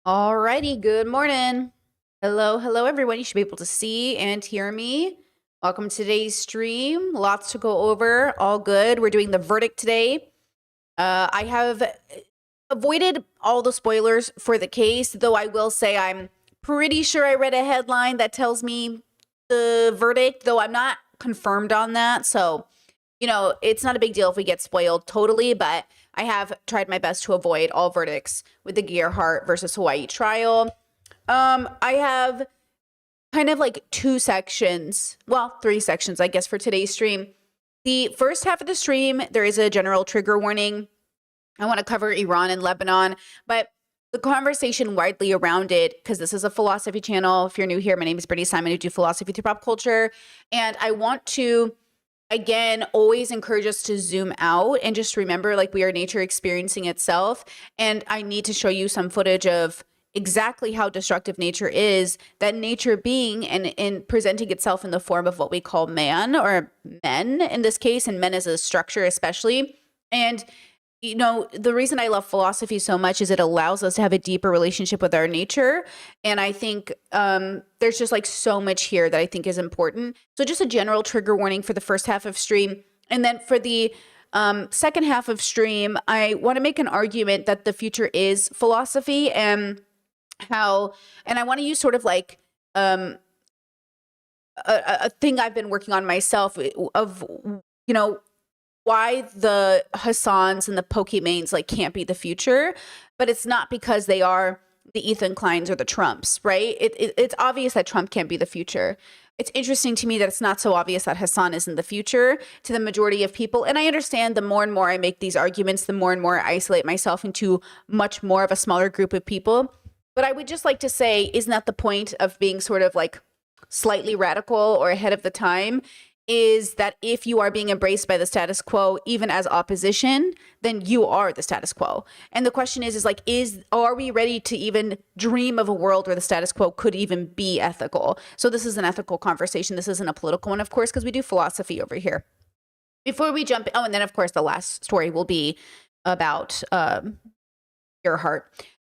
Alrighty, good morning. Hello, everyone. You should be able to see and hear me. Welcome to today's stream. Lots to go over. All good. We're doing the verdict today. I have avoided all the spoilers for the case, though I will say I'm pretty sure I read a headline that tells me the verdict, though I'm not confirmed on that. So, it's not a big deal if we get spoiled totally, but I have tried my best to avoid all verdicts with the Gearhart versus Hawaii trial. I have kind of like three sections, I guess, for today's stream. The first half of the stream, there is a general trigger warning. I want to cover Iran and Lebanon, but the conversation widely around it, because this is a philosophy channel. If you're new here, my name is Brittany Simon. I do philosophy through pop culture, and I want to again, always encourage us to zoom out and just remember, like, we are nature experiencing itself. And I need to show you some footage of exactly how destructive nature is, that nature being and in presenting itself in the form of what we call man, or men in this case, and men as a structure especially. And the reason I love philosophy so much is it allows us to have a deeper relationship with our nature. And I think there's just like so much here that I think is important. So just a general trigger warning for the first half of stream. And then for the second half of stream, I want to make an argument that the future is philosophy, and I want to use sort of like a thing I've been working on myself of, why the Hassans and the Pokimane like can't be the future, but it's not because they are the Ethan Kleins or the Trumps, right? It's obvious that Trump can't be the future. It's interesting to me that it's not so obvious that Hassan isn't the future to the majority of people. And I understand the more and more I make these arguments, the more and more I isolate myself into much more of a smaller group of people. But I would just like to say, isn't that the point of being sort of like slightly radical or ahead of the time? Is that if you are being embraced by the status quo, even as opposition, then you are the status quo. And the question are we ready to even dream of a world where the status quo could even be ethical? So this is an ethical conversation. This isn't a political one, of course, because we do philosophy over here. Before we jump, and then of course the last story will be about Gearhart.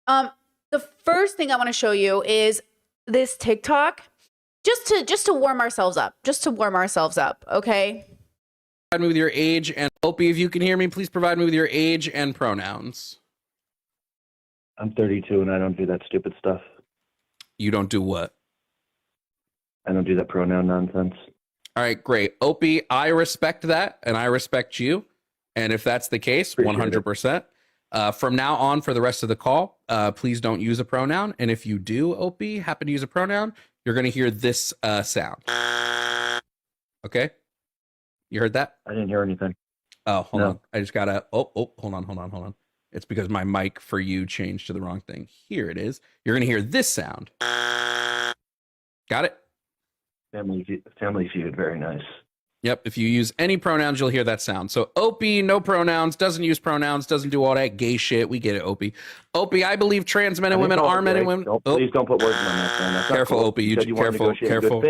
The first thing I want to show you is this TikTok. Just to warm ourselves up, okay? Provide me with your age, and Opie, if you can hear me, please provide me with your age and pronouns. I'm 32 and I don't do that stupid stuff. You don't do what? I don't do that pronoun nonsense. All right, great. Opie, I respect that, and I respect you. And if that's the case, 100%. From now on, for the rest of the call, please don't use a pronoun. And if you do, Opie, happen to use a pronoun, you're going to hear this sound. Okay? You heard that? I didn't hear anything. Oh, hold on. I just got to... Oh, hold on. It's because my mic for you changed to the wrong thing. Here it is. You're going to hear this sound. Got it? Family Feud, very nice. Yep, if you use any pronouns, you'll hear that sound. So Opie, no pronouns, doesn't use pronouns, doesn't do all that gay shit. We get it, Opie. Opie, I believe trans men and women are men and women. Please don't put words in my mouth, man. Careful, Opie. You careful. Careful.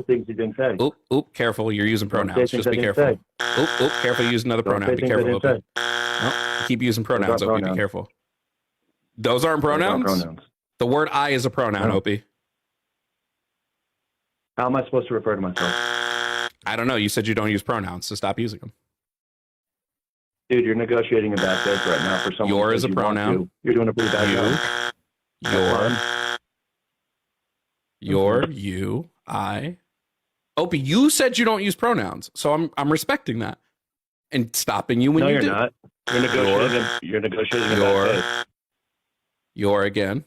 Things you didn't say. Oop, careful. You're using pronouns. Just be careful. Oop, careful. Use another pronoun. Be careful, Opie. No, keep using pronouns, Opie. Be careful. Those aren't pronouns? The word I is a pronoun, Opie. How am I supposed to refer to myself? I don't know. You said you don't use pronouns, so stop using them. Dude, you're negotiating a bad faith right now for someone. Your is a pronoun. You're doing a pretty bad job. You, I. Opie, you said you don't use pronouns, so I'm respecting that and stopping you when you do. No, you're not. You're negotiating a bad faith. Your again.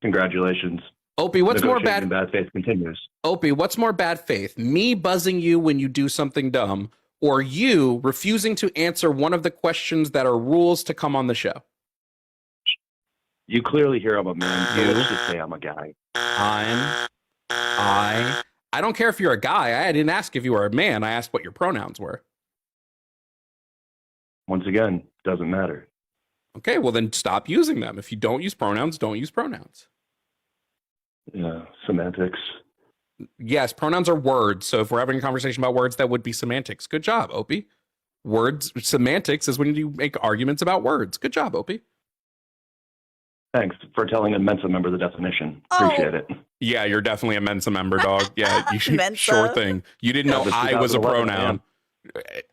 Congratulations. Opie, what's more bad? Bad faith continues. Opie, what's more bad faith? Me buzzing you when you do something dumb, or you refusing to answer one of the questions that are rules to come on the show? You clearly hear I'm a man. So let's just say I'm a guy. I don't care if you're a guy. I didn't ask if you were a man. I asked what your pronouns were. Once again, doesn't matter. Okay, well then stop using them. If you don't use pronouns, don't use pronouns. Yeah, semantics. Yes, pronouns are words. So if we're having a conversation about words, that would be semantics. Good job, Opie. Words, semantics is when you make arguments about words. Good job, Opie. Thanks for telling a Mensa member the definition. Oh. Appreciate it. Yeah, you're definitely a Mensa member, dog. Yeah, you should. Mensa. Sure thing. You didn't know Yeah, I was a 2011, pronoun.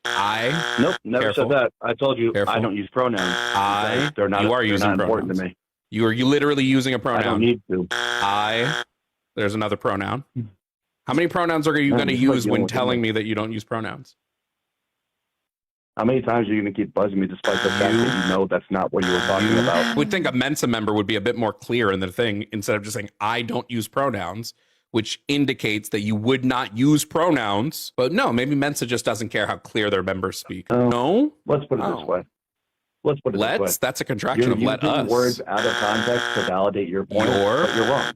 I. Nope, never Careful. said that. I told you Careful. I don't use pronouns. I. They're not. You are they're using not important pronouns. to me. You are literally using a I don't pronoun. need to. I. There's another pronoun. How many pronouns are you No, going to this is like use dealing when with telling something. me that you don't use pronouns? How many times are you going to keep buzzing me despite the fact that you know that's not what you were talking about? Would think a Mensa member would be a bit more clear in the thing instead of just saying I don't use pronouns, which indicates that you would not use pronouns. But no, maybe Mensa just doesn't care how clear their members speak. Oh. No, Let's put it Oh. this way. Let's put it this way. let's. That's a contraction You're of let using us. words out of context to validate your point, Your- but you're wrong.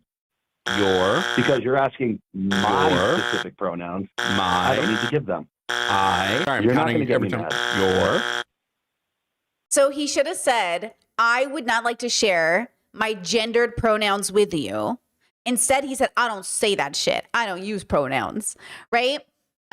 Your, Because you're asking my Your- specific pronouns. I don't my, need to give them. I. Sorry, I'm You're not counting gonna get every me time. mad. Your. So he should have said, I would not like to share my gendered pronouns with you. Instead, he said, I don't say that shit. I don't use pronouns, right?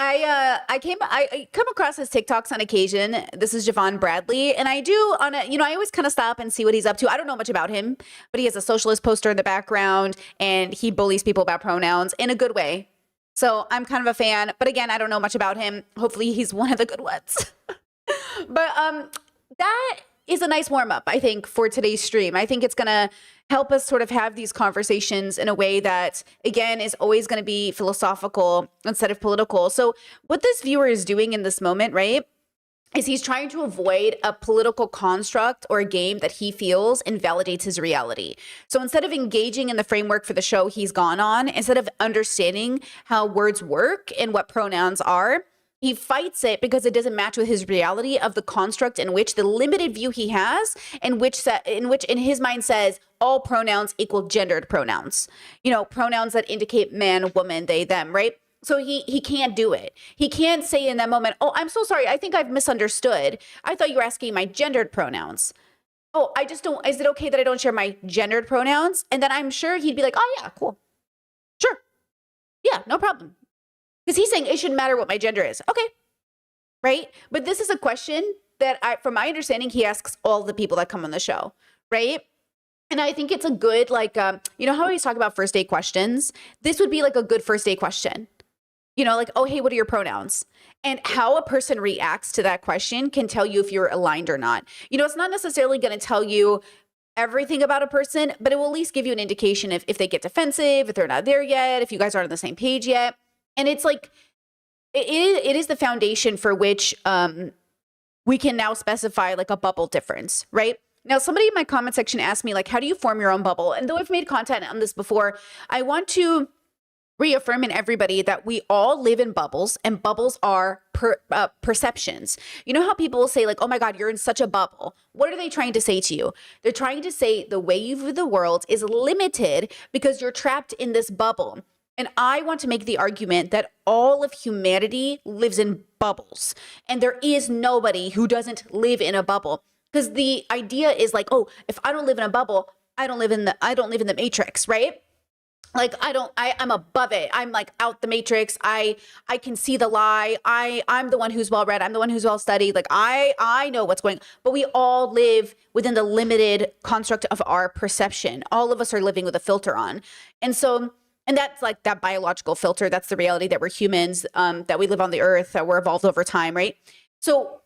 I come across his TikToks on occasion. This is Javon Bradley. And I do I always kind of stop and see what he's up to. I don't know much about him, but he has a socialist poster in the background and he bullies people about pronouns in a good way. So I'm kind of a fan, but again, I don't know much about him. Hopefully he's one of the good ones. But that is a nice warm up, I think, for today's stream. I think it's going to help us sort of have these conversations in a way that, again, is always going to be philosophical instead of political. So what this viewer is doing in this moment, right, is he's trying to avoid a political construct or a game that he feels invalidates his reality. So instead of engaging in the framework for the show he's gone on, instead of understanding how words work and what pronouns are, he fights it because it doesn't match with his reality of the construct in which the limited view he has, in which in his mind says all pronouns equal gendered pronouns. Pronouns that indicate man, woman, they, them, right? So he can't do it. He can't say in that moment, oh, I'm so sorry. I think I've misunderstood. I thought you were asking my gendered pronouns. Oh, I just don't, is it okay that I don't share my gendered pronouns? And then I'm sure he'd be like, oh yeah, cool. Sure. Yeah, no problem. Because he's saying it shouldn't matter what my gender is. Okay. Right? But this is a question that from my understanding, he asks all the people that come on the show. Right? And I think it's a good, how I always talk about first date questions? This would be like a good first date question. Oh, hey, what are your pronouns? And how a person reacts to that question can tell you if you're aligned or not. It's not necessarily going to tell you everything about a person, but it will at least give you an indication if they get defensive, if they're not there yet, if you guys aren't on the same page yet. And it's like, it is the foundation for which we can now specify like a bubble difference, right? Now, somebody in my comment section asked me, how do you form your own bubble? And though I've made content on this before, I want to reaffirm in everybody that we all live in bubbles, and bubbles are perceptions. You know how people will say oh my God, you're in such a bubble. What are they trying to say to you? They're trying to say the way you view the world is limited because you're trapped in this bubble. And I want to make the argument that all of humanity lives in bubbles, and there is nobody who doesn't live in a bubble. Because the idea is if I don't live in a bubble, I don't live in the matrix, right? I'm above it. I'm out the matrix. I can see the lie. I'm the one who's well read. I'm the one who's well studied. I know what's going on. But we all live within the limited construct of our perception. All of us are living with a filter on. And that's that biological filter. That's the reality that we're humans, that we live on the earth, that we're evolved over time, right? So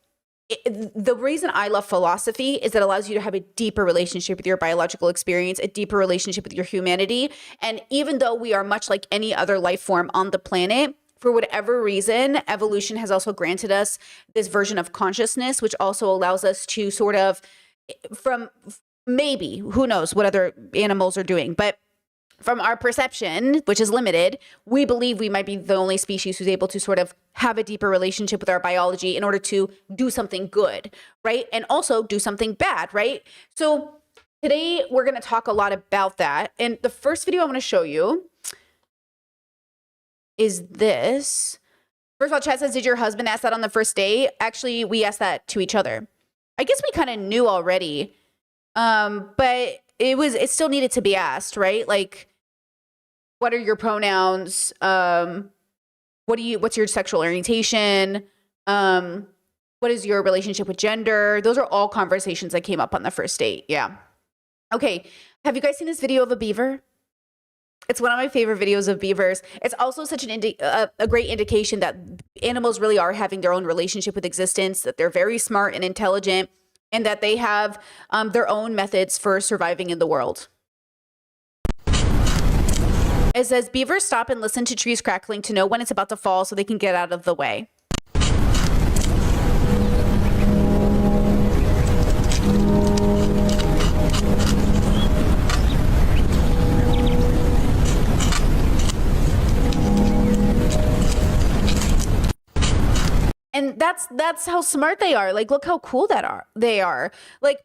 the reason I love philosophy is that it allows you to have a deeper relationship with your biological experience, a deeper relationship with your humanity. And even though we are much like any other life form on the planet, for whatever reason, evolution has also granted us this version of consciousness, which also allows us to sort of, from maybe, who knows what other animals are doing, but from our perception, which is limited, we believe we might be the only species who's able to sort of have a deeper relationship with our biology in order to do something good, right? And also do something bad, right? So today we're going to talk a lot about that. And the first video I want to show you is this. First of all, Chad says, did your husband ask that on the first date? Actually, we asked that to each other. I guess we kind of knew already, but it still needed to be asked, right? What are your pronouns? What's your sexual orientation? What is your relationship with gender? Those are all conversations that came up on the first date. Yeah. Okay, have you guys seen this video of a beaver? It's one of my favorite videos of beavers. It's also such a great indication that animals really are having their own relationship with existence, that they're very smart and intelligent, and that they have their own methods for surviving in the world. It says, beavers stop and listen to trees crackling to know when it's about to fall so they can get out of the way. And that's how smart they are. Like, look how cool they are. Like,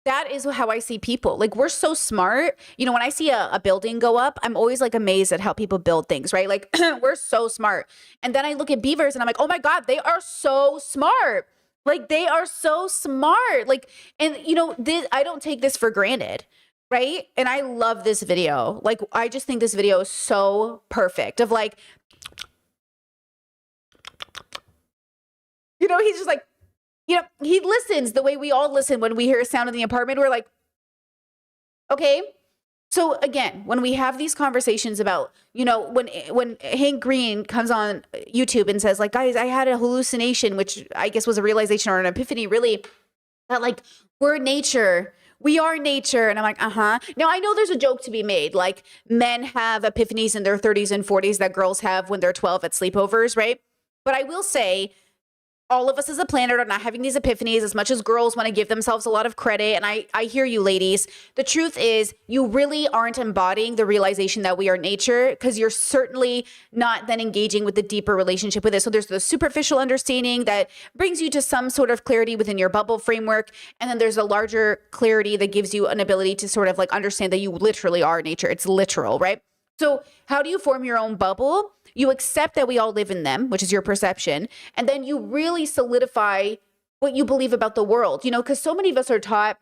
that is how I see people. Like, we're so smart. You know, when I see a building go up, I'm always like amazed at how people build things, right? Like, we're so smart. And then I look at beavers and I'm like, oh my God, they are so smart. Like, they are so smart. Like, and you know, I don't take this for granted, right? And I love this video. Like, I just think this video is so perfect of like, you know, he's just like, you know, he listens the way we all listen when we hear a sound in the apartment. We're like, okay. So again, when we have these conversations about, you know, when Hank Green comes on YouTube and says like, guys, I had a hallucination, which I guess was a realization or an epiphany, really, that like, we're nature. We are nature. And I'm like, uh-huh. Now, I know there's a joke to be made. Like, men have epiphanies in their 30s and 40s that girls have when they're 12 at sleepovers, right? But I will say, all of us as a planet are not having these epiphanies as much as girls want to give themselves a lot of credit. And I hear you, ladies. The truth is, you really aren't embodying the realization that we are nature, because you're certainly not then engaging with the deeper relationship with it. So there's the superficial understanding that brings you to some sort of clarity within your bubble framework. And then there's a larger clarity that gives you an ability to sort of like understand that you literally are nature. It's literal, right? So how do you form your own bubble? You accept that we all live in them, which is your perception. And then you really solidify what you believe about the world, you know, because so many of us are taught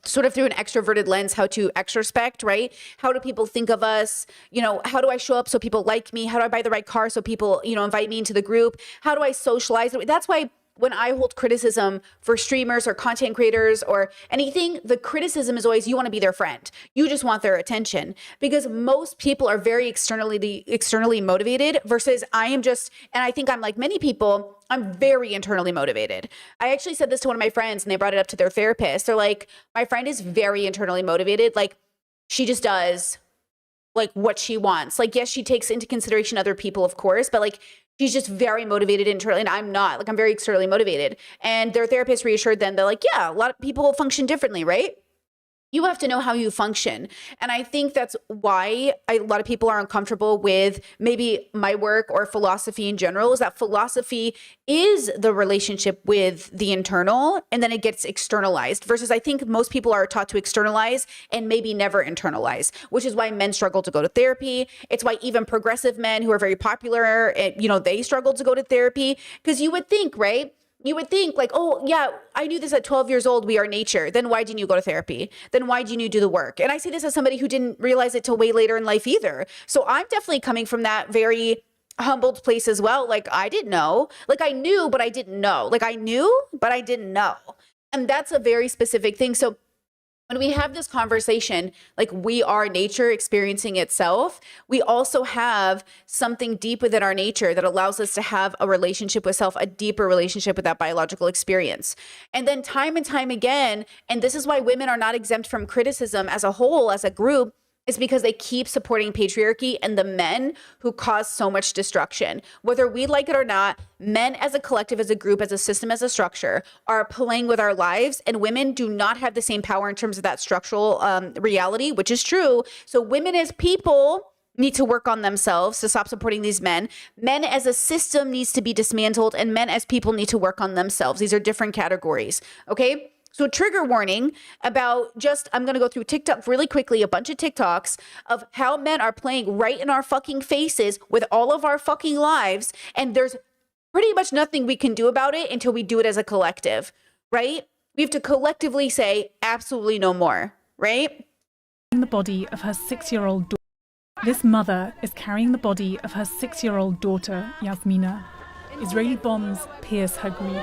sort of through an extroverted lens how to extrospect, right? How do people think of us? You know, how do I show up so people like me? How do I buy the right car so people, you know, invite me into the group? How do I socialize? That's why when I hold criticism for streamers or content creators or anything, the criticism is always, you want to be their friend. You just want their attention, because most people are very externally motivated versus I am just, and I think I'm like many people, I'm very internally motivated. I actually said this to one of my friends and they brought it up to their therapist. They're like, my friend is very internally motivated. Like, she just does like what she wants. Like, yes, she takes into consideration other people, of course, but like, she's just very motivated internally, and I'm not. Like, I'm very externally motivated. And their therapist reassured them, they're like, yeah, a lot of people function differently, right? You have to know how you function. And I think that's why a lot of people are uncomfortable with maybe my work or philosophy in general, is that philosophy is the relationship with the internal, and then it gets externalized, versus I think most people are taught to externalize and maybe never internalize, which is why men struggle to go to therapy. It's why even progressive men who are very popular, you know, they struggle to go to therapy, because you would think, right? You would think like, oh yeah, I knew this at 12 years old, we are nature. Then why didn't you go to therapy? Then why didn't you do the work? And I say this as somebody who didn't realize it till way later in life either. So I'm definitely coming from that very humbled place as well. Like, I didn't know, like I knew, but I didn't know. Like, I knew, but I didn't know. And that's a very specific thing. So when we have this conversation, like we are nature experiencing itself, we also have something deep within our nature that allows us to have a relationship with self, a deeper relationship with that biological experience. And then time and time again, and this is why women are not exempt from criticism as a whole, as a group, is because they keep supporting patriarchy and the men who cause so much destruction. Whether we like it or not, men as a collective, as a group, as a system, as a structure, are playing with our lives, and women do not have the same power in terms of that structural reality, which is true. So women as people need to work on themselves to stop supporting these men. Men as a system needs to be dismantled, and men as people need to work on themselves. These are different categories, okay? So trigger warning about just, I'm going to go through TikTok really quickly, a bunch of TikToks of how men are playing right in our fucking faces with all of our fucking lives. And there's pretty much nothing we can do about it until we do it as a collective, right? We have to collectively say absolutely no more, right? The body of her 6-year-old daughter. This mother is carrying the body of her 6-year-old daughter, Yasmina. Israeli bombs pierce her grief.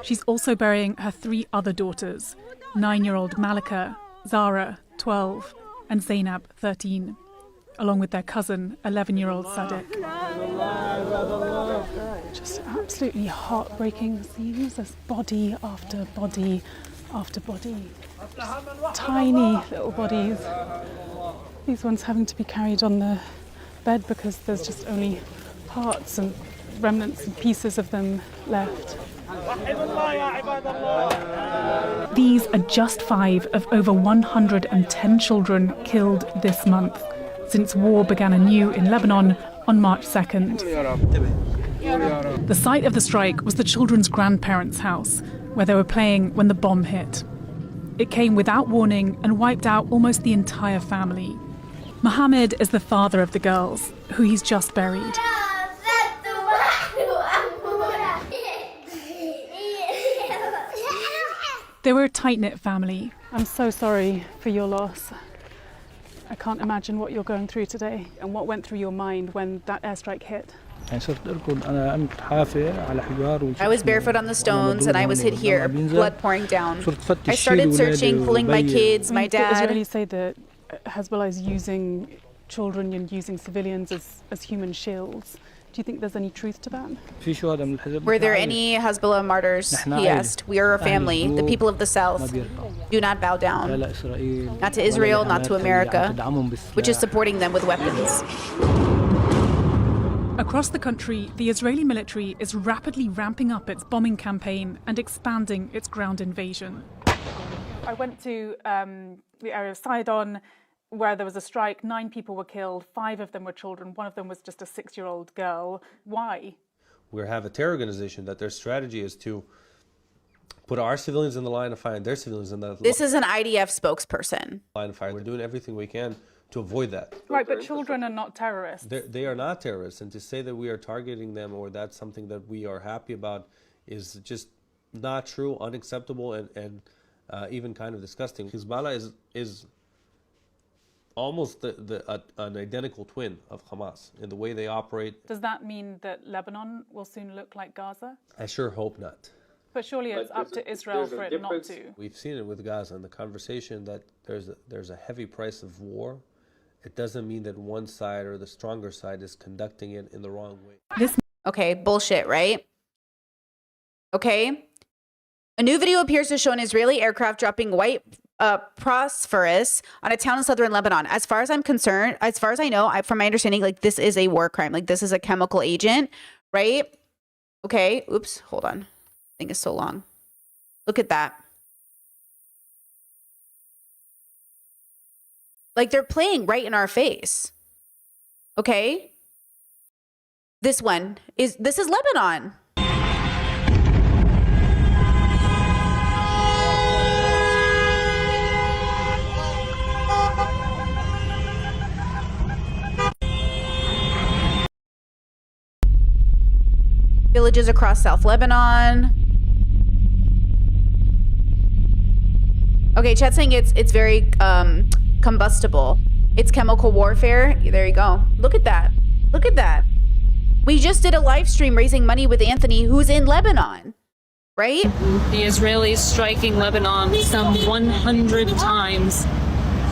She's also burying her 3 other daughters, 9-year-old Malika, Zara, 12, and Zainab, 13, along with their cousin, 11-year-old Sadiq. Just absolutely heartbreaking scenes. There's body after body after body. Just tiny little bodies. These ones having to be carried on the bed because there's just only parts and remnants and pieces of them left. These are just 5 of over 110 children killed this month, since war began anew in Lebanon on March 2nd. The site of the strike was the children's grandparents' house, where they were playing when the bomb hit. It came without warning and wiped out almost the entire family. Mohammed is the father of the girls, who he's just buried. They were a tight-knit family. I'm so sorry for your loss. I can't imagine what you're going through today and what went through your mind when that airstrike hit. I was barefoot on the stones and I was hit here, blood pouring down. I started searching, pulling my kids, my dad. The Israelis say that Hezbollah is using children and using civilians as human shields. Do you think there's any truth to that? Were there any Hezbollah martyrs? He asked. We are a family, the people of the South. Do not bow down. Not to Israel, not to America, which is supporting them with weapons. Across the country, the Israeli military is rapidly ramping up its bombing campaign and expanding its ground invasion. I went to the area of Sidon, where there was a strike. 9 people were killed. 5 of them were children. 1 of them was just a 6-year-old girl. Why? We have a terror organization that their strategy is to put our civilians in the line of fire and their civilians in the This is an IDF spokesperson. line of fire. We're doing everything we can to avoid that. Right, but children are not terrorists. They are not terrorists, and to say that we are targeting them or that's something that we are happy about is just not true, unacceptable, and even kind of disgusting. Hezbollah is almost an identical twin of Hamas in the way they operate. Does that mean that Lebanon will soon look like Gaza? I sure hope not. But surely it's up to Israel for it not to. We've seen it with Gaza in the conversation that there's a heavy price of war. It doesn't mean that one side or the stronger side is conducting it in the wrong way. Okay, bullshit, right? Okay. A new video appears to show an Israeli aircraft dropping white phosphorus on a town in southern Lebanon. As far as I'm concerned, as far as I know, from my understanding, like this is a war crime. Like this is a chemical agent, right? Okay. Oops. Hold on. I think it's so long. Look at that. Like they're playing right in our face. Okay. This is Lebanon. Villages across South Lebanon. Okay, chat's saying it's very combustible. It's chemical warfare. There you go. Look at that. Look at that. We just did a live stream raising money with Anthony, who's in Lebanon, right? The Israelis striking Lebanon some 100 times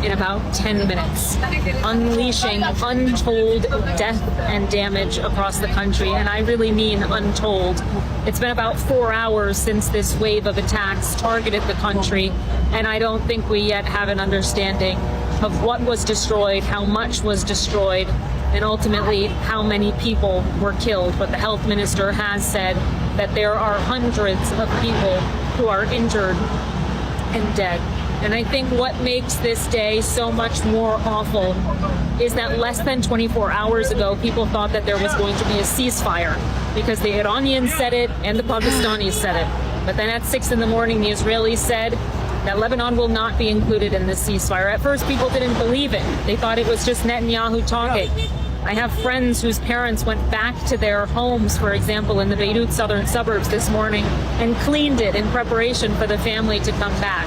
in about 10 minutes, unleashing untold death and damage across the country, and I really mean untold. It's been about 4 hours since this wave of attacks targeted the country, and I don't think we yet have an understanding of what was destroyed, how much was destroyed, and ultimately how many people were killed. But the health minister has said that there are hundreds of people who are injured and dead. And I think what makes this day so much more awful is that less than 24 hours ago, people thought that there was going to be a ceasefire because the Iranians said it and the Pakistanis said it. But then at 6 in the morning, the Israelis said that Lebanon will not be included in this ceasefire. At first, people didn't believe it. They thought it was just Netanyahu talking. I have friends whose parents went back to their homes, for example, in the Beirut southern suburbs this morning and cleaned it in preparation for the family to come back.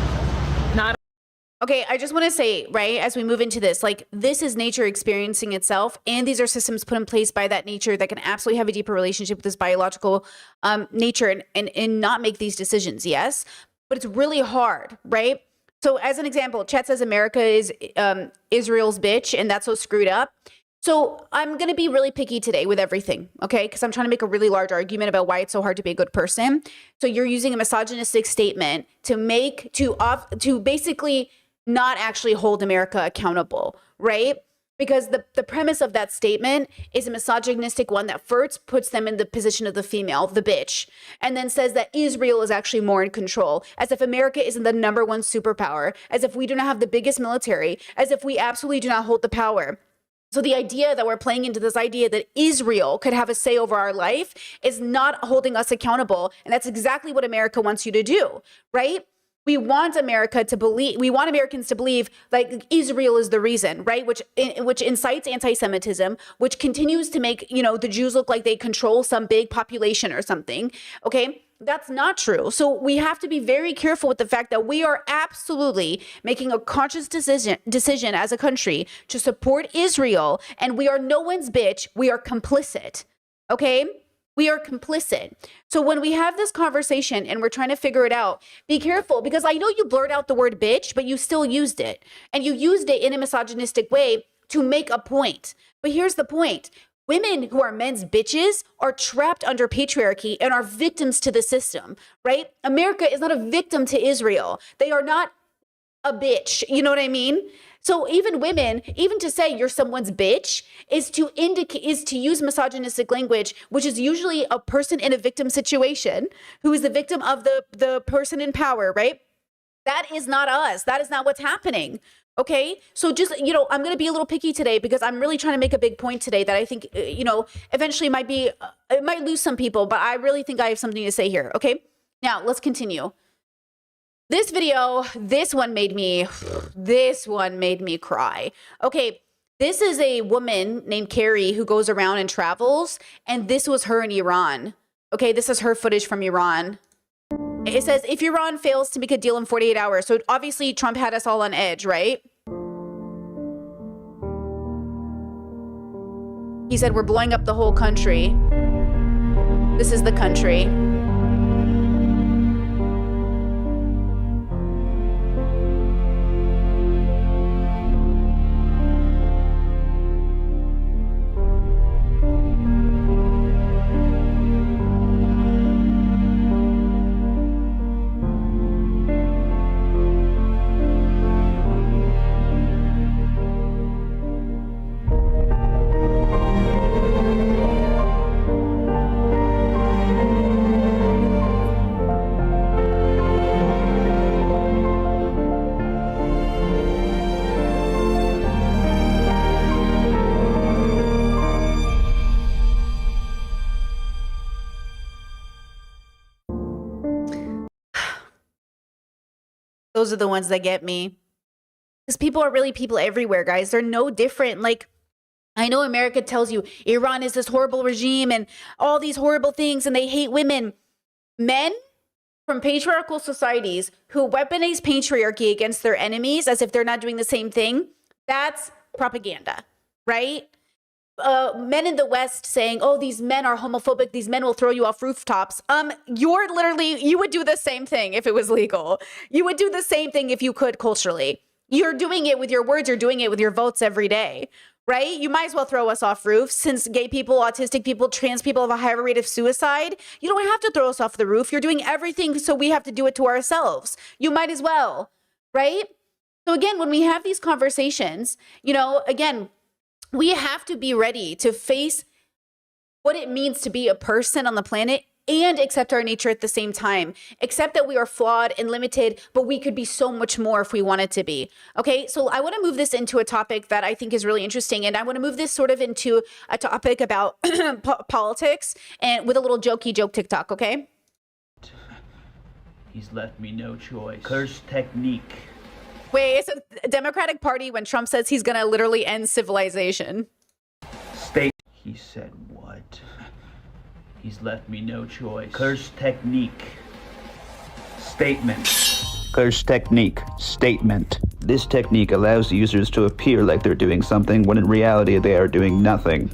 Okay, I just want to say, right, as we move into this, like, this is nature experiencing itself, and these are systems put in place by that nature that can absolutely have a deeper relationship with this biological nature and not make these decisions, yes? But it's really hard, right? So as an example, Chet says America is Israel's bitch, and that's so screwed up. So I'm going to be really picky today with everything, okay? Because I'm trying to make a really large argument about why it's so hard to be a good person. So you're using a misogynistic statement to basically not actually hold America accountable, right? Because the premise of that statement is a misogynistic one that first puts them in the position of the female, the bitch, and then says that Israel is actually more in control, as if America isn't the number one superpower, as if we do not have the biggest military, as if we absolutely do not hold the power. So the idea that we're playing into this idea that Israel could have a say over our life is not holding us accountable. And that's exactly what America wants you to do, right? We want Americans to believe like Israel is the reason, right? Which incites anti-Semitism, which continues to make, the Jews look like they control some big population or something. Okay. That's not true. So we have to be very careful with the fact that we are absolutely making a conscious decision as a country to support Israel, and we are no one's bitch. We are complicit. Okay. We are complicit. So when we have this conversation and we're trying to figure it out, be careful, because I know you blurred out the word bitch, but you still used it. And you used it in a misogynistic way to make a point. But here's the point. Women who are men's bitches are trapped under patriarchy and are victims to the system, right? America is not a victim to Israel. They are not a bitch. You know what I mean? So even women, even to say you're someone's bitch is to use misogynistic language, which is usually a person in a victim situation who is the victim of the person in power, right? That is not us. That is not what's happening. Okay. So just, I'm going to be a little picky today because I'm really trying to make a big point today that I think, eventually it might lose some people, but I really think I have something to say here. Okay. Now let's continue. This video, this one made me cry. Okay. This is a woman named Carrie who goes around and travels, and this was her in Iran. Okay. This is her footage from Iran. It says, if Iran fails to make a deal in 48 hours. So obviously Trump had us all on edge, right? He said, we're blowing up the whole country. This is the country. Those are the ones that get me. Because people are really people everywhere, guys. They're no different. Like, I know America tells you Iran is this horrible regime and all these horrible things and they hate women. Men from patriarchal societies who weaponize patriarchy against their enemies as if they're not doing the same thing, that's propaganda, right? Men in the West saying, oh, these men are homophobic, these men will throw you off rooftops. You would do the same thing if it was legal. You would do the same thing if you could culturally. You're doing it with your words, you're doing it with your votes every day, right? You might as well throw us off roofs since gay people, autistic people, trans people have a higher rate of suicide. You don't have to throw us off the roof. You're doing everything, so we have to do it to ourselves. You might as well, right? So again, when we have these conversations, again, we have to be ready to face what it means to be a person on the planet and accept our nature at the same time. Accept that we are flawed and limited, but we could be so much more if we wanted to be. Okay, so I want to move this into a topic that I think is really interesting. And I want to move this sort of into a topic about politics and with a little joke TikTok, okay? He's left me no choice. Curse technique. Wait, it's a Democratic Party when Trump says he's going to literally end civilization. State. He said what? He's left me no choice. Curse technique. Statement. Curse technique. Statement. This technique allows users to appear like they're doing something when in reality they are doing nothing.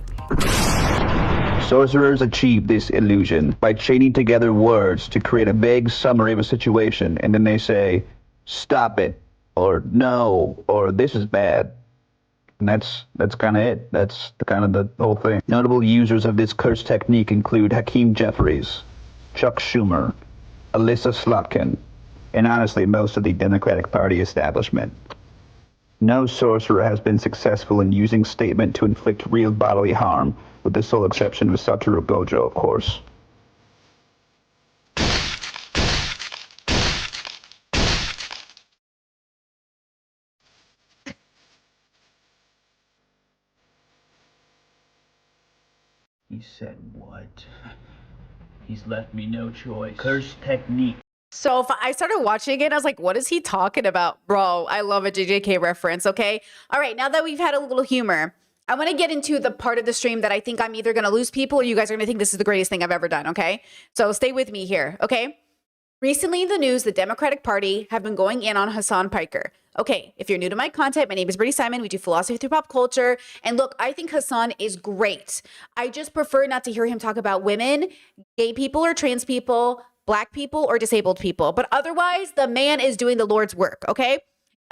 Sorcerers achieve this illusion by chaining together words to create a vague summary of a situation, and then they say, "Stop it," or "No," or "This is bad." And that's kind of it. That's the whole thing. Notable users of this curse technique include Hakeem Jeffries, Chuck Schumer, Alyssa Slotkin, and honestly most of the Democratic Party establishment. No sorcerer has been successful in using statement to inflict real bodily harm, with the sole exception of Satoru Gojo, of course. He said what? He's left me no choice. Curse technique. So if I started watching it, I was like, what is he talking about? Bro, I love a JJK reference, okay? All right, now that we've had a little humor, I want to get into the part of the stream that I think I'm either going to lose people or you guys are going to think this is the greatest thing I've ever done, okay? So stay with me here, okay? Recently in the news, the Democratic Party have been going in on Hassan Piker. Okay, if you're new to my content, my name is Brittany Simon. We do philosophy through pop culture. And look, I think Hassan is great. I just prefer not to hear him talk about women, gay people or trans people, Black people or disabled people. But otherwise, the man is doing the Lord's work, okay?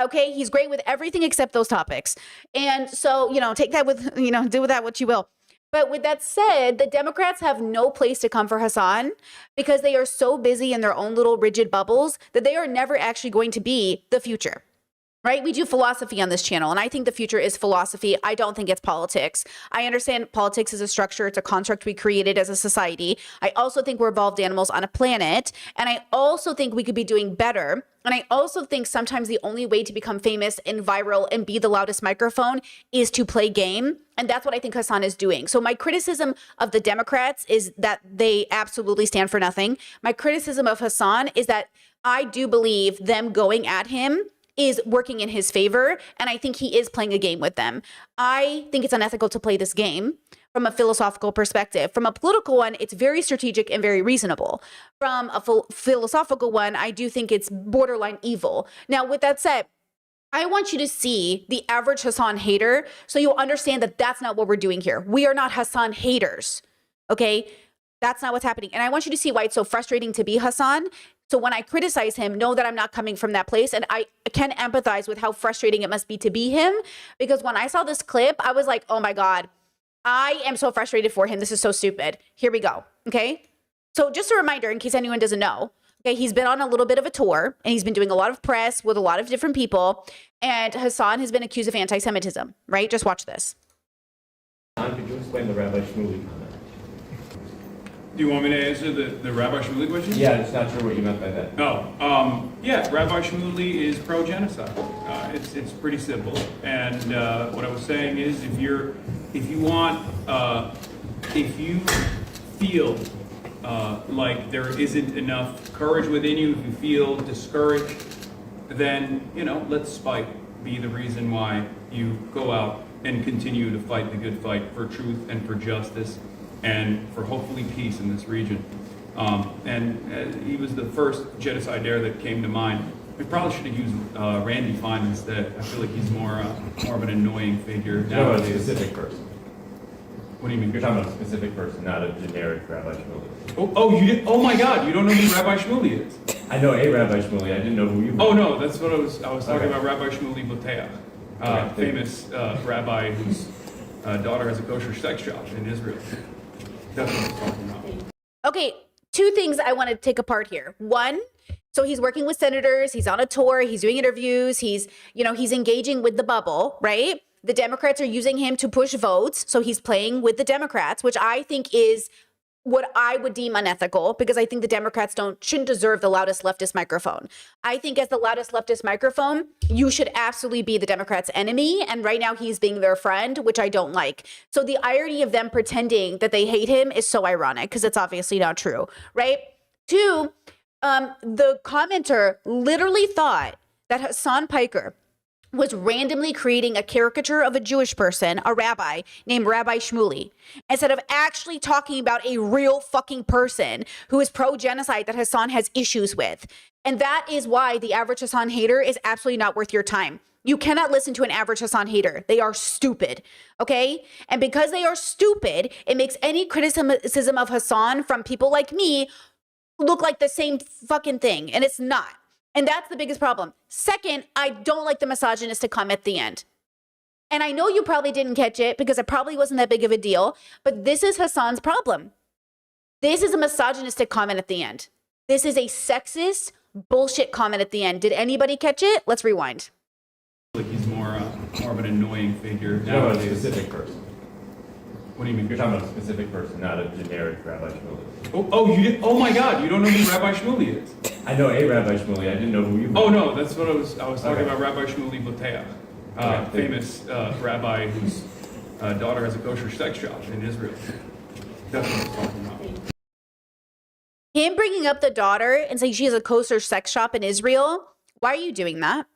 Okay, he's great with everything except those topics. And so, take that with, do with that what you will. But with that said, the Democrats have no place to come for Hassan because they are so busy in their own little rigid bubbles that they are never actually going to be the future. Right? We do philosophy on this channel, and I think the future is philosophy. I don't think it's politics. I understand politics is a structure. It's a construct we created as a society. I also think we're evolved animals on a planet, and I also think we could be doing better. And I also think sometimes the only way to become famous and viral and be the loudest microphone is to play game. And that's what I think Hassan is doing. So my criticism of the Democrats is that they absolutely stand for nothing. My criticism of Hassan is that I do believe them going at him is working in his favor, and I think he is playing a game with them. I think it's unethical to play this game from a philosophical perspective. From a political one, it's very strategic and very reasonable. From a philosophical one, I do think it's borderline evil. Now, with that said, I want you to see the average Hassan hater so you'll understand that that's not what we're doing here. We are not Hassan haters, okay? That's not what's happening. And I want you to see why it's so frustrating to be Hassan. So when I criticize him, know that I'm not coming from that place. And I can empathize with how frustrating it must be to be him. Because when I saw this clip, I was like, oh my God, I am so frustrated for him. This is so stupid. Here we go. Okay. So just a reminder, in case anyone doesn't know, okay, he's been on a little bit of a tour and he's been doing a lot of press with a lot of different people. And Hassan has been accused of anti-Semitism, right? Just watch this. Could you explain the Rabbi Shmuley comment? Do you want me to answer the Rabbi Shmuley question? Yeah, I'm just not sure what you meant by that. Yeah, Rabbi Shmuley is pro-genocide. It's pretty simple. And what I was saying is, if you feel like there isn't enough courage within you, if you feel discouraged, then let spite be the reason why you go out and continue to fight the good fight for truth and for justice and for hopefully peace in this region. He was the first genocide dare that came to mind. We probably should have used Randy Fine instead. I feel like he's more of an annoying figure nowadays. A specific person. What do you mean? You're talking about a specific person, not a generic Rabbi Shmuley. Oh my God! You don't know who Rabbi Shmuley is? I know a Rabbi Shmuley. I didn't know who you were. Oh no, that's what I was talking about. Rabbi Shmuley Boteach, famous rabbi whose daughter has a kosher sex job in Israel. That's what I was talking about. Okay, two things I want to take apart here. One, so he's working with senators, he's on a tour, he's doing interviews, he's engaging with the bubble, right? The Democrats are using him to push votes, so he's playing with the Democrats, which I think is what I would deem unethical, because I think the Democrats shouldn't deserve the loudest leftist microphone. I think as the loudest leftist microphone, you should absolutely be the Democrats' enemy, and right now he's being their friend, which I don't like. So the irony of them pretending that they hate him is so ironic, because it's obviously not true, right? Two, the commenter literally thought that Hassan Piker was randomly creating a caricature of a Jewish person, a rabbi named Rabbi Shmuley, instead of actually talking about a real fucking person who is pro-genocide that Hassan has issues with. And that is why the average Hassan hater is absolutely not worth your time. You cannot listen to an average Hassan hater. They are stupid, okay? And because they are stupid, it makes any criticism of Hassan from people like me look like the same fucking thing, and it's not. And that's the biggest problem. Second, I don't like the misogynistic comment at the end. And I know you probably didn't catch it because it probably wasn't that big of a deal, but this is Hassan's problem. This is a misogynistic comment at the end. This is a sexist bullshit comment at the end. Did anybody catch it? Let's rewind. Like he's more of an annoying figure No, a nowadays. specific person. What do you mean? You're talking about a specific person, not a generic Rabbi Shmuley. Oh, you did? Oh my God, you don't know who Rabbi Shmuley is? I know a Rabbi Shmuley. I didn't know who you were. Oh no, that's what I was talking Okay. about. Rabbi Shmuley Boteach, Okay. famous rabbi whose daughter has a kosher sex shop in Israel. That's what I was talking about. Him bringing up the daughter and saying she has a kosher sex shop in Israel. Why are you doing that?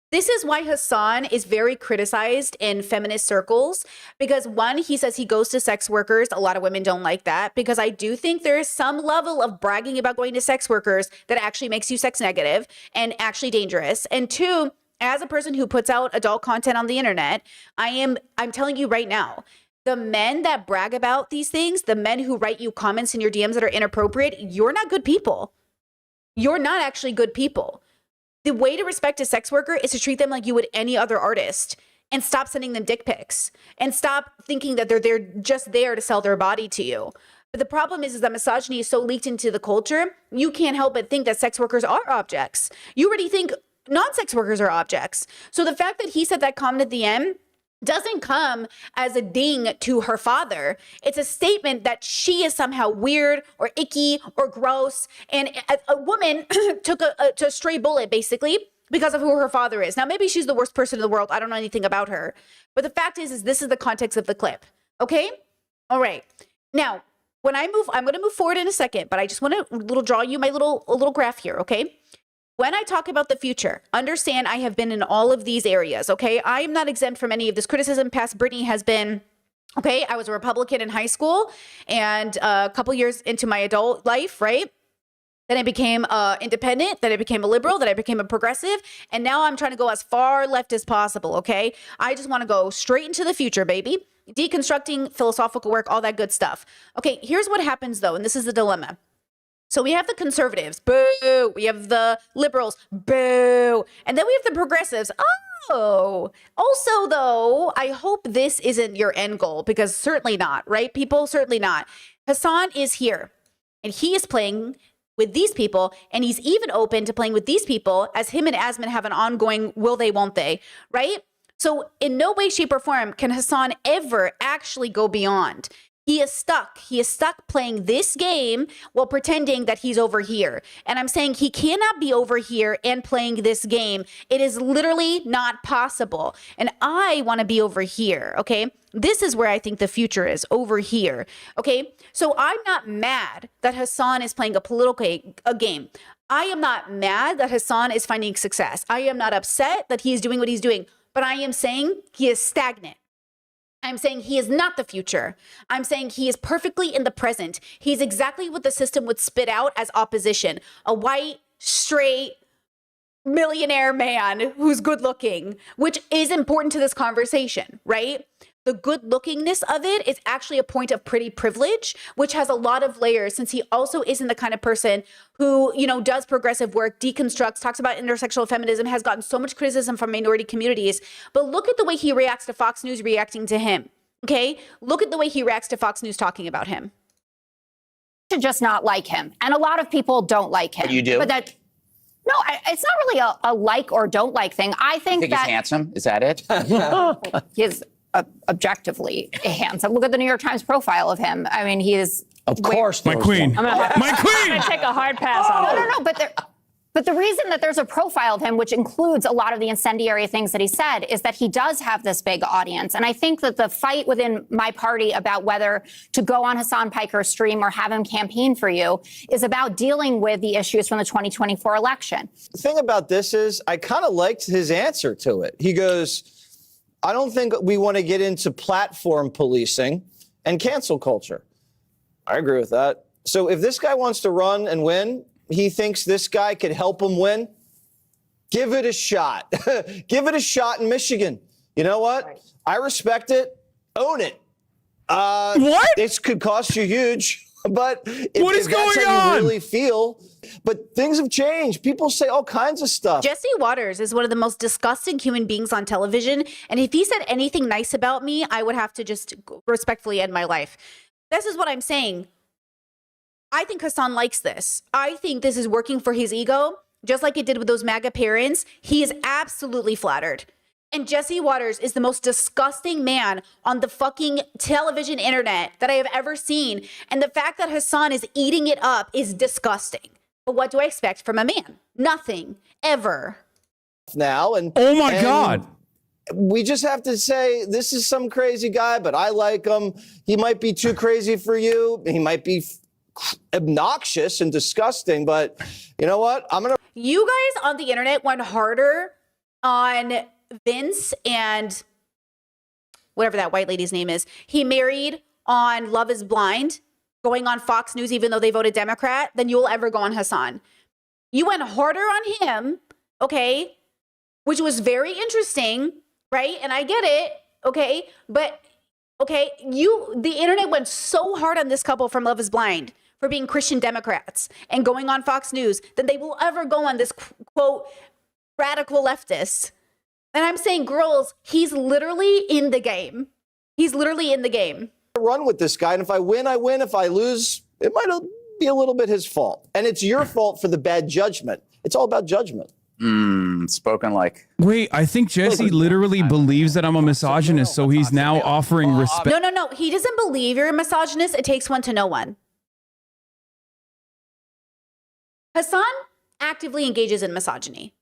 This is why Hassan is very criticized in feminist circles because one, he says he goes to sex workers. A lot of women don't like that because I do think there is some level of bragging about going to sex workers that actually makes you sex negative and actually dangerous. And two, as a person who puts out adult content on the internet, I'm telling you right now, the men that brag about these things, the men who write you comments in your DMs that are inappropriate, you're not good people. You're not actually good people. The way to respect a sex worker is to treat them like you would any other artist and stop sending them dick pics and stop thinking that they're just there to sell their body to you. But the problem is that misogyny is so leaked into the culture, you can't help but think that sex workers are objects. You already think non-sex workers are objects. So the fact that he said that comment at the end doesn't come as a ding to her father. It's a statement that she is somehow weird or icky or gross. And a woman took a stray bullet, basically, because of who her father is. Now, maybe she's the worst person in the world. I don't know anything about her. But the fact is this is the context of the clip. Okay? All right. Now, when I'm going to move forward in a second, but I just want to draw you my little graph here, okay? When I talk about the future, understand I have been in all of these areas, okay? I am not exempt from any of this criticism. Past Brittany has been, okay? I was a Republican in high school and a couple years into my adult life, right? Then I became independent, then I became a liberal, then I became a progressive, and now I'm trying to go as far left as possible, okay? I just want to go straight into the future, baby. Deconstructing philosophical work, all that good stuff. Okay, here's what happens though, and this is the dilemma. So we have the conservatives, boo. We have the liberals, boo. And then we have the progressives, oh. Also, though, I hope this isn't your end goal because certainly not, right? People, certainly not. Hassan is here and he is playing with these people and he's even open to playing with these people as him and Asmin have an ongoing will they, won't they, right? So in no way, shape, or form can Hassan ever actually go beyond. He is stuck. He is stuck playing this game while pretending that he's over here. And I'm saying he cannot be over here and playing this game. It is literally not possible. And I want to be over here, okay? This is where I think the future is, over here, okay? So I'm not mad that Hassan is playing a political game. I am not mad that Hassan is finding success. I am not upset that he is doing what he's doing. But I am saying he is stagnant. I'm saying he is not the future. I'm saying he is perfectly in the present. He's exactly what the system would spit out as opposition. A white, straight, millionaire man who's good looking, which is important to this conversation, right? The good lookingness of it is actually a point of pretty privilege, which has a lot of layers since he also isn't the kind of person who, does progressive work, deconstructs, talks about intersectional feminism, has gotten so much criticism from minority communities. But look at the way he reacts to Fox News reacting to him, okay? Look at the way he reacts to Fox News talking about him. To just not like him. And a lot of people don't like him. But you do? But no, it's not really a like or don't like thing. I think he's that handsome. Is that it? he's objectively handsome. Look at the New York Times profile of him. I mean, he is. Of course. My queen. I'm gonna My queen. I'm gonna take a hard pass on it. No. But the reason that there's a profile of him, which includes a lot of the incendiary things that he said, is that he does have this big audience. And I think that the fight within my party about whether to go on Hassan Piker's stream or have him campaign for you is about dealing with the issues from the 2024 election. The thing about this is I kind of liked his answer to it. He goes, I don't think we want to get into platform policing and cancel culture. I agree with that. So if this guy wants to run and win, he thinks this guy could help him win, give it a shot. Give it a shot in Michigan. You know what? Right. I respect it. Own it. What? This could cost you huge, but what is that's going how on? you really feel. But things have changed. People say all kinds of stuff. Jesse Waters is one of the most disgusting human beings on television. And if he said anything nice about me, I would have to just respectfully end my life. This is what I'm saying. I think Hassan likes this. I think this is working for his ego, just like it did with those MAGA parents. He is absolutely flattered. And Jesse Waters is the most disgusting man on the fucking television internet that I have ever seen. And the fact that Hassan is eating it up is disgusting. But what do I expect from a man? Nothing. Ever. Now and oh my God. We just have to say this is some crazy guy, but I like him. He might be too crazy for you. He might be obnoxious and disgusting, but you know what? You guys on the internet went harder on Vince and whatever that white lady's name is. He married on Love is Blind, going on Fox News, even though they voted Democrat, than you'll ever go on Hassan. You went harder on him, okay, which was very interesting, right? And I get it, okay, but okay, the internet went so hard on this couple from Love is Blind for being Christian Democrats and going on Fox News than they will ever go on this, quote, radical leftist. And I'm saying, girls, he's literally in the game. He's literally in the game. Run with this guy, and if I win, I win. If I lose, it might be a little bit his fault. And it's your fault for the bad judgment. It's all about judgment. Spoken like. Wait, I think Jesse literally believes that I'm a misogynist, so he's now offering respect. No. He doesn't believe you're a misogynist. It takes one to know one. Hassan actively engages in misogyny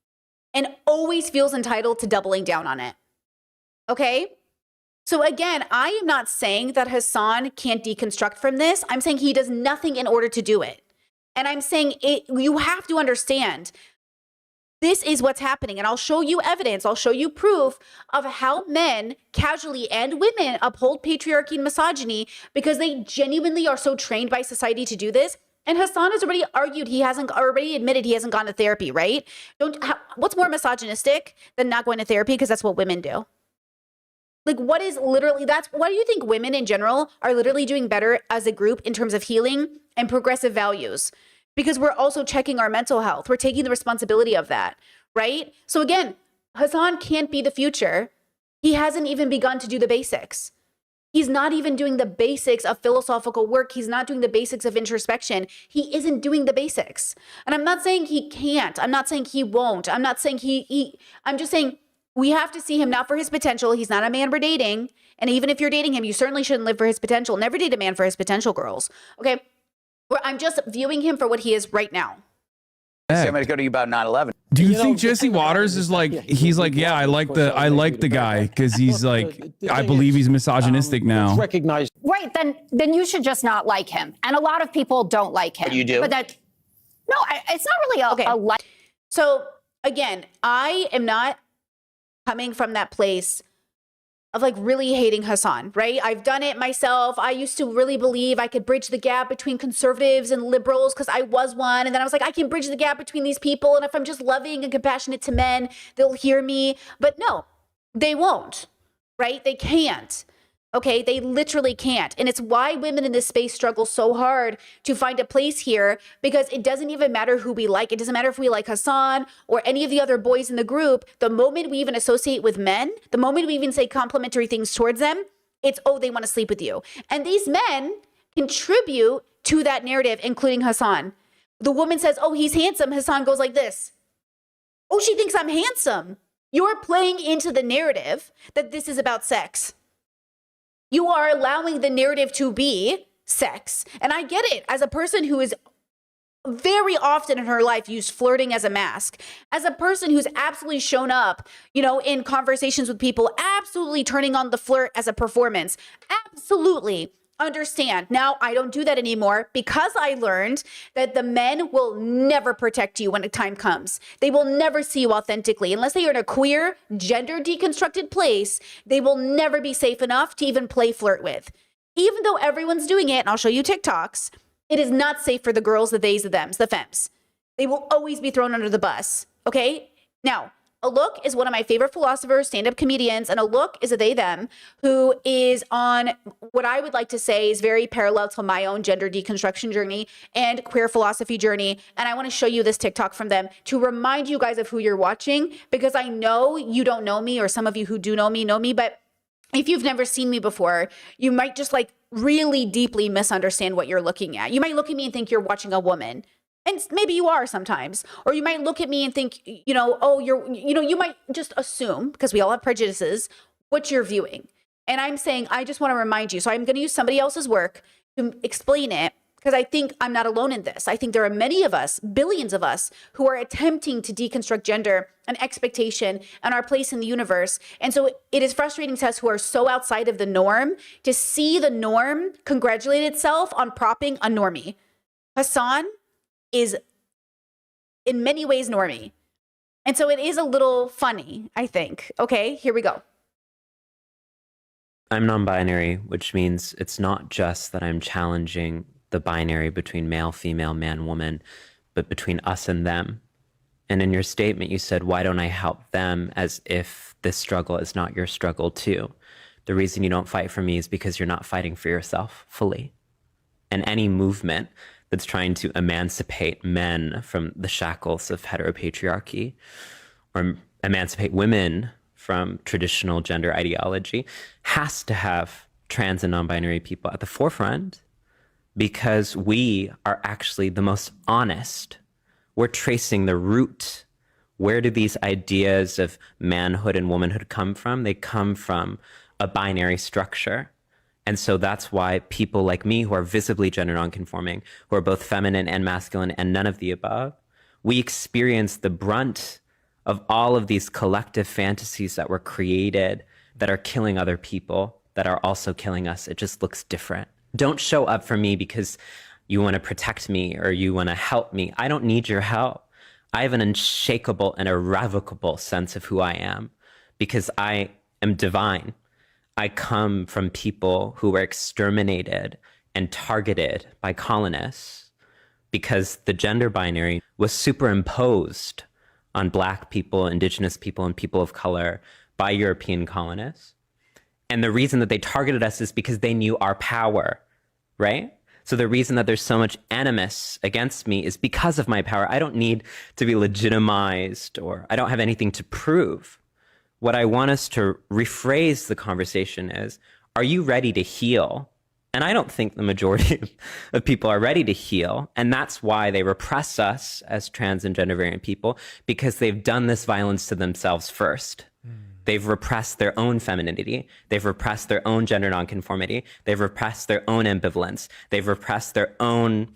and always feels entitled to doubling down on it. Okay? So again, I am not saying that Hassan can't deconstruct from this. I'm saying he does nothing in order to do it. And I'm saying you have to understand this is what's happening. And I'll show you evidence. I'll show you proof of how men casually and women uphold patriarchy and misogyny because they genuinely are so trained by society to do this. And Hassan has already argued already admitted he hasn't gone to therapy, right? What's more misogynistic than not going to therapy? Because that's what women do. Like, why do you think women in general are literally doing better as a group in terms of healing and progressive values? Because we're also checking our mental health. We're taking the responsibility of that, right? So again, Hassan can't be the future. He hasn't even begun to do the basics. He's not even doing the basics of philosophical work. He's not doing the basics of introspection. He isn't doing the basics. And I'm not saying he can't. I'm not saying he won't. I'm not saying I'm just saying we have to see him not for his potential. He's not a man we're dating. And even if you're dating him, you certainly shouldn't live for his potential. Never date a man for his potential, girls. Okay? I'm just viewing him for what he is right now. I'm going to go to you about 9/11. Do you think Jesse Waters is like, he's like, yeah, I like the guy because he's like, I believe he's misogynistic now. Right, then you should just not like him. And a lot of people don't like him. You do? But it's not really a like. So again, I am not coming from that place of like really hating Hassan, right? I've done it myself. I used to really believe I could bridge the gap between conservatives and liberals because I was one. And then I was like, I can bridge the gap between these people. And if I'm just loving and compassionate to men, they'll hear me. But no, they won't, right? They can't. Okay, they literally can't. And it's why women in this space struggle so hard to find a place here, because it doesn't even matter who we like. It doesn't matter if we like Hassan or any of the other boys in the group. The moment we even associate with men, the moment we even say complimentary things towards them, it's, oh, they want to sleep with you. And these men contribute to that narrative, including Hassan. The woman says, oh, he's handsome. Hassan goes like this. Oh, she thinks I'm handsome. You're playing into the narrative that this is about sex. You are allowing the narrative to be sex. And I get it. As a person who is very often in her life used flirting as a mask. As a person who's absolutely shown up, in conversations with people, absolutely turning on the flirt as a performance, absolutely understand. Now, I don't do that anymore because I learned that the men will never protect you when the time comes. They will never see you authentically. Unless they are in a queer, gender deconstructed place, they will never be safe enough to even play flirt with. Even though everyone's doing it, and I'll show you TikToks, it is not safe for the girls, the theys, the thems, the femmes. They will always be thrown under the bus, okay? Now, Alok is one of my favorite philosophers, stand-up comedians, and Alok is a they, them, who is on what I would like to say is very parallel to my own gender deconstruction journey and queer philosophy journey. And I want to show you this TikTok from them to remind you guys of who you're watching, because I know you don't know me, or some of you who do know me, but if you've never seen me before, you might just really deeply misunderstand what you're looking at. You might look at me and think you're watching a woman. And maybe you are sometimes. Or you might look at me and think, you might just assume, because we all have prejudices, what you're viewing. And I'm saying, I just want to remind you. So I'm going to use somebody else's work to explain it, because I think I'm not alone in this. I think there are many of us, billions of us, who are attempting to deconstruct gender and expectation and our place in the universe. And so it is frustrating to us who are so outside of the norm to see the norm congratulate itself on propping a normie. Hassan is in many ways normie. And so it is a little funny, I think. Okay, here we go. I'm non-binary, which means it's not just that I'm challenging the binary between male, female, man, woman, but between us and them. And in your statement, you said, why don't I help them, as if this struggle is not your struggle too? The reason you don't fight for me is because you're not fighting for yourself fully. And any movement that's trying to emancipate men from the shackles of heteropatriarchy, or emancipate women from traditional gender ideology, has to have trans and non-binary people at the forefront, because we are actually the most honest. We're tracing the root. Where do these ideas of manhood and womanhood come from? They come from a binary structure. And so that's why people like me, who are visibly gender nonconforming, who are both feminine and masculine and none of the above, we experience the brunt of all of these collective fantasies that were created that are killing other people, that are also killing us. It just looks different. Don't show up for me because you want to protect me or you want to help me. I don't need your help. I have an unshakable and irrevocable sense of who I am, because I am divine. I come from people who were exterminated and targeted by colonists because the gender binary was superimposed on Black people, Indigenous people, and people of color by European colonists. And the reason that they targeted us is because they knew our power, right? So the reason that there's so much animus against me is because of my power. I don't need to be legitimized, or I don't have anything to prove. What I want us to rephrase the conversation is, are you ready to heal? And I don't think the majority of people are ready to heal. And that's why they repress us as trans and gender variant people, because they've done this violence to themselves first. They've repressed their own femininity. They've repressed their own gender nonconformity. They've repressed their own ambivalence. They've repressed their own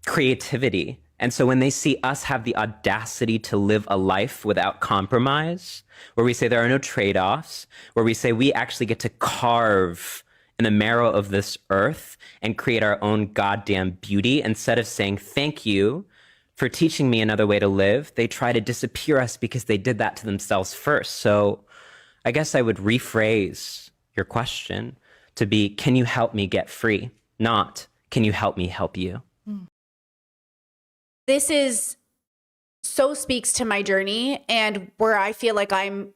creativity. And so when they see us have the audacity to live a life without compromise, where we say there are no trade-offs, where we say we actually get to carve in the marrow of this earth and create our own goddamn beauty, instead of saying thank you for teaching me another way to live, they try to disappear us because they did that to themselves first. So I guess I would rephrase your question to be, can you help me get free? Not, can you help me help you? This is so speaks to my journey and where I feel like I'm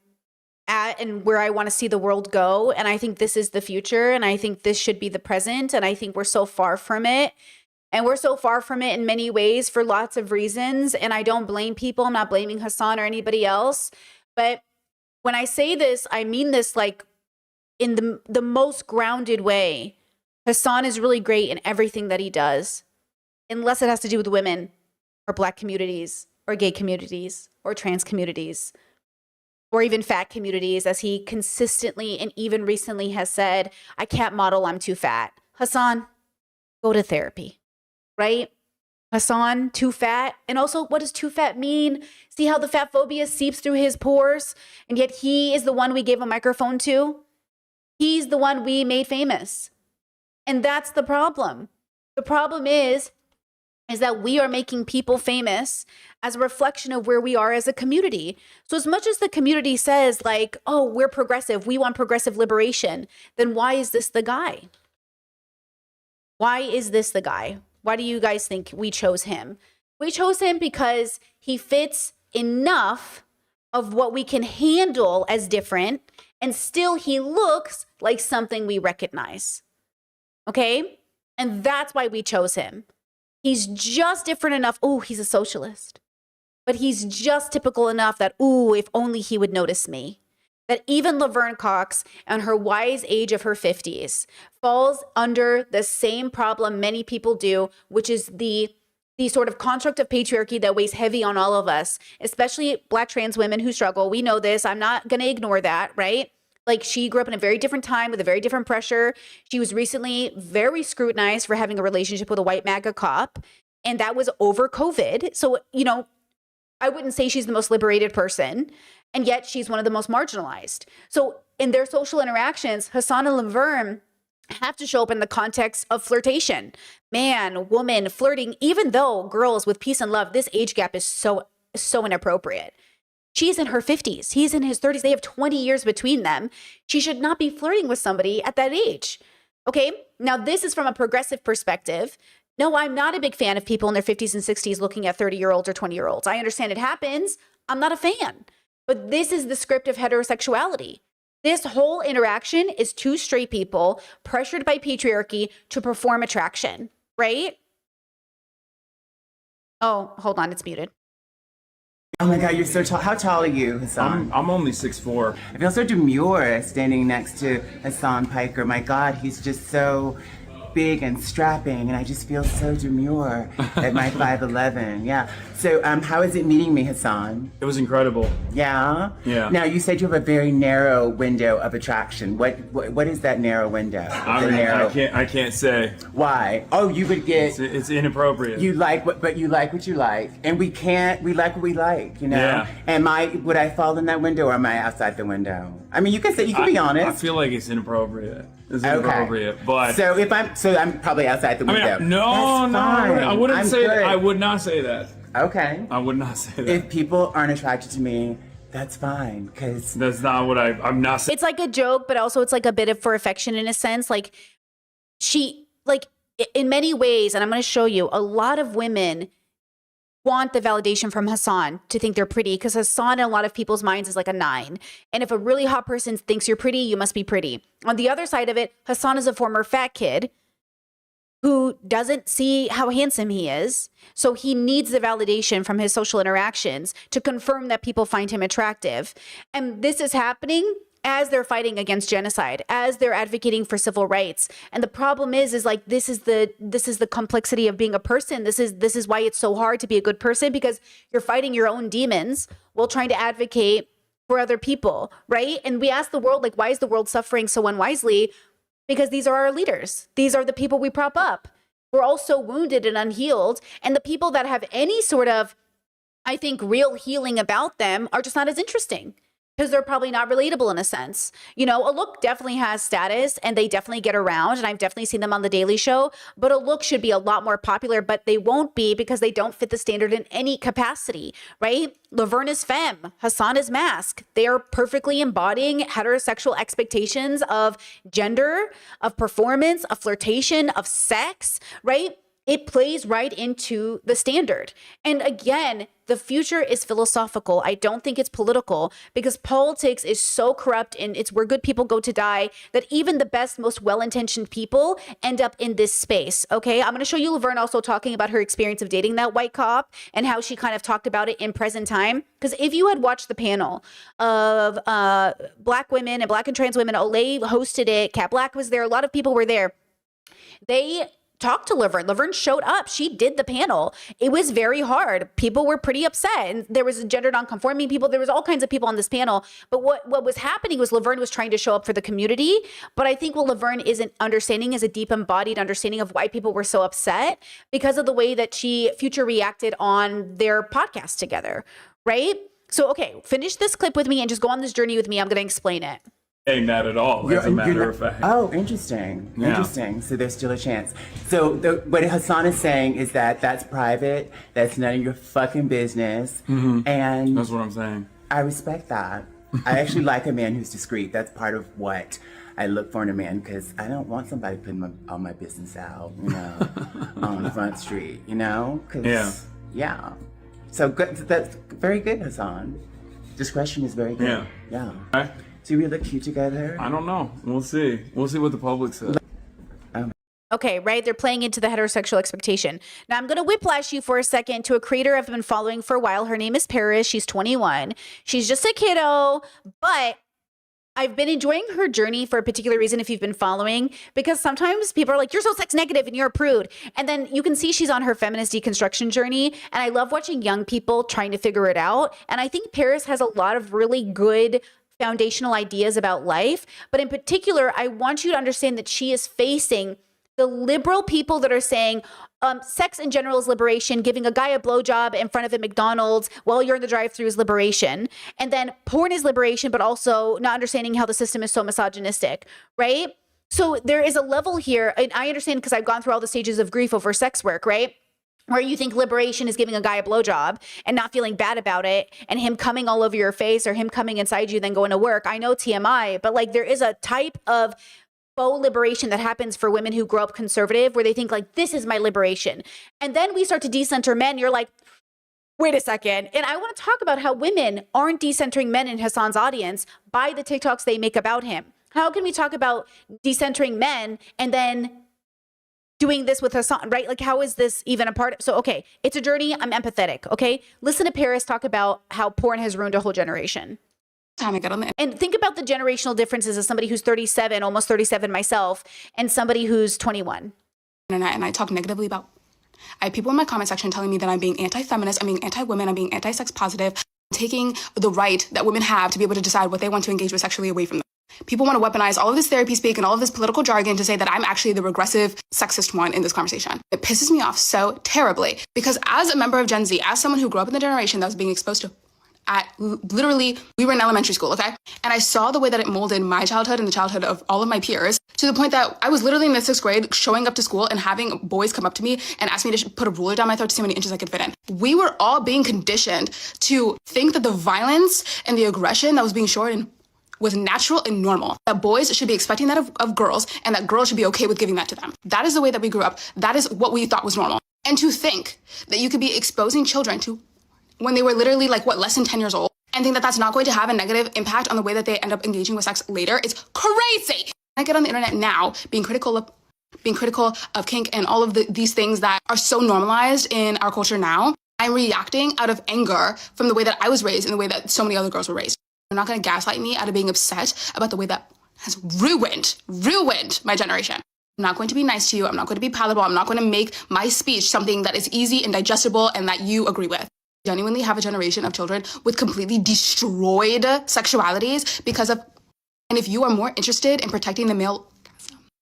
at and where I want to see the world go. And I think this is the future. And I think this should be the present. And I think we're so far from it. And we're so far from it in many ways for lots of reasons. And I don't blame people. I'm not blaming Hassan or anybody else. But when I say this, I mean this like in the most grounded way. Hassan is really great in everything that he does, unless it has to do with women or Black communities or gay communities or trans communities or even fat communities, as he consistently and even recently has said, I can't model, I'm too fat. Hassan, go to therapy, right? Hassan, too fat. And also, what does too fat mean? See how the fat phobia seeps through his pores? And yet he is the one we gave a microphone to. He's the one we made famous. And that's the problem. The problem is that we are making people famous as a reflection of where we are as a community. So as much as the community says like, oh, we're progressive, we want progressive liberation, then why is this the guy? Why is this the guy? Why do you guys think we chose him? We chose him because he fits enough of what we can handle as different, and still he looks like something we recognize. Okay? And that's why we chose him. He's just different enough. Oh, he's a socialist. But he's just typical enough that, ooh, if only he would notice me. That even Laverne Cox, and her wise age of her 50s, falls under the same problem many people do, which is the sort of construct of patriarchy that weighs heavy on all of us, especially Black trans women who struggle. We know this. I'm not going to ignore that, right? Like, she grew up in a very different time with a very different pressure. She was recently very scrutinized for having a relationship with a white MAGA cop, and that was over COVID. So, you know, I wouldn't say she's the most liberated person, and yet she's one of the most marginalized. So in their social interactions, Hassan and Laverne have to show up in the context of flirtation. Man, woman, flirting, even though girls with peace and love, this age gap is so inappropriate. She's in her 50s. He's in his 30s. They have 20 years between them. She should not be flirting with somebody at that age. Okay? Now, this is from a progressive perspective. No, I'm not a big fan of people in their 50s and 60s looking at 30-year-olds or 20-year-olds. I understand it happens. I'm not a fan. But this is the script of heterosexuality. This whole interaction is two straight people pressured by patriarchy to perform attraction, right? Oh, hold on. It's muted. Oh my God, you're so tall. How tall are you, Hassan? I'm only 6'4". I feel so demure standing next to Hassan Piker. My God, he's just so big and strapping, and I just feel so demure at my 5'11". Yeah. So, how is it meeting me, Hassan? It was incredible. Yeah? Yeah. Now, you said you have a very narrow window of attraction. What is that narrow window? I can't say. Why? Oh, you would get... It's inappropriate. You like what you like what you like. And we like what we like, you know? Yeah. And would I fall in that window, or am I outside the window? I mean, you can be honest. I feel like it's inappropriate. It's inappropriate, but... So I'm probably outside the window. I wouldn't say that. I would not say that. Okay. I would not say that. If people aren't attracted to me, that's fine, because... That's not what I'm not saying. It's like a joke, but also it's like a bit of for affection in a sense. Like, in many ways, and I'm going to show you, a lot of women want the validation from Hassan to think they're pretty, because Hassan in a lot of people's minds is like a 9. And if a really hot person thinks you're pretty, you must be pretty. On the other side of it, Hassan is a former fat kid who doesn't see how handsome he is. So he needs the validation from his social interactions to confirm that people find him attractive. And this is happening as they're fighting against genocide, as they're advocating for civil rights. And the problem is like, this is the complexity of being a person. This is why it's so hard to be a good person, because you're fighting your own demons while trying to advocate for other people, right? And we ask the world, like, why is the world suffering so unwisely? Because these are our leaders. These are the people we prop up. We're all so wounded and unhealed. And the people that have any sort of, I think, real healing about them are just not as interesting, because they're probably not relatable in a sense. You know, a look definitely has status, and they definitely get around, and I've definitely seen them on The Daily Show, but a look should be a lot more popular, but they won't be, because they don't fit the standard in any capacity, right? Laverne is femme, Hassan is masc. They are perfectly embodying heterosexual expectations of gender, of performance, of flirtation, of sex, right? It plays right into the standard. And again, the future is philosophical. I don't think it's political, because politics is so corrupt, and it's where good people go to die, that even the best, most well-intentioned people end up in this space, okay? I'm going to show you Laverne also talking about her experience of dating that white cop and how she kind of talked about it in present time. Because if you had watched the panel of Black women and Black and trans women, Olay hosted it, Kat Black was there, a lot of people were there. They talked to Laverne. Laverne showed up. She did the panel. It was very hard. People were pretty upset. And there was gender nonconforming people. There was all kinds of people on this panel. But what was happening was Laverne was trying to show up for the community. But I think what Laverne isn't understanding is a deep embodied understanding of why people were so upset because of the way that Future reacted on their podcast together, right? So, okay, finish this clip with me and just go on this journey with me. I'm going to explain it. Saying that at all, as a matter of fact. Oh, interesting. Yeah. Interesting. So there's still a chance. So what Hassan is saying is that that's private. That's none of your fucking business. And That's what I'm saying. I respect that. I actually like a man who's discreet. That's part of what I look for in a man, because I don't want somebody putting all my business out, on Front Street, Because, yeah. So good. That's very good, Hassan. Discretion is very good. Yeah. Right. Do we look cute together? I don't know. We'll see. We'll see what the public says. Okay, right? They're playing into the heterosexual expectation. Now, I'm going to whiplash you for a second to a creator I've been following for a while. Her name is Paris. She's 21. She's just a kiddo, but I've been enjoying her journey for a particular reason if you've been following, because sometimes people are like, you're so sex negative and you're a prude. And then you can see she's on her feminist deconstruction journey. And I love watching young people trying to figure it out. And I think Paris has a lot of really good foundational ideas about life. But in particular, I want you to understand that she is facing the liberal people that are saying sex in general is liberation, giving a guy a blowjob in front of a McDonald's while you're in the drive-thru is liberation. And then porn is liberation, but also not understanding how the system is so misogynistic, right? So there is a level here, and I understand because I've gone through all the stages of grief over sex work, right? Where you think liberation is giving a guy a blowjob and not feeling bad about it and him coming all over your face or him coming inside you then going to work. I know TMI, but like there is a type of faux liberation that happens for women who grow up conservative where they think like, this is my liberation. And then we start to decenter men. You're like, wait a second. And I want to talk about how women aren't decentering men in Hassan's audience by the TikToks they make about him. How can we talk about decentering men and then doing this with Hassan, right? Like, how is this even a part of? So, okay, it's a journey. I'm empathetic, okay? Listen to Paris talk about how porn has ruined a whole generation. And think about the generational differences of somebody who's 37, almost 37 myself, and somebody who's 21. And I talk negatively about, I have people in my comment section telling me that I'm being anti-feminist, I'm being anti-women, I'm being anti-sex positive, taking the right that women have to be able to decide what they want to engage with sexually away from them. People want to weaponize all of this therapy speak and all of this political jargon to say that I'm actually the regressive, sexist one in this conversation. It pisses me off so terribly because as a member of Gen Z, as someone who grew up in the generation that was being exposed to literally, we were in elementary school, okay? And I saw the way that it molded my childhood and the childhood of all of my peers to the point that I was literally in the 6th grade showing up to school and having boys come up to me and ask me to put a ruler down my throat to see how many inches I could fit in. We were all being conditioned to think that the violence and the aggression that was being shown in was natural and normal, that boys should be expecting that of girls and that girls should be okay with giving that to them. That is the way that we grew up. That is what we thought was normal. And to think that you could be exposing children to when they were literally like, less than 10 years old, and think that that's not going to have a negative impact on the way that they end up engaging with sex later, it's crazy. I get on the internet now being critical of kink and all of these things that are so normalized in our culture now. I'm reacting out of anger from the way that I was raised and the way that so many other girls were raised. You're not going to gaslight me out of being upset about the way that has ruined my generation. I'm not going to be nice to you. I'm not going to be palatable. I'm not going to make my speech something that is easy and digestible and that you agree with. Genuinely have a generation of children with completely destroyed sexualities because of, and if you are more interested in protecting the male,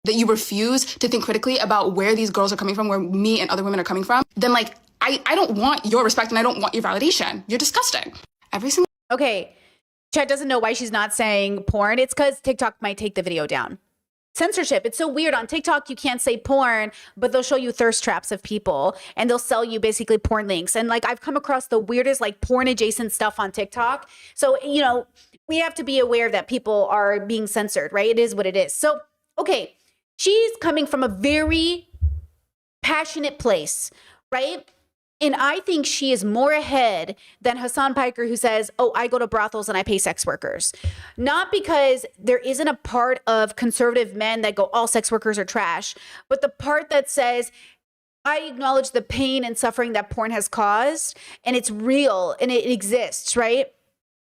that you refuse to think critically about where these girls are coming from, where me and other women are coming from, then like, I don't want your respect and I don't want your validation. You're disgusting. Every single. Okay. Chat doesn't know why she's not saying porn. It's because TikTok might take the video down. Censorship. It's so weird. On TikTok, you can't say porn, but they'll show you thirst traps of people and they'll sell you basically porn links. And like, I've come across the weirdest like porn adjacent stuff on TikTok. So, we have to be aware that people are being censored, right? It is what it is. So, okay. She's coming from a very passionate place, right? And I think she is more ahead than Hassan Piker, who says, oh, I go to brothels and I pay sex workers. Not because there isn't a part of conservative men that go, all sex workers are trash, but the part that says, I acknowledge the pain and suffering that porn has caused, and it's real and it exists, right?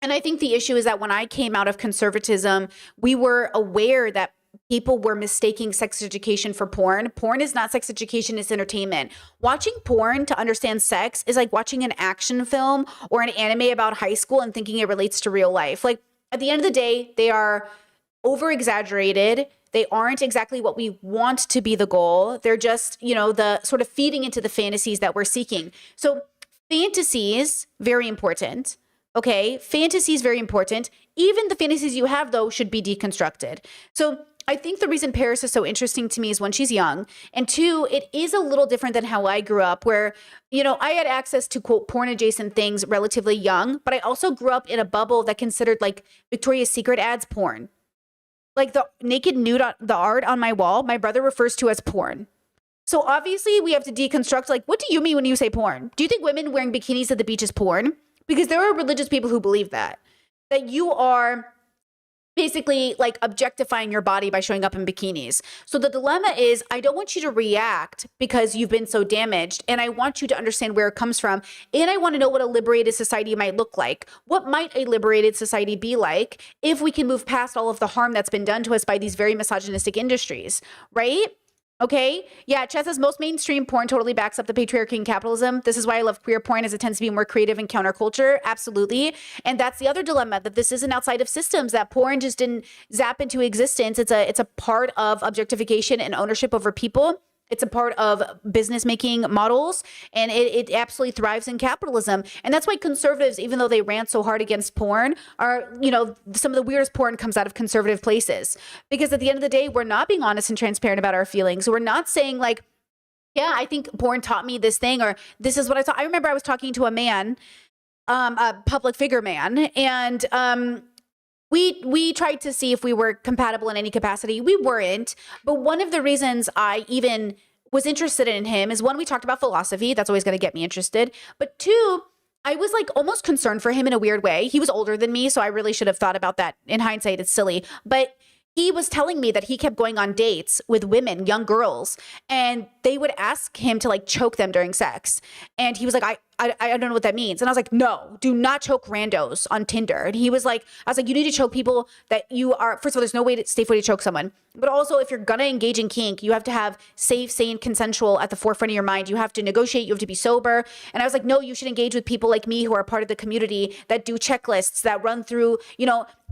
And I think the issue is that when I came out of conservatism, we were aware that people were mistaking sex education for porn. Porn is not sex education, it's entertainment. Watching porn to understand sex is like watching an action film or an anime about high school and thinking it relates to real life. Like, at the end of the day, they are over exaggerated. They aren't exactly what we want to be the goal. They're just, the sort of feeding into the fantasies that we're seeking. So fantasies, very important. Okay, fantasy is very important. Even the fantasies you have, though, should be deconstructed. So I think the reason Paris is so interesting to me is one, she's young, and two, it is a little different than how I grew up, where, I had access to, quote, porn adjacent things relatively young, but I also grew up in a bubble that considered like Victoria's Secret ads porn. Like the naked nude, the art on my wall, my brother refers to as porn. So obviously we have to deconstruct, like, what do you mean when you say porn? Do you think women wearing bikinis at the beach is porn? Because there are religious people who believe that you are basically like objectifying your body by showing up in bikinis. So the dilemma is, I don't want you to react because you've been so damaged, and I want you to understand where it comes from, and I want to know what a liberated society might look like. What might a liberated society be like if we can move past all of the harm that's been done to us by these very misogynistic industries, right? Okay. Yeah. Chet says most mainstream porn totally backs up the patriarchy and capitalism. This is why I love queer porn, as it tends to be more creative and counterculture. Absolutely. And that's the other dilemma, that this isn't outside of systems, that porn just didn't zap into existence. It's a part of objectification and ownership over people. It's a part of business making models, and it absolutely thrives in capitalism. And that's why conservatives, even though they rant so hard against porn, are, some of the weirdest porn comes out of conservative places. Because at the end of the day, we're not being honest and transparent about our feelings. We're not saying like, yeah, I think porn taught me this thing, or this is what I thought. I remember I was talking to a man, a public figure man, and we tried to see if we were compatible in any capacity. We weren't. But one of the reasons I even was interested in him is, one, we talked about philosophy. That's always going to get me interested. But two, I was like almost concerned for him in a weird way. He was older than me, so I really should have thought about that. In hindsight, it's silly. But he was telling me that he kept going on dates with women, young girls, and they would ask him to like choke them during sex. And he was like, I don't know what that means. And I was like, no, do not choke randos on Tinder. And he was like, I was like, you need to choke people that you are, first of all, there's no safe way to choke someone. But also, if you're going to engage in kink, you have to have safe, sane, consensual at the forefront of your mind. You have to negotiate. You have to be sober. And I was like, no, you should engage with people like me who are part of the community, that do checklists, that run through,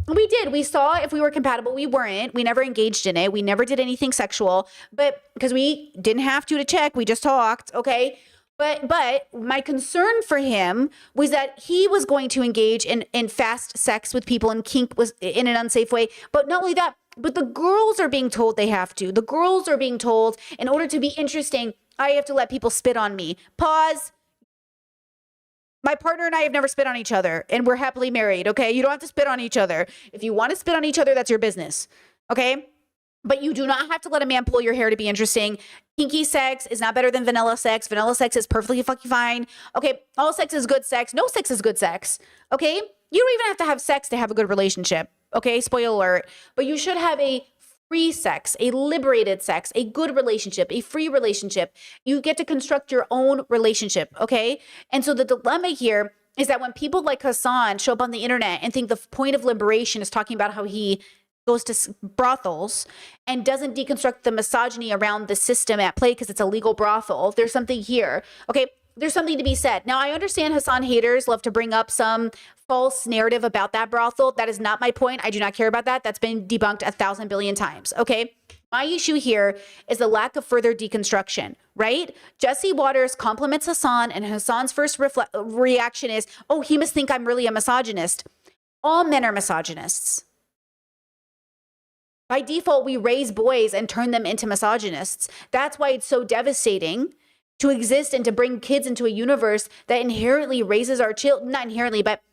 we did. We saw if we were compatible. We weren't. We never engaged in it. We never did anything sexual, but because we didn't have to check, we just talked. Okay. But my concern for him was that he was going to engage in fast sex with people, and kink was in an unsafe way. But not only that, but the girls are being told they have to. The girls are being told, in order to be interesting, I have to let people spit on me. Pause. My partner and I have never spit on each other, and we're happily married, okay? You don't have to spit on each other. If you want to spit on each other, that's your business, okay? But you do not have to let a man pull your hair to be interesting. Kinky sex is not better than vanilla sex. Vanilla sex is perfectly fucking fine. Okay, all sex is good sex. No sex is good sex, okay? You don't even have to have sex to have a good relationship, okay? Spoiler alert. But you should have a free sex, a liberated sex, a good relationship, a free relationship. You get to construct your own relationship, okay? And so the dilemma here is that when people like Hassan show up on the internet and think the point of liberation is talking about how he goes to brothels and doesn't deconstruct the misogyny around the system at play because it's a legal brothel, there's something here, okay? There's something to be said. Now, I understand Hassan haters love to bring up some false narrative about that brothel. That is not my point. I do not care about that. That's been debunked 1,000 billion times, okay? My issue here is the lack of further deconstruction, right? Jesse Waters compliments Hassan, and Hassan's first reaction is, oh, he must think I'm really a misogynist. All men are misogynists. By default, we raise boys and turn them into misogynists. That's why it's so devastating to exist and to bring kids into a universe that inherently raises our children, not inherently, but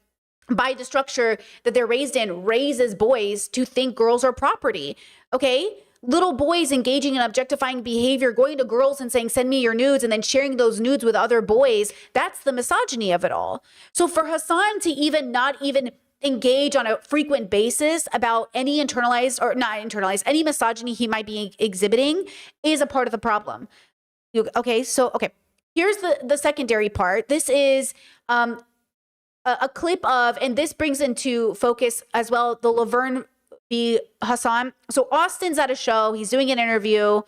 by the structure that they're raised in, raises boys to think girls are property, okay? Little boys engaging in objectifying behavior, going to girls and saying, send me your nudes, and then sharing those nudes with other boys, that's the misogyny of it all. So for Hassan to not even engage on a frequent basis about any internalized or not internalized, any misogyny he might be exhibiting is a part of the problem. Okay, so, okay, here's the secondary part. This is a clip of, and this brings into focus as well, the Laverne be Hassan. So Austin's at a show, he's doing an interview,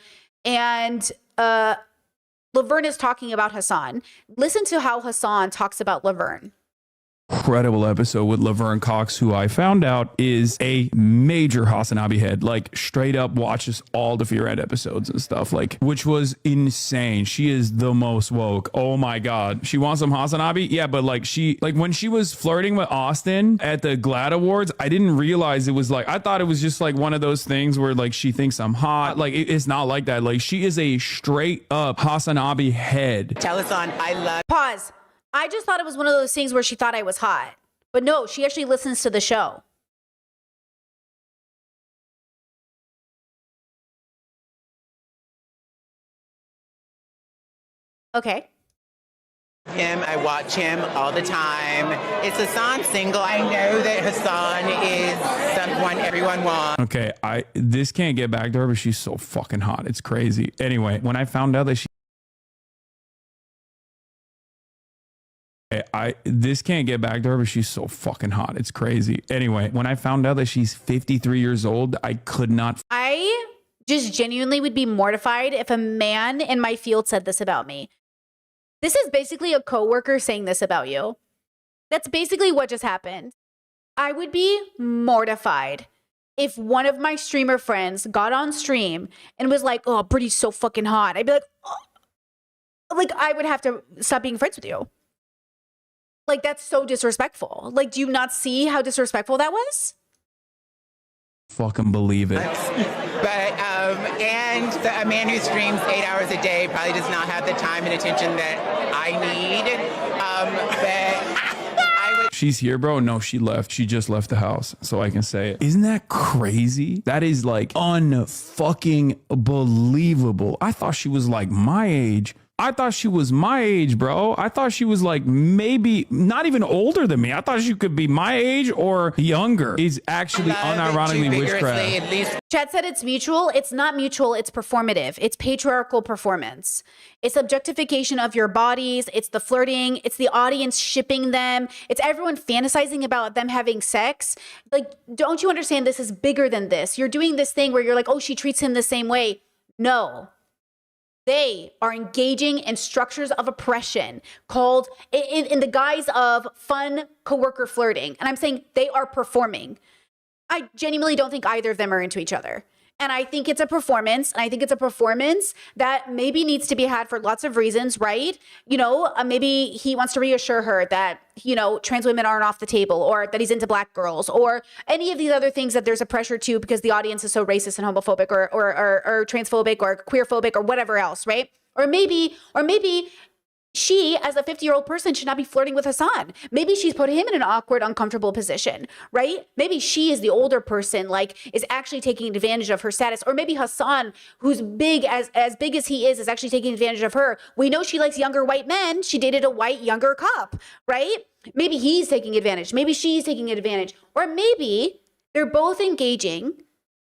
and Laverne is talking about Hassan. Listen to how Hassan talks about Laverne. Incredible episode with Laverne Cox, who I found out is a major Hasanabi head, like straight up watches all the Fear Ed episodes and stuff, like, which was insane. She is the most woke. Oh my God. She wants some Hasanabi. Yeah. But like when she was flirting with Austin at the GLAAD Awards, I didn't realize it was like, I thought it was just like one of those things where like she thinks I'm hot. Like it's not like that. Like she is a straight up Hasanabi head. Tell us on I love. Pause. I just thought it was one of those things where she thought I was hot. But no, she actually listens to the show. Okay. I watch him all the time. It's Hassan single. I know that Hassan is someone everyone wants. Okay, this can't get back to her, but she's so fucking hot. It's crazy. Anyway, when I found out that this can't get back to her, but she's so fucking hot. It's crazy. Anyway, when I found out that she's 53 years old, I could not. I just genuinely would be mortified if a man in my field said this about me. This is basically a coworker saying this about you. That's basically what just happened. I would be mortified if one of my streamer friends got on stream and was like, "Oh, Brittany's so fucking hot." I'd be like, oh. Like I would have to stop being friends with you. Like, that's so disrespectful. Like, do you not see how disrespectful that was? Fucking believe it. But, and a man who streams 8 hours a day probably does not have the time and attention that I need. She's here, bro. No, she left. She just left the house, so I can say it. Isn't that crazy? That is like unfucking believable. I thought she was like my age. I thought she was my age, bro. I thought she was like maybe not even older than me. I thought she could be my age or younger. It's actually unironically witchcraft. Chad said it's mutual. It's not mutual. It's performative. It's patriarchal performance. It's objectification of your bodies. It's the flirting. It's the audience shipping them. It's everyone fantasizing about them having sex. Like, don't you understand this is bigger than this? You're doing this thing where you're like, oh, she treats him the same way. No. They are engaging in structures of oppression called in the guise of fun coworker flirting. And I'm saying they are performing. I genuinely don't think either of them are into each other. And I think it's a performance. And I think it's a performance that maybe needs to be had for lots of reasons, right? You know, maybe he wants to reassure her that, you know, trans women aren't off the table, or that he's into black girls, or any of these other things that there's a pressure to because the audience is so racist and homophobic or transphobic or queerphobic or whatever else, right? Or maybe she, as a 50-year-old person, should not be flirting with Hassan. Maybe she's put him in an awkward, uncomfortable position, right? Maybe she is the older person, like, is actually taking advantage of her status. Or maybe Hassan, who's big as big as he is actually taking advantage of her. We know she likes younger white men. She dated a white, younger cop, right? Maybe he's taking advantage. Maybe she's taking advantage. Or maybe they're both engaging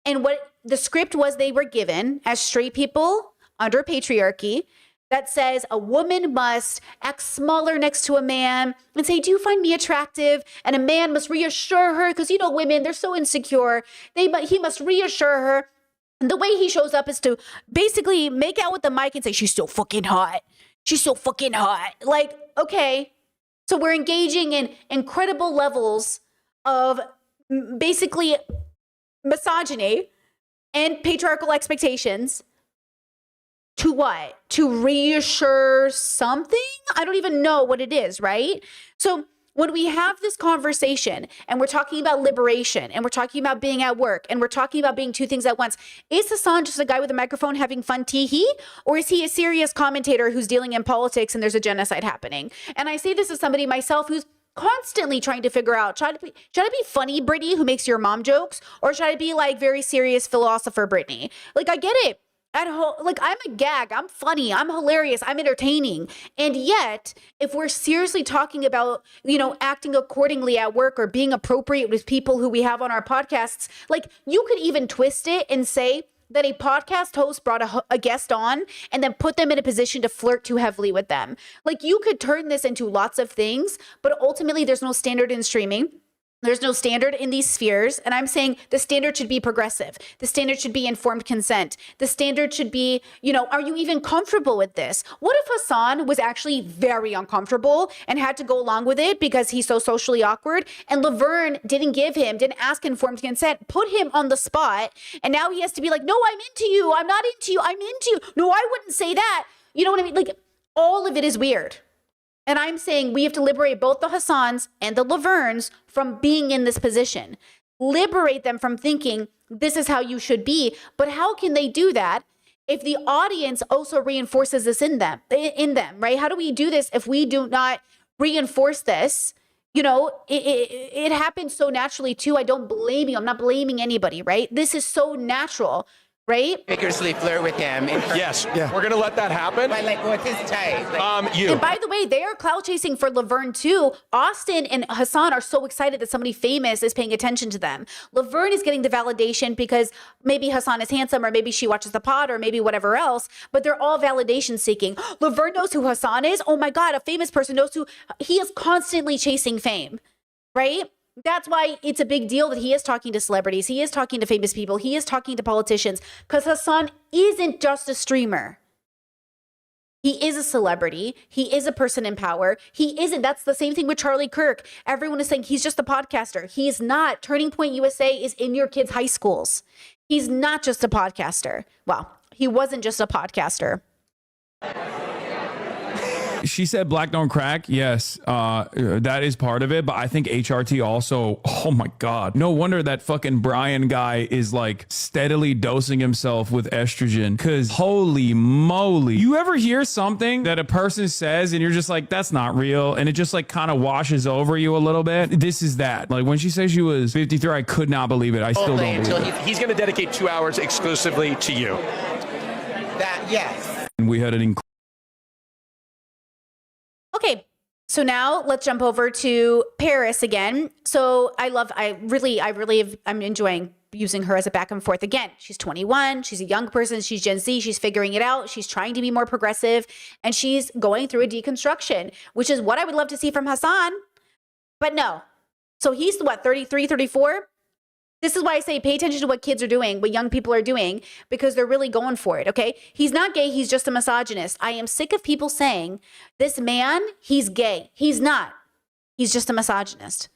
in what the script was they were given as straight people under patriarchy, that says a woman must act smaller next to a man and say, do you find me attractive? And a man must reassure her, because, you know, women, they're so insecure. He must reassure her. And the way he shows up is to basically make out with the mic and say, she's so fucking hot. She's so fucking hot. Like, okay. So we're engaging in incredible levels of basically misogyny and patriarchal expectations. To what? To reassure something? I don't even know what it is, right? So when we have this conversation and we're talking about liberation and we're talking about being at work and we're talking about being two things at once, is Hassan just a guy with a microphone having fun tee-hee? Or is he a serious commentator who's dealing in politics and there's a genocide happening? And I say this as somebody myself who's constantly trying to figure out, should I be funny Brittany who makes your mom jokes? Or should I be like very serious philosopher Brittany? Like, I get it. At home, like, I'm a gag, I'm funny, I'm hilarious, I'm entertaining. And yet, if we're seriously talking about, you know, acting accordingly at work or being appropriate with people who we have on our podcasts, like, you could even twist it and say that a podcast host brought a guest on and then put them in a position to flirt too heavily with them. Like, you could turn this into lots of things, but ultimately there's no standard in streaming. There's no standard in these spheres. And I'm saying the standard should be progressive. The standard should be informed consent. The standard should be, are you even comfortable with this? What if Hassan was actually very uncomfortable and had to go along with it because he's so socially awkward, and Laverne didn't ask informed consent, put him on the spot, and now he has to be like, no, I'm into you. I'm not into you. I'm into you. No, I wouldn't say that. You know what I mean? Like, all of it is weird. And I'm saying we have to liberate both the Hassans and the Lavernes from being in this position. Liberate them from thinking this is how you should be. But how can they do that if the audience also reinforces this in them, right? How do we do this if we do not reinforce this? It happens so naturally too. I don't blame you. I'm not blaming anybody, right? This is so natural. Right? Vigorously flirt with him. Yes, we're going to let that happen. But what's his type? You. And by the way, they are clout chasing for Laverne too. Austin and Hassan are so excited that somebody famous is paying attention to them. Laverne is getting the validation because maybe Hassan is handsome, or maybe she watches the pod, or maybe whatever else, but they're all validation seeking. Laverne knows who Hassan is. Oh my God, a famous person knows who. He is constantly chasing fame, right? That's why it's a big deal that he is talking to celebrities. He is talking to famous people. He is talking to politicians, because Hassan isn't just a streamer. He is a celebrity. He is a person in power. He isn't. That's the same thing with Charlie Kirk. Everyone is saying he's just a podcaster. He's not. Turning Point USA is in your kids' high schools. He's not just a podcaster. Well, he wasn't just a podcaster. She said black don't crack. Yes, that is part of it. But I think HRT also, oh my God. No wonder that fucking Brian guy is like steadily dosing himself with estrogen, because holy moly. You ever hear something that a person says and you're just like, that's not real, and it just like kind of washes over you a little bit? This is that. Like when she said she was 53, I could not believe it. I still don't believe it. He's going to dedicate 2 hours exclusively to you. Yes. And we had an Okay, so now let's jump over to Paris again. So I'm enjoying using her as a back and forth again. She's 21, she's a young person, she's Gen Z, she's figuring it out, she's trying to be more progressive, and she's going through a deconstruction, which is what I would love to see from Hassan, but no. So he's 33, 34? This is why I say pay attention to what kids are doing, what young people are doing, because they're really going for it, okay? He's not gay, he's just a misogynist. I am sick of people saying, this man, he's gay. He's not. He's just a misogynist.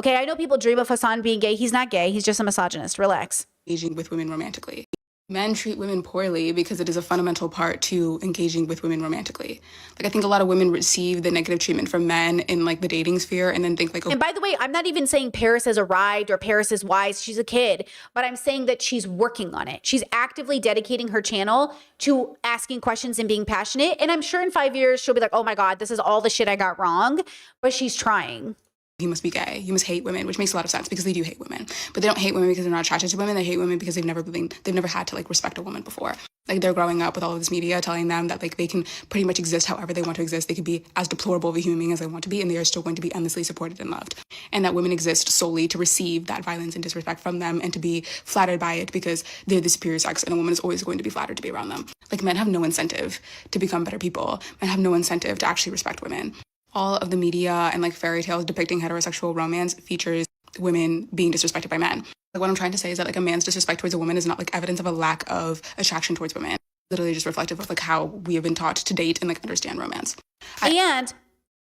Okay, I know people dream of Hassan being gay. He's not gay, he's just a misogynist. Relax. Engaging with women romantically. Men treat women poorly because it is a fundamental part to engaging with women romantically. Like, I think a lot of women receive the negative treatment from men in like the dating sphere and then think like, oh. And by the way, I'm not even saying Paris has arrived or Paris is wise. She's a kid, but I'm saying that she's working on it. She's actively dedicating her channel to asking questions and being passionate. And I'm sure in 5 years, she'll be like, oh my God, this is all the shit I got wrong. But she's trying. He must be gay. You must hate women, which makes a lot of sense because they do hate women. But they don't hate women because they're not attracted to women. They hate women because they've never had to like respect a woman before. Like, they're growing up with all of this media telling them that like they can pretty much exist however they want to exist. They could be as deplorable of a human being as they want to be, and they are still going to be endlessly supported and loved. And that women exist solely to receive that violence and disrespect from them and to be flattered by it because they're the superior sex, and a woman is always going to be flattered to be around them. Like, men have no incentive to become better people. Men have no incentive to actually respect women. All of the media and like fairy tales depicting heterosexual romance features women being disrespected by men. Like, what I'm trying to say is that like a man's disrespect towards a woman is not like evidence of a lack of attraction towards women. Literally just reflective of like how we have been taught to date and like understand romance. And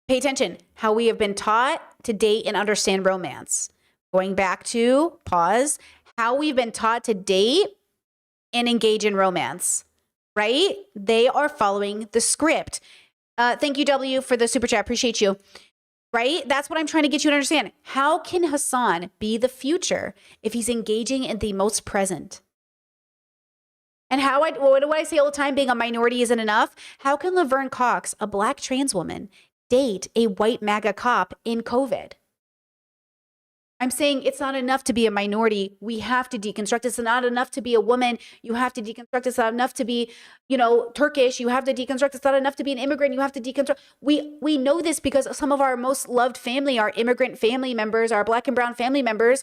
pay attention, how we have been taught to date and understand romance. Going back to pause, how we've been taught to date and engage in romance, right? They are following the script. Thank you, W, for the super chat. Appreciate you. Right? That's what I'm trying to get you to understand. How can Hassan be the future if he's engaging in the most present? And what do I say all the time? Being a minority isn't enough. How can Laverne Cox, a black trans woman, date a white MAGA cop in COVID? I'm saying it's not enough to be a minority. We have to deconstruct. It's not enough to be a woman. You have to deconstruct. It's not enough to be, Turkish. You have to deconstruct. It's not enough to be an immigrant. You have to deconstruct. We know this because some of our most loved family, our immigrant family members, our black and brown family members,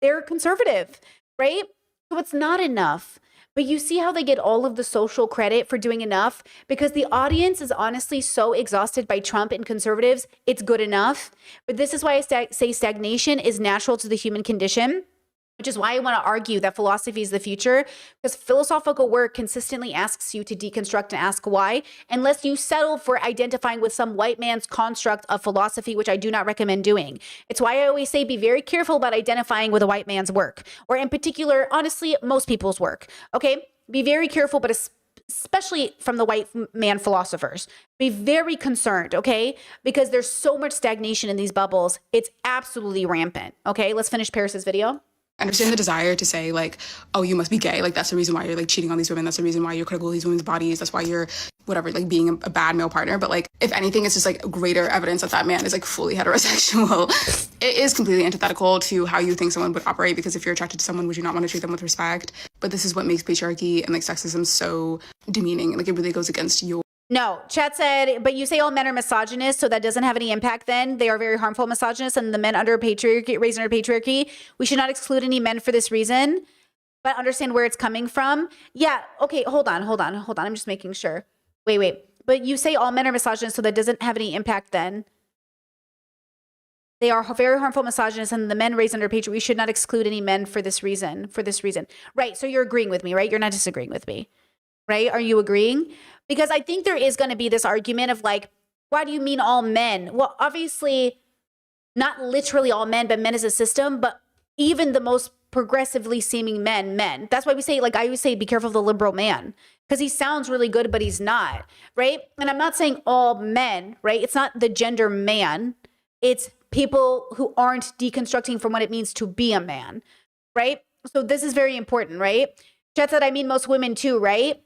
they're conservative, right? So it's not enough. But you see how they get all of the social credit for doing enough? Because the audience is honestly so exhausted by Trump and conservatives, it's good enough. But this is why I say stagnation is natural to the human condition, which is why I want to argue that philosophy is the future, because philosophical work consistently asks you to deconstruct and ask why, unless you settle for identifying with some white man's construct of philosophy, which I do not recommend doing. It's why I always say be very careful about identifying with a white man's work, or in particular, honestly, most people's work. Okay? Be very careful, but especially from the white man philosophers. Be very concerned, okay? Because there's so much stagnation in these bubbles. It's absolutely rampant. Okay, let's finish Paris's video. I understand the desire to say, like, oh, you must be gay. Like, that's the reason why you're, like, cheating on these women. That's the reason why you're critical of these women's bodies. That's why you're, whatever, like, being a bad male partner. But, like, if anything, it's just, like, greater evidence that that man is, like, fully heterosexual. It is completely antithetical to how you think someone would operate, because if you're attracted to someone, would you not want to treat them with respect? But this is what makes patriarchy and, like, sexism so demeaning. Like, it really goes against your... No, chat said, but you say all men are misogynist, so that doesn't have any impact then. They are very harmful misogynists, and the men under patriarchy, raised under patriarchy, we should not exclude any men for this reason, but understand where it's coming from. Yeah, okay, hold on. I'm just making sure. Wait. But you say all men are misogynist, so that doesn't have any impact then. They are very harmful misogynists, and the men raised under patriarchy, we should not exclude any men for this reason. Right, so you're agreeing with me, right? You're not disagreeing with me, right? Are you agreeing? Because I think there is going to be this argument of like, why do you mean all men? Well, obviously, not literally all men, but men as a system, but even the most progressively seeming men. That's why we say, like, I always say, be careful of the liberal man, because he sounds really good, but he's not, right? And I'm not saying all men, right? It's not the gender man. It's people who aren't deconstructing from what it means to be a man, right? So this is very important, right? Chat said, I mean most women too, right?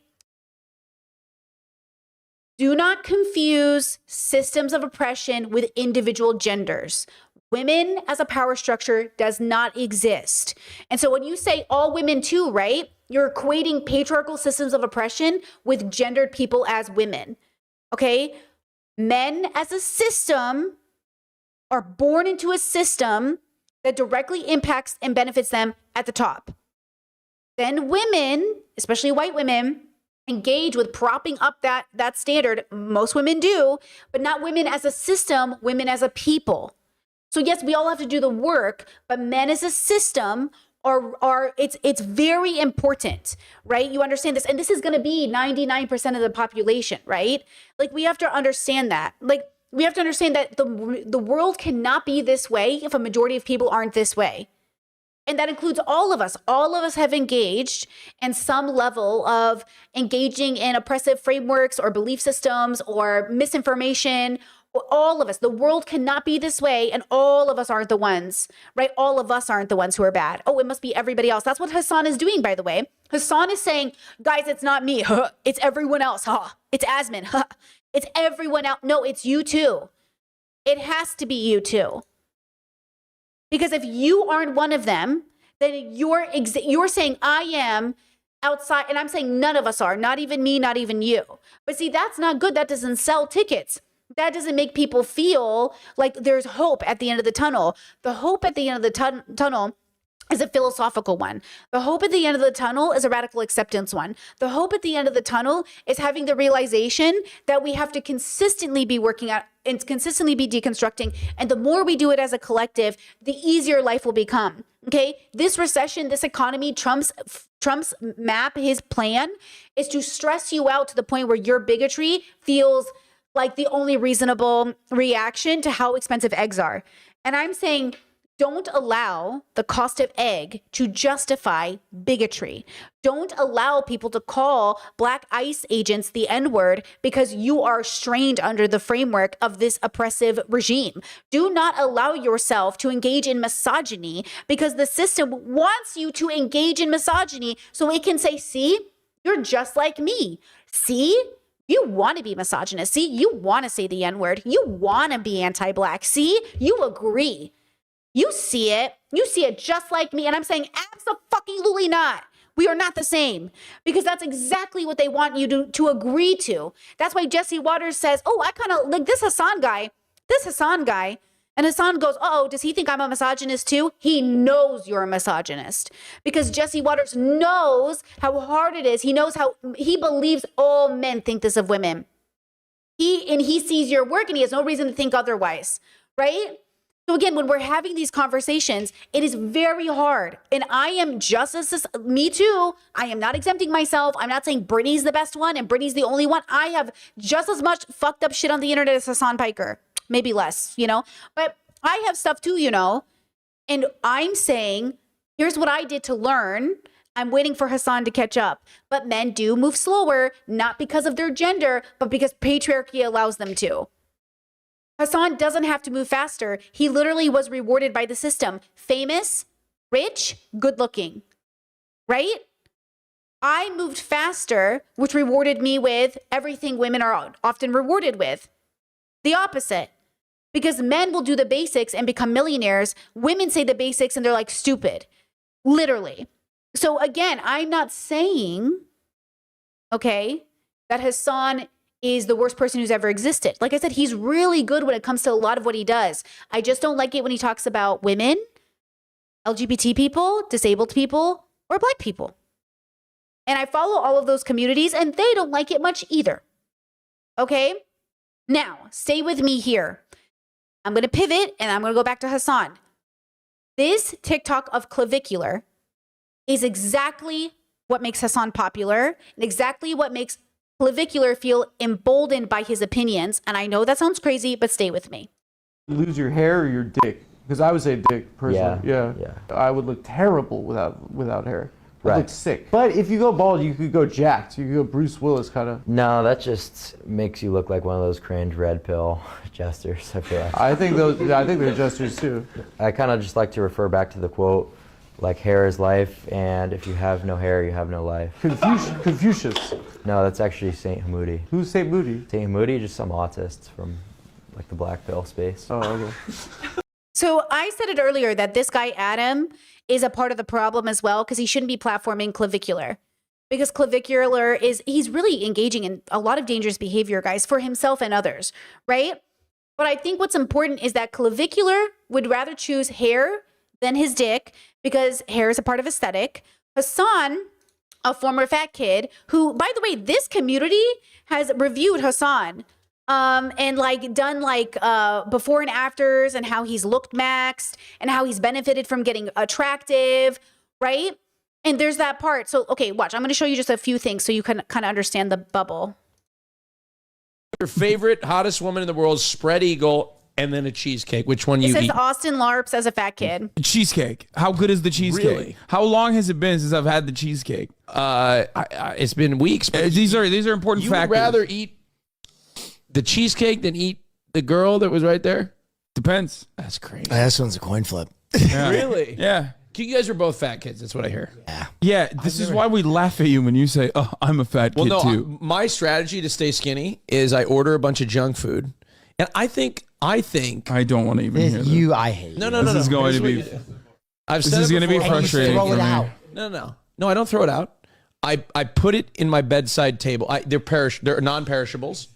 Do not confuse systems of oppression with individual genders. Women as a power structure does not exist. And so when you say all women too, right, you're equating patriarchal systems of oppression with gendered people as women, okay? Men as a system are born into a system that directly impacts and benefits them at the top. Then women, especially white women, engage with propping up that standard. Most women do, but not women as a system, women as a people. So yes, we all have to do the work, but men as a system are it's very important, right? You understand this, and this is going to be 99% of the population, right? Like, we have to understand that. Like, we have to understand that the world cannot be this way if a majority of people aren't this way. And that includes all of us. All of us have engaged in some level of engaging in oppressive frameworks or belief systems or misinformation. All of us. The world cannot be this way, and all of us aren't the ones, right? All of us aren't the ones who are bad. Oh, it must be everybody else. That's what Hassan is doing, by the way. Hassan is saying, guys, it's not me. Huh. It's everyone else. Huh. It's Asmin. Huh. It's everyone else. No, it's you too. It has to be you too. Because if you aren't one of them, then you're saying I am outside, and I'm saying none of us are, not even me, not even you. But see, that's not good. That doesn't sell tickets. That doesn't make people feel like there's hope at the end of the tunnel. The hope at the end of the tunnel is a philosophical one. The hope at the end of the tunnel is a radical acceptance one. The hope at the end of the tunnel is having the realization that we have to consistently be working at and consistently be deconstructing. And the more we do it as a collective, the easier life will become. Okay? This recession, this economy, Trump's map, his plan is to stress you out to the point where your bigotry feels like the only reasonable reaction to how expensive eggs are. And I'm saying, don't allow the cost of egg to justify bigotry. Don't allow people to call Black ICE agents the N-word because you are strained under the framework of this oppressive regime. Do not allow yourself to engage in misogyny because the system wants you to engage in misogyny so it can say, see, you're just like me. See? You want to be misogynist. See? You want to say the N-word. You want to be anti-Black. See? You agree. You see it. You see it just like me. And I'm saying abso-fucking-lutely not. We are not the same. Because that's exactly what they want you to agree to. That's why Jesse Waters says, oh, I kind of like this Hassan guy. This Hassan guy And Hassan goes, oh, does he think I'm a misogynist too? He knows you're a misogynist because Jesse Waters knows how hard it is. He knows how he believes all men think this of women. He sees your work and he has no reason to think otherwise, right? So again, when we're having these conversations, it is very hard. And I am just as, me too. I am not exempting myself. I'm not saying Brittany's the best one and Brittany's the only one. I have just as much fucked up shit on the internet as Hassan Piker. Maybe less, but I have stuff too, and I'm saying, here's what I did to learn. I'm waiting for Hassan to catch up, but men do move slower, not because of their gender, but because patriarchy allows them to. Hassan doesn't have to move faster. He literally was rewarded by the system. Famous, rich, good looking, right? I moved faster, which rewarded me with everything women are often rewarded with. The opposite. Because men will do the basics and become millionaires. Women say the basics and they're like stupid. Literally. So again, I'm not saying, okay, that Hassan is the worst person who's ever existed. Like I said, he's really good when it comes to a lot of what he does. I just don't like it when he talks about women, LGBT people, disabled people, or Black people. And I follow all of those communities and they don't like it much either. Okay? Now, stay with me here. I'm going to pivot and I'm going to go back to Hassan. This TikTok of clavicular is exactly what makes Hassan popular and exactly what makes clavicular feel emboldened by his opinions. And I know that sounds crazy, but stay with me. Lose your hair or your dick? Because I would say dick personally. Yeah. I would look terrible without hair. I'd look sick. But if you go bald, you could go jacked. You could go Bruce Willis kind of. No, that just makes you look like one of those cringe red pill jesters. I feel like. I think they're jesters too. I kind of just like to refer back to the quote, like hair is life, and if you have no hair, you have no life. Confucius. No, that's actually Saint Hamoudi. Who's Saint Moody? Saint Hamoudi, just some autists from like the black pill space. Oh, okay. So I said it earlier that this guy, Adam, is a part of the problem as well because he shouldn't be platforming clavicular. Because clavicular he's really engaging in a lot of dangerous behavior, guys, for himself and others, right? But I think what's important is that clavicular would rather choose hair than his dick because hair is a part of aesthetic. Hassan, a former fat kid who, by the way, this community has reviewed Hassan and like done like before and afters and how he's looked maxed and how he's benefited from getting attractive, right? And there's that part. So, okay, watch. I'm going to show you just a few things so you can kind of understand the bubble. Your favorite, hottest woman in the world, spread eagle, and then a cheesecake. Which one It you says eat? Austin Larps as a fat kid. Cheesecake. How good is the cheesecake? Really? How long has it been since I've had the cheesecake? It's been weeks. But these are important you factors. would rather eat the cheesecake than eat the girl that was right there? Depends. That's crazy. This one's a coin flip. Yeah. Really? Yeah. You guys are both fat kids. That's what I hear. Yeah, this is why we laugh at you when you say, "Oh, I'm a fat kid too." My strategy to stay skinny is I order a bunch of junk food, and I think I don't want to even hear this. I hate no. This is going to be. I've This said is it going to be before. frustrating for me. No, I don't throw it out. I put it in my bedside table. They're non-perishables.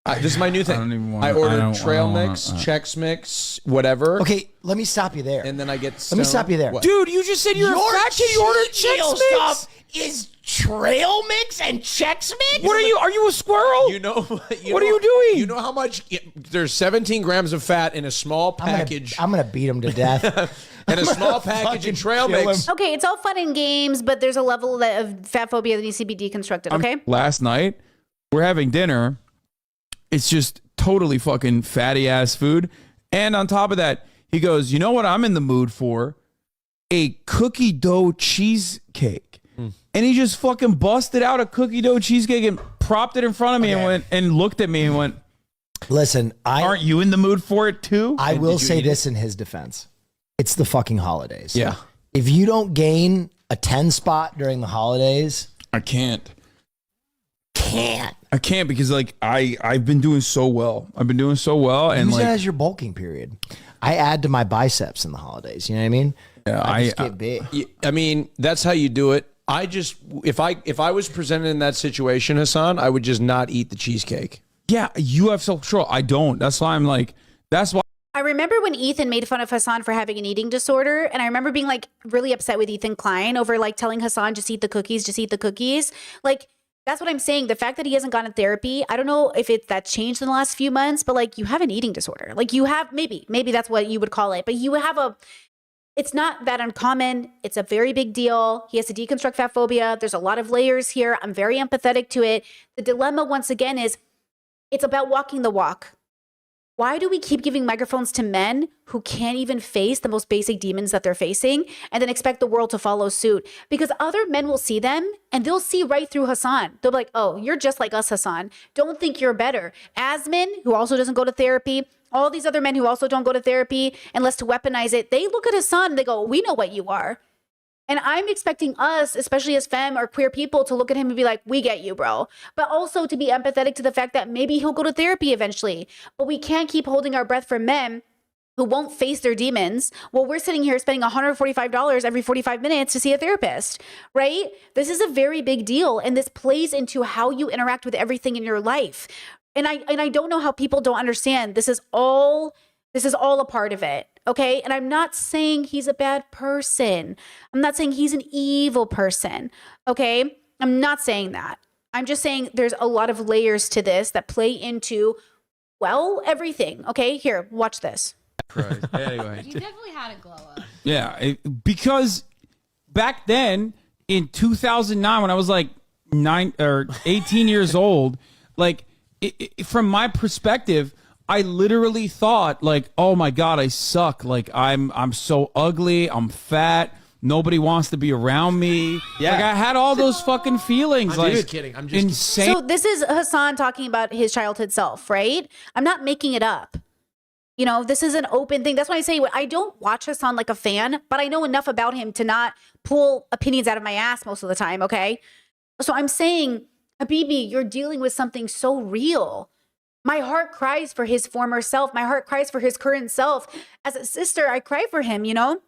This is my new thing. I order trail mix, Chex Mix, whatever. Okay, let me stop you there. And then I get Let me stop you there. What? Dude, you just said you're a fat kid. You ordered cheat meal Chex Mix. stuff Is trail mix and Chex Mix? What are you? Are you a squirrel? You know What are you doing? You know how much? There's 17 grams of fat in a small package. I'm gonna beat him to death. And a small package of trail mix. Okay, it's all fun and games, but there's a level of fat phobia that needs to be deconstructed, okay? Last night, we're having dinner. It's just totally fucking fatty ass food. And on top of that, he goes, you know what I'm in the mood for? A cookie dough cheesecake. And he just fucking busted out a cookie dough cheesecake and propped it in front of me and went and looked at me and went, Listen, aren't you in the mood for it too? I will say this in his defense. It's the fucking holidays. Yeah. If you don't gain a 10 spot during the holidays, I can't. Can't. I can't because like I've been doing so well. I've been doing so well and use like it as your bulking period. I add to my biceps in the holidays. You know what I mean? Yeah, I just get big. I mean, that's how you do it. I just if I was presented in that situation, Hassan, I would just not eat the cheesecake. yeah, you have self-control. I don't. That's why I'm like, that's why I remember when Ethan made fun of Hassan for having an eating disorder, and I remember being like really upset with Ethan Klein over like telling Hassan, just eat the cookies, just eat the cookies. Like, that's what I'm saying. The fact that he hasn't gone to therapy, I don't know if that changed in the last few months, but like you have an eating disorder. Like you have, maybe that's what you would call it, but you have it's not that uncommon. It's a very big deal. He has to deconstruct fat phobia. There's a lot of layers here. I'm very empathetic to it. The dilemma, once again, is it's about walking the walk. Why do we keep giving microphones to men who can't even face the most basic demons that they're facing and then expect the world to follow suit? Because other men will see them and they'll see right through Hassan. They'll be like, oh, you're just like us, Hassan. Don't think you're better. Asmin, who also doesn't go to therapy, all these other men who also don't go to therapy, unless to weaponize it, they look at Hassan and they go, we know what you are. And I'm expecting us, especially as femme or queer people, to look at him and be like, we get you, bro. But also to be empathetic to the fact that maybe he'll go to therapy eventually. But we can't keep holding our breath for men who won't face their demons while we're sitting here spending $145 every 45 minutes to see a therapist, right? This is a very big deal. And this plays into how you interact with everything in your life. And I don't know how people don't understand. This is all a part of it. Okay. And I'm not saying he's a bad person. I'm not saying he's an evil person. Okay. I'm not saying that. I'm just saying there's a lot of layers to this that play into, well, everything. Okay. Here, watch this. Anyway. You definitely had a glow up. Yeah. Because back then in 2009, when I was like 18 years old, like from my perspective, I literally thought like, oh my God, I suck. Like I'm so ugly. I'm fat. Nobody wants to be around me. Yeah. Like I had all those fucking feelings. I'm like just kidding. I'm just insane. So this is Hassan talking about his childhood self, right? I'm not making it up. You know, this is an open thing. That's why I say I don't watch Hassan like a fan, but I know enough about him to not pull opinions out of my ass most of the time, okay? So I'm saying, Habibi, you're dealing with something so real. My heart cries for his former self. My heart cries for his current self. As a sister, I cry for him, you know?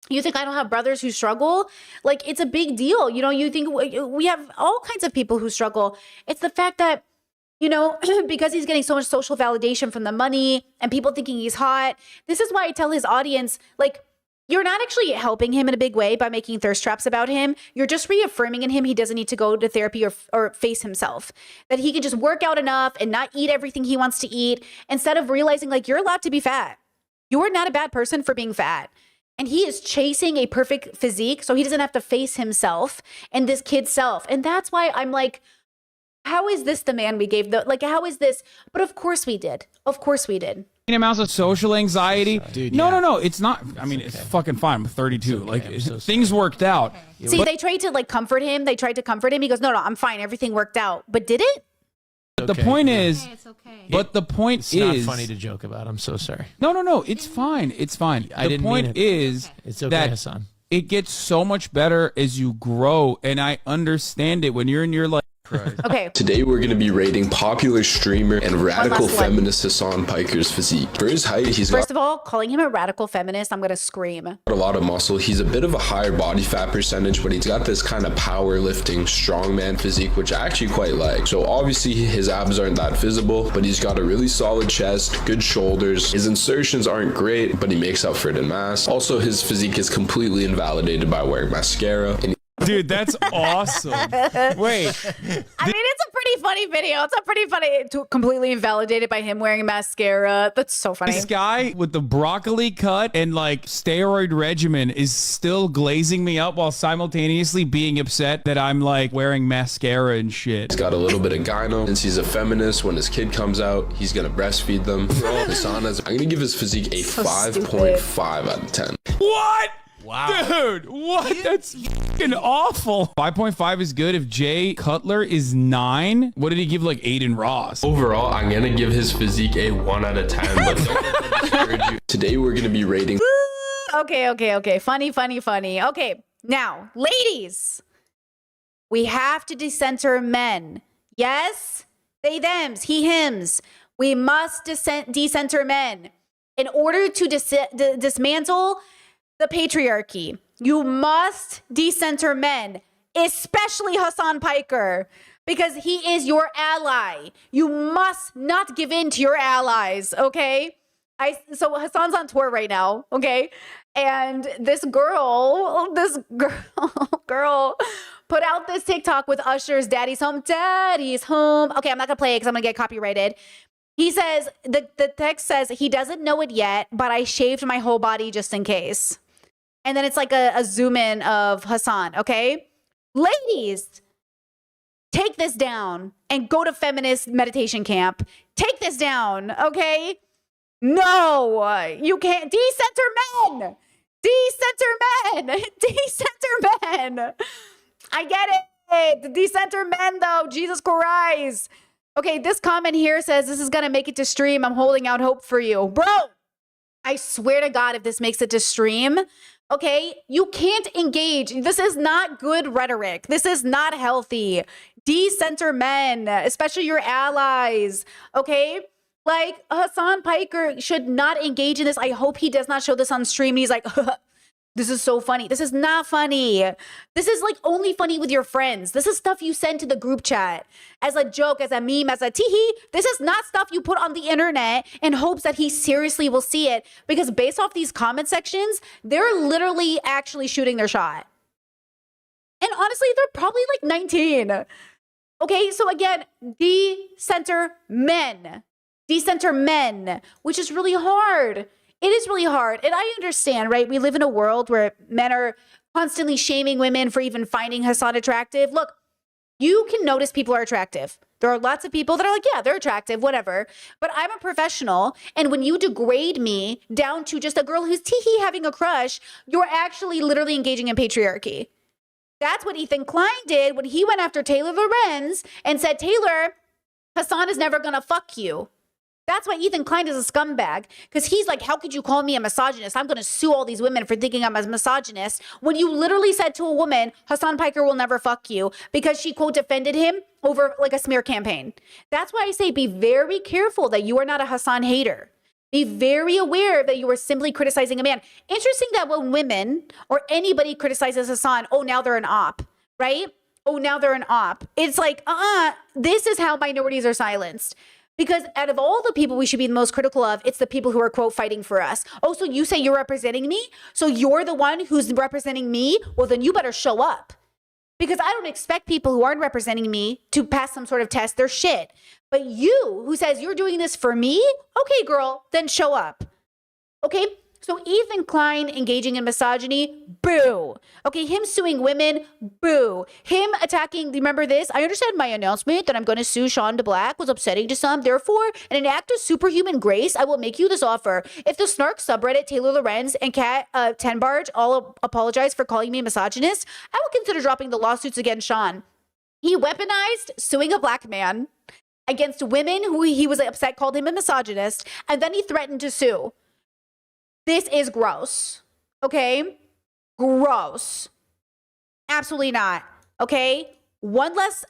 You think I don't have brothers who struggle? Like, it's a big deal. You know, you think we have all kinds of people who struggle. It's the fact that, you know, because he's getting so much social validation from the money and people thinking he's hot. This is why I tell his audience, like, you're not actually helping him in a big way by making thirst traps about him. You're just reaffirming in him he doesn't need to go to therapy or face himself. That he can just work out enough and not eat everything he wants to eat instead of realizing like you're allowed to be fat. You are not a bad person for being fat. And he is chasing a perfect physique so he doesn't have to face himself and this kid's self. And that's why I'm like, how is this the man we gave? How is this? But of course we did. Of course we did. Amounts of social anxiety. Dude, no, it's not. I mean, it's fucking fine. I'm 32. Things worked out. See, they tried to comfort him. They tried to comfort him. He goes, no, I'm fine. Everything worked out. But did it? The point is, It's okay. but the point It's is, not funny to joke about. I'm so sorry. No, it's fine. It's fine. I didn't mean point it. is It's okay, that Hassan. it gets so much better as you grow, and I understand it when you're in your life. Okay. Today we're going to be rating popular streamer and radical last one. feminist Hassan Piker's physique. For his height, he's got First of all, calling him a radical feminist, I'm going to scream. a lot of muscle. He's a bit of a higher body fat percentage, but he's got this kind of powerlifting strongman physique, which I actually quite like. So obviously his abs aren't that visible, but he's got a really solid chest, good shoulders. His insertions aren't great, but he makes up for it in mass. Also, his physique is completely invalidated by wearing mascara. And Dude, that's awesome. Wait, I mean, it's a pretty funny video. It's a pretty funny, completely invalidated by him wearing mascara. That's so funny. this guy with the broccoli cut and like steroid regimen is still glazing me up while simultaneously being upset that I'm like wearing mascara and shit. he's got a little bit of gyno. Since he's a feminist, when his kid comes out, he's gonna breastfeed them. Hassan I'm gonna give his physique a 5.5 out of 10. What? Wow. Dude, what? That's fucking awful. 5.5 is good. If Jay Cutler is 9, what did he give like Aiden Ross? Overall, I'm gonna give his physique a 1 out of 10, but don't let that discourage you. Today we're gonna be rating Okay. Funny. Okay, now, ladies, we have to decenter men. Yes? They, thems, he, hims. We must decenter men. In order to dismantle the patriarchy, you must decenter men, especially Hassan Piker, because he is your ally. You must not give in to your allies, okay? So Hassan's on tour right now, okay? And this girl put out this TikTok with Usher's Daddy's Home. Okay, I'm not gonna play it because I'm gonna get copyrighted. He says, the text says, he doesn't know it yet, but I shaved my whole body just in case. And then it's like a zoom in of Hassan, okay? Ladies, take this down and go to feminist meditation camp. Take this down, okay? No, you can't. Decenter men. Decenter men. Decenter men. I get it. The decenter men, though. Jesus Christ. Okay, this comment here says, this is going to make it to stream. I'm holding out hope for you. Bro, I swear to God, if this makes it to stream, okay, you can't engage. This is not good rhetoric. This is not healthy. Decenter men, especially your allies, okay? Like, Hassan Piker should not engage in this. I hope he does not show this on stream. He's like, this is so funny. This is not funny. This is like only funny with your friends. This is stuff you send to the group chat as a joke, as a meme, as a teehee. This is not stuff you put on the internet in hopes that he seriously will see it, because based off these comment sections, they're literally actually shooting their shot. And honestly, they're probably like 19. Okay, so again, decenter men. Decenter men, which is really hard. It is really hard. And I understand, right? We live in a world where men are constantly shaming women for even finding Hassan attractive. Look, you can notice people are attractive. There are lots of people that are like, yeah, they're attractive, whatever. But I'm a professional. And when you degrade me down to just a girl who's teehee having a crush, you're actually literally engaging in patriarchy. That's what Ethan Klein did when he went after Taylor Lorenz and said, Taylor, Hassan is never going to fuck you. That's why Ethan Klein is a scumbag, because he's like, how could you call me a misogynist? I'm going to sue all these women for thinking I'm a misogynist. When you literally said to a woman, Hassan Piker will never fuck you, because she, quote, defended him over like a smear campaign. That's why I say be very careful that you are not a Hassan hater. Be very aware that you are simply criticizing a man. Interesting that when women or anybody criticizes Hassan, oh, now they're an op, right? Oh, now they're an op. It's like, this is how minorities are silenced. Because out of all the people we should be the most critical of, it's the people who are, quote, fighting for us. Oh, so you say you're representing me? So you're the one who's representing me? Well, then you better show up. Because I don't expect people who aren't representing me to pass some sort of test. They're shit. But you, who says you're doing this for me? Okay, girl, then show up. Okay? So Ethan Klein engaging in misogyny, boo. Okay, him suing women, boo. Him attacking, remember this? I understand my announcement that I'm going to sue Shonda Black was upsetting to some. Therefore, in an act of superhuman grace, I will make you this offer. If the snark subreddit, Taylor Lorenz, and Kat Tenbarge all apologize for calling me misogynist, I will consider dropping the lawsuits against Sean. He weaponized suing a black man against women who he was upset called him a misogynist, and then he threatened to sue. This is gross, okay? Gross. Absolutely not, okay? One less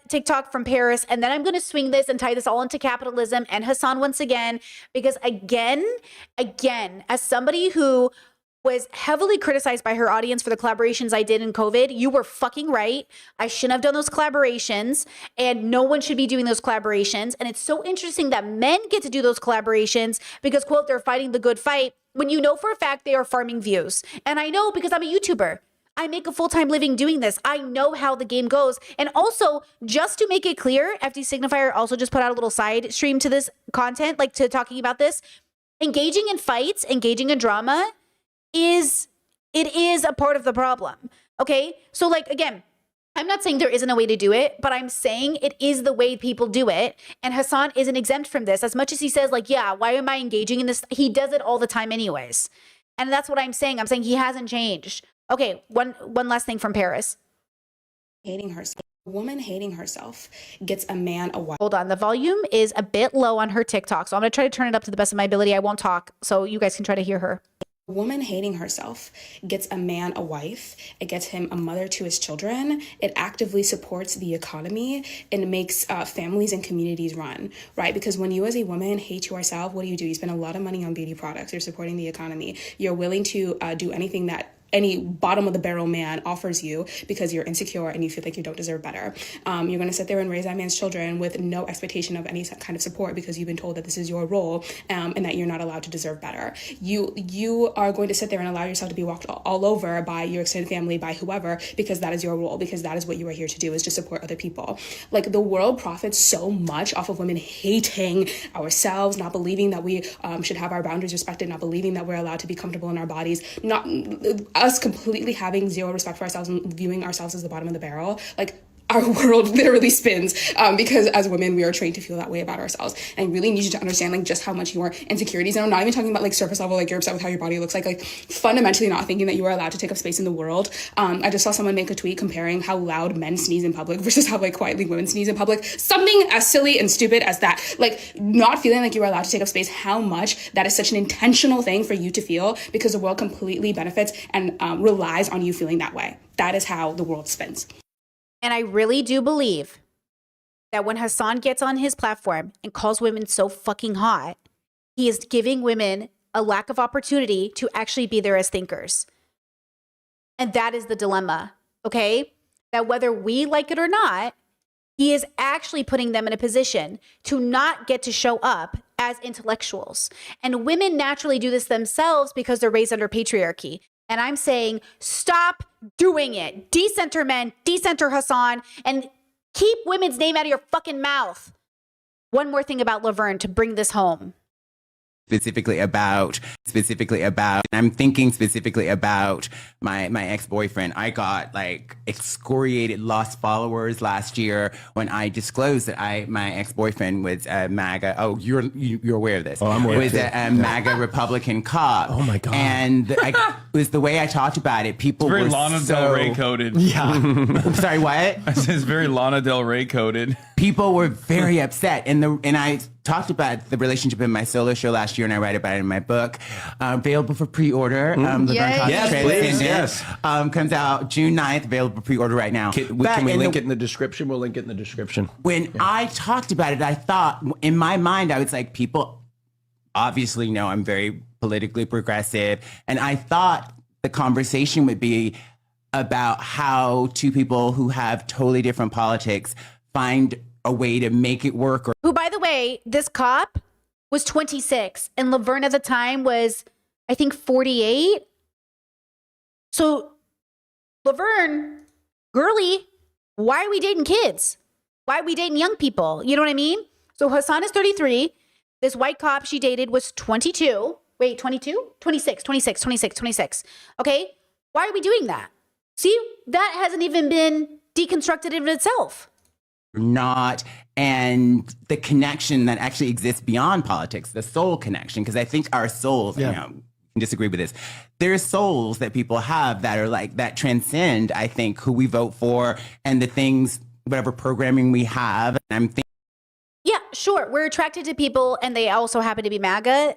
TikTok from Paris, and then I'm going to swing this and tie this all into capitalism and Hassan once again, because again, as somebody who was heavily criticized by her audience for the collaborations I did in COVID, you were fucking right. I shouldn't have done those collaborations, and no one should be doing those collaborations. And it's so interesting that men get to do those collaborations because, quote, they're fighting the good fight, when you know for a fact they are farming views. And I know because I'm a YouTuber. I make a full-time living doing this. I know how the game goes. And also, just to make it clear, FD Signifier also just put out a little side stream to this content, like to talking about this. Engaging in fights, engaging in drama, is a part of the problem. Okay? So like, again, I'm not saying there isn't a way to do it, but I'm saying it is the way people do it. And Hassan isn't exempt from this. As much as he says like, yeah, why am I engaging in this? He does it all the time anyways. And that's what I'm saying. I'm saying he hasn't changed. Okay, one last thing from Paris. Hating herself. A woman hating herself gets a man a wife. Hold on, the volume is a bit low on her TikTok, so I'm gonna try to turn it up to the best of my ability. I won't talk, so you guys can try to hear her. A woman hating herself gets a man a wife. It gets him a mother to his children. It actively supports the economy and makes families and communities run, right? Because when you as a woman hate yourself, what do? You spend a lot of money on beauty products. You're supporting the economy. You're willing to do anything that any bottom of the barrel man offers you because you're insecure and you feel like you don't deserve better. You're going to sit there and raise that man's children with no expectation of any kind of support because you've been told that this is your role and that you're not allowed to deserve better. You are going to sit there and allow yourself to be walked all over by your extended family, by whoever, because that is your role, because that is what you are here to do, is to support other people. Like, the world profits so much off of women hating ourselves, not believing that we should have our boundaries respected, not believing that we're allowed to be comfortable in our bodies, not us completely having zero respect for ourselves and viewing ourselves as the bottom of the barrel. Like, our world literally spins because as women, we are trained to feel that way about ourselves. And I really need you to understand like just how much your insecurities, and I'm not even talking about like surface level, like you're upset with how your body looks like fundamentally not thinking that you are allowed to take up space in the world. I just saw someone make a tweet comparing how loud men sneeze in public versus how like quietly women sneeze in public. Something as silly and stupid as that, like not feeling like you are allowed to take up space, how much that is such an intentional thing for you to feel because the world completely benefits and relies on you feeling that way. That is how the world spins. And I really do believe that when Hasan gets on his platform and calls women so fucking hot, he is giving women a lack of opportunity to actually be there as thinkers. And that is the dilemma, okay? That whether we like it or not, he is actually putting them in a position to not get to show up as intellectuals. And women naturally do this themselves because they're raised under patriarchy. And I'm saying, stop doing it. Decenter men, decenter Hasan, and keep women's name out of your fucking mouth. One more thing about Laverne to bring this home. Specifically about, I'm thinking specifically about my ex-boyfriend. I got like excoriated, lost followers last year when I disclosed that my ex-boyfriend was a MAGA. Oh, you're aware of this. Oh, I'm aware. Was a MAGA Republican cop. Oh my God. And it was the way I talked about it. People Very were Lana so... Del Rey coded. Yeah. I'm sorry, what? I said it's very Lana Del Rey coded. People were very upset, and I talked about the relationship in my solo show last year, and I write about it in my book. Available for pre-order. Yes. Comes out June 9th. Available for pre-order right now. Can we link it in the description? We'll link it in the description. When I talked about it, I thought, in my mind, I was like, people obviously know I'm very politically progressive, and I thought the conversation would be about how two people who have totally different politics find a way to make it work. Who, by the way, this cop was 26 and Laverne at the time was, I think, 48. So Laverne, girly, why are we dating kids? Why are we dating young people? You know what I mean? So Hasan is 33. This white cop she dated was 22. Wait, 22? 26. Okay. Why are we doing that? See, that hasn't even been deconstructed in itself. Not, and the connection that actually exists beyond politics, the soul connection, because I think our souls, you know, can disagree with this. There's souls that people have that are like, that transcend, I think, who we vote for and the things, whatever programming we have. And I'm thinking. Yeah, sure. We're attracted to people and they also happen to be MAGA,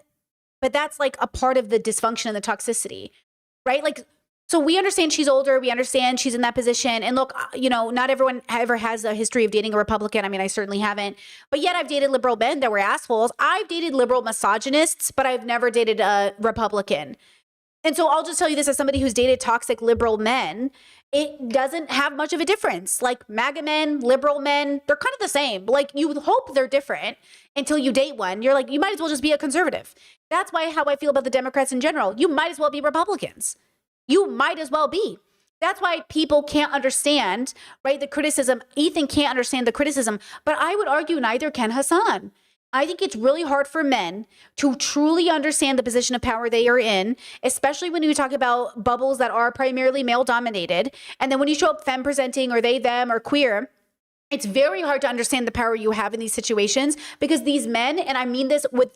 but that's like a part of the dysfunction and the toxicity, right? Like, so we understand she's older. We understand she's in that position. And look, you know, not everyone ever has a history of dating a Republican. I mean, I certainly haven't. But yet I've dated liberal men that were assholes. I've dated liberal misogynists, but I've never dated a Republican. And so I'll just tell you this as somebody who's dated toxic liberal men, it doesn't have much of a difference. Like MAGA men, liberal men, they're kind of the same. Like you hope they're different until you date one. You're like, you might as well just be a conservative. That's how I feel about the Democrats in general. You might as well be Republicans. You might as well be. That's why people can't understand, right, the criticism. Ethan can't understand the criticism, but I would argue neither can Hasan. I think it's really hard for men to truly understand the position of power they are in, especially when you talk about bubbles that are primarily male dominated. And then when you show up femme presenting or they, them, or queer, it's very hard to understand the power you have in these situations because these men, and I mean this with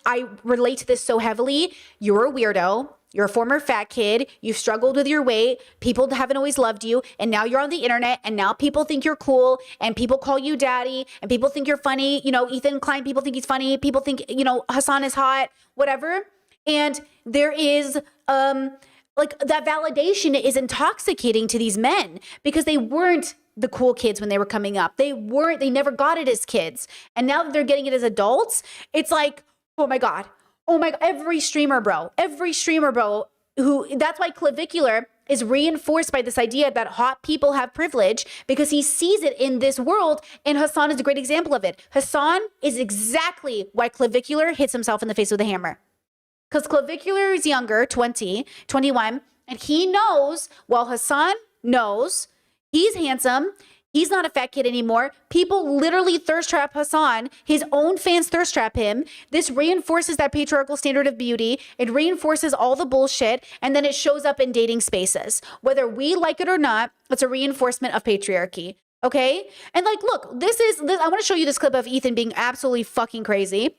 I relate to this so heavily, you're a weirdo. You're a former fat kid. You've struggled with your weight. People haven't always loved you. And now you're on the internet and now people think you're cool and people call you daddy and people think you're funny. You know, Ethan Klein, people think he's funny. People think, you know, Hasan is hot, whatever. And there is, like that validation is intoxicating to these men because they weren't the cool kids when they were coming up. They never got it as kids. And now that they're getting it as adults, it's like, oh my God, every streamer bro that's why clavicular is reinforced by this idea that hot people have privilege, because he sees it in this world, and Hassan is a great example of it. Hassan is exactly why clavicular hits himself in the face with a hammer. Because clavicular is younger, 20, 21, and he knows, while Hassan knows, he's handsome, he's not a fat kid anymore. People literally thirst trap Hassan. His own fans thirst trap him. This reinforces that patriarchal standard of beauty. It reinforces all the bullshit. And then it shows up in dating spaces. Whether we like it or not, it's a reinforcement of patriarchy. Okay? And like, look, I want to show you this clip of Ethan being absolutely fucking crazy.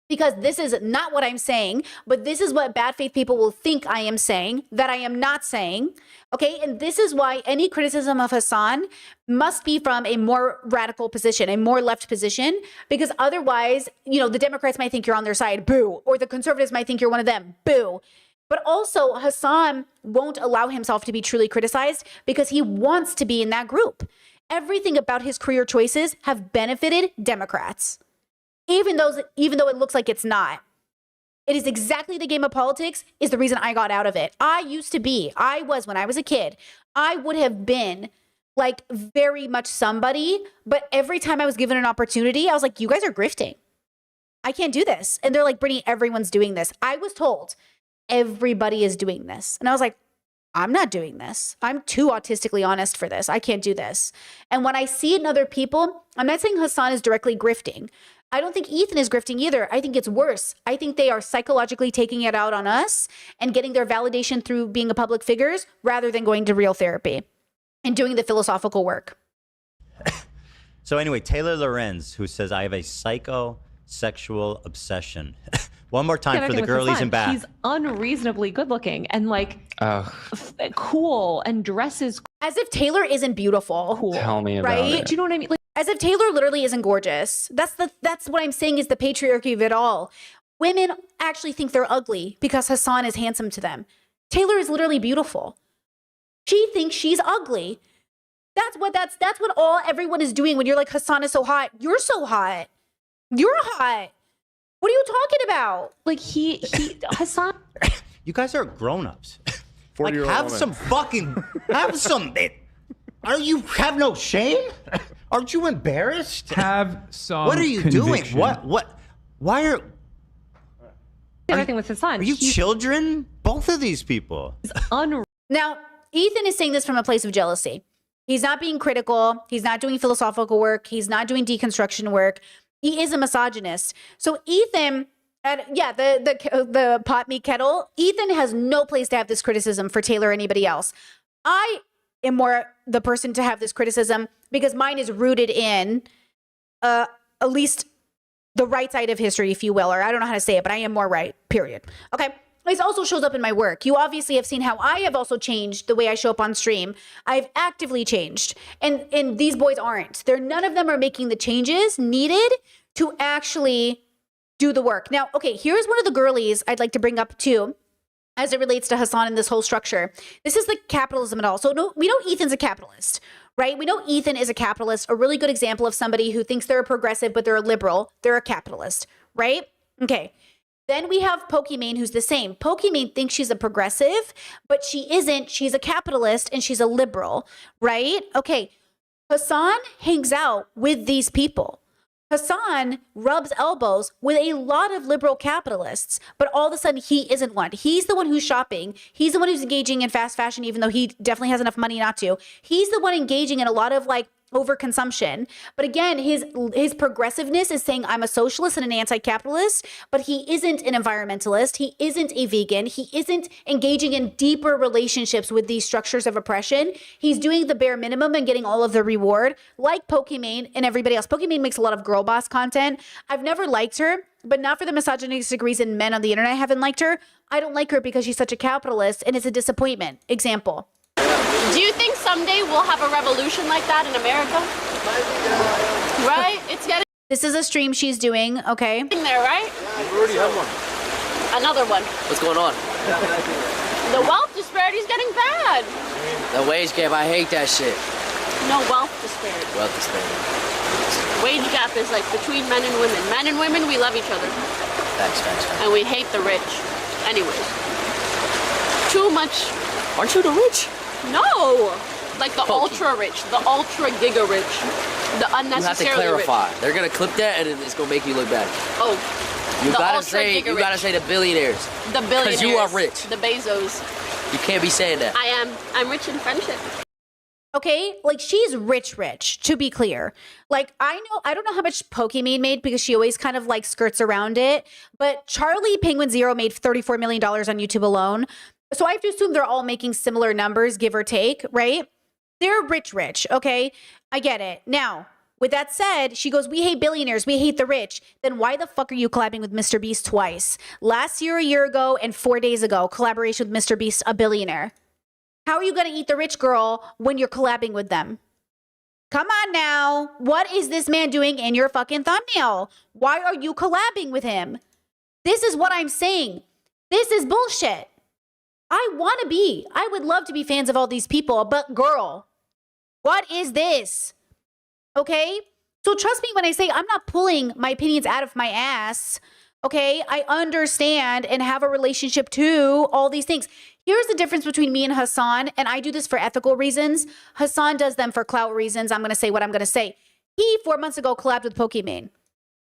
Because this is not what I'm saying, but this is what bad faith people will think I am saying, that I am not saying, okay? And this is why any criticism of Hassan must be from a more radical position, a more left position, because otherwise, the Democrats might think you're on their side, boo, or the conservatives might think you're one of them, boo. But also, Hassan won't allow himself to be truly criticized because he wants to be in that group. Everything about his career choices have benefited Democrats. Even though it looks like it's not. It is exactly the game of politics is the reason I got out of it. When I was a kid, I would have been like very much somebody, but every time I was given an opportunity, I was like, you guys are grifting. I can't do this. And they're like, Brittany, everyone's doing this. I was told everybody is doing this. And I was like, I'm not doing this. I'm too autistically honest for this. I can't do this. And when I see it in other people, I'm not saying Hassan is directly grifting. I don't think Ethan is grifting either. I think it's worse. I think they are psychologically taking it out on us and getting their validation through being a public figures rather than going to real therapy and doing the philosophical work. So anyway, Taylor Lorenz, who says, I have a psychosexual obsession. One more time for the girlies in back. He's unreasonably good looking and cool and dresses. As if Taylor isn't beautiful. Cool. Tell me about right? it. Do you know what I mean? Like, as if Taylor literally isn't gorgeous. That's what I'm saying is the patriarchy of it all. Women actually think they're ugly because Hassan is handsome to them. Taylor is literally beautiful. She thinks she's ugly. That's what everyone is doing when you're like, Hassan is so hot. You're so hot. You're hot. What are you talking about? Like Hassan. You guys are grown-ups. 40-year-old have woman. some fucking, have some, you have no shame? Aren't you embarrassed? Have some What are you conviction. doing? Why are Everything with Hassan. Are you children? Both of these people. Now, Ethan is saying this from a place of jealousy. He's not being critical. He's not doing philosophical work. He's not doing deconstruction work. He is a misogynist. So Ethan, the pot meat kettle, Ethan has no place to have this criticism for Taylor or anybody else. I am more the person to have this criticism because mine is rooted in at least the right side of history, if you will, or I don't know how to say it, but I am more right, period. Okay. This also shows up in my work. You obviously have seen how I have also changed the way I show up on stream. I've actively changed. And these boys aren't. None of them are making the changes needed to actually do the work. Now, okay, here's one of the girlies I'd like to bring up too, as it relates to Hassan and this whole structure. This is the capitalism at all. So we know Ethan's a capitalist, right? We know Ethan is a capitalist, a really good example of somebody who thinks they're a progressive, but they're a liberal. They're a capitalist, right? Okay. Then we have Pokimane, who's the same. Pokimane thinks she's a progressive, but she isn't. She's a capitalist and she's a liberal, right? Okay. Hassan hangs out with these people. Hassan rubs elbows with a lot of liberal capitalists, but all of a sudden he isn't one. He's the one who's shopping. He's the one who's engaging in fast fashion, even though he definitely has enough money not to. He's the one engaging in a lot of overconsumption. But again, his progressiveness is saying I'm a socialist and an anti-capitalist, but he isn't an environmentalist. He isn't a vegan. He isn't engaging in deeper relationships with these structures of oppression. He's doing the bare minimum and getting all of the reward, like Pokimane and everybody else. Pokimane makes a lot of girl boss content. I've never liked her, but not for the misogynistic reason men on the internet haven't liked her. I don't like her because she's such a capitalist and it's a disappointment. Example. Do you think someday we'll have a revolution like that in America? Right? It's getting This is a stream she's doing, okay? there, right? You already have one. Another one. What's going on? The wealth disparity is getting bad. The wage gap, I hate that shit. No, wealth disparity. Wealth disparity. Wage gap is like between men and women. Men and women, we love each other. Facts. And we hate the rich. Anyways. too much. Aren't you the rich? No, like the ultra rich, the ultra giga rich, the You have to unnecessarily clarify. rich. They're gonna clip that, and it's gonna make you look bad. Oh, You the gotta ultra say, giga you gotta rich. say the billionaires. The billionaires. Because you are rich. The Bezos. You can't be saying that. I am. I'm rich in friendship. Okay, like she's rich, to be clear. Like I don't know how much Pokimane made because she always kind of like skirts around it. But Charlie Penguin Zero made $34 million on YouTube alone. So I have to assume they're all making similar numbers, give or take, right? They're rich, okay? I get it. Now, with that said, she goes, we hate billionaires, we hate the rich. Then why the fuck are you collabing with Mr. Beast twice? Last year, a year ago, and 4 days ago, collaboration with Mr. Beast, a billionaire. How are you going to eat the rich girl when you're collabing with them? Come on now. What is this man doing in your fucking thumbnail? Why are you collabing with him? This is what I'm saying. This is bullshit. I would love to be fans of all these people, but girl, what is this? Okay? So trust me when I say I'm not pulling my opinions out of my ass. Okay? I understand and have a relationship to all these things. Here's the difference between me and Hassan, and I do this for ethical reasons. Hassan does them for clout reasons. I'm going to say what I'm going to say. He, 4 months ago, collabed with Pokimane.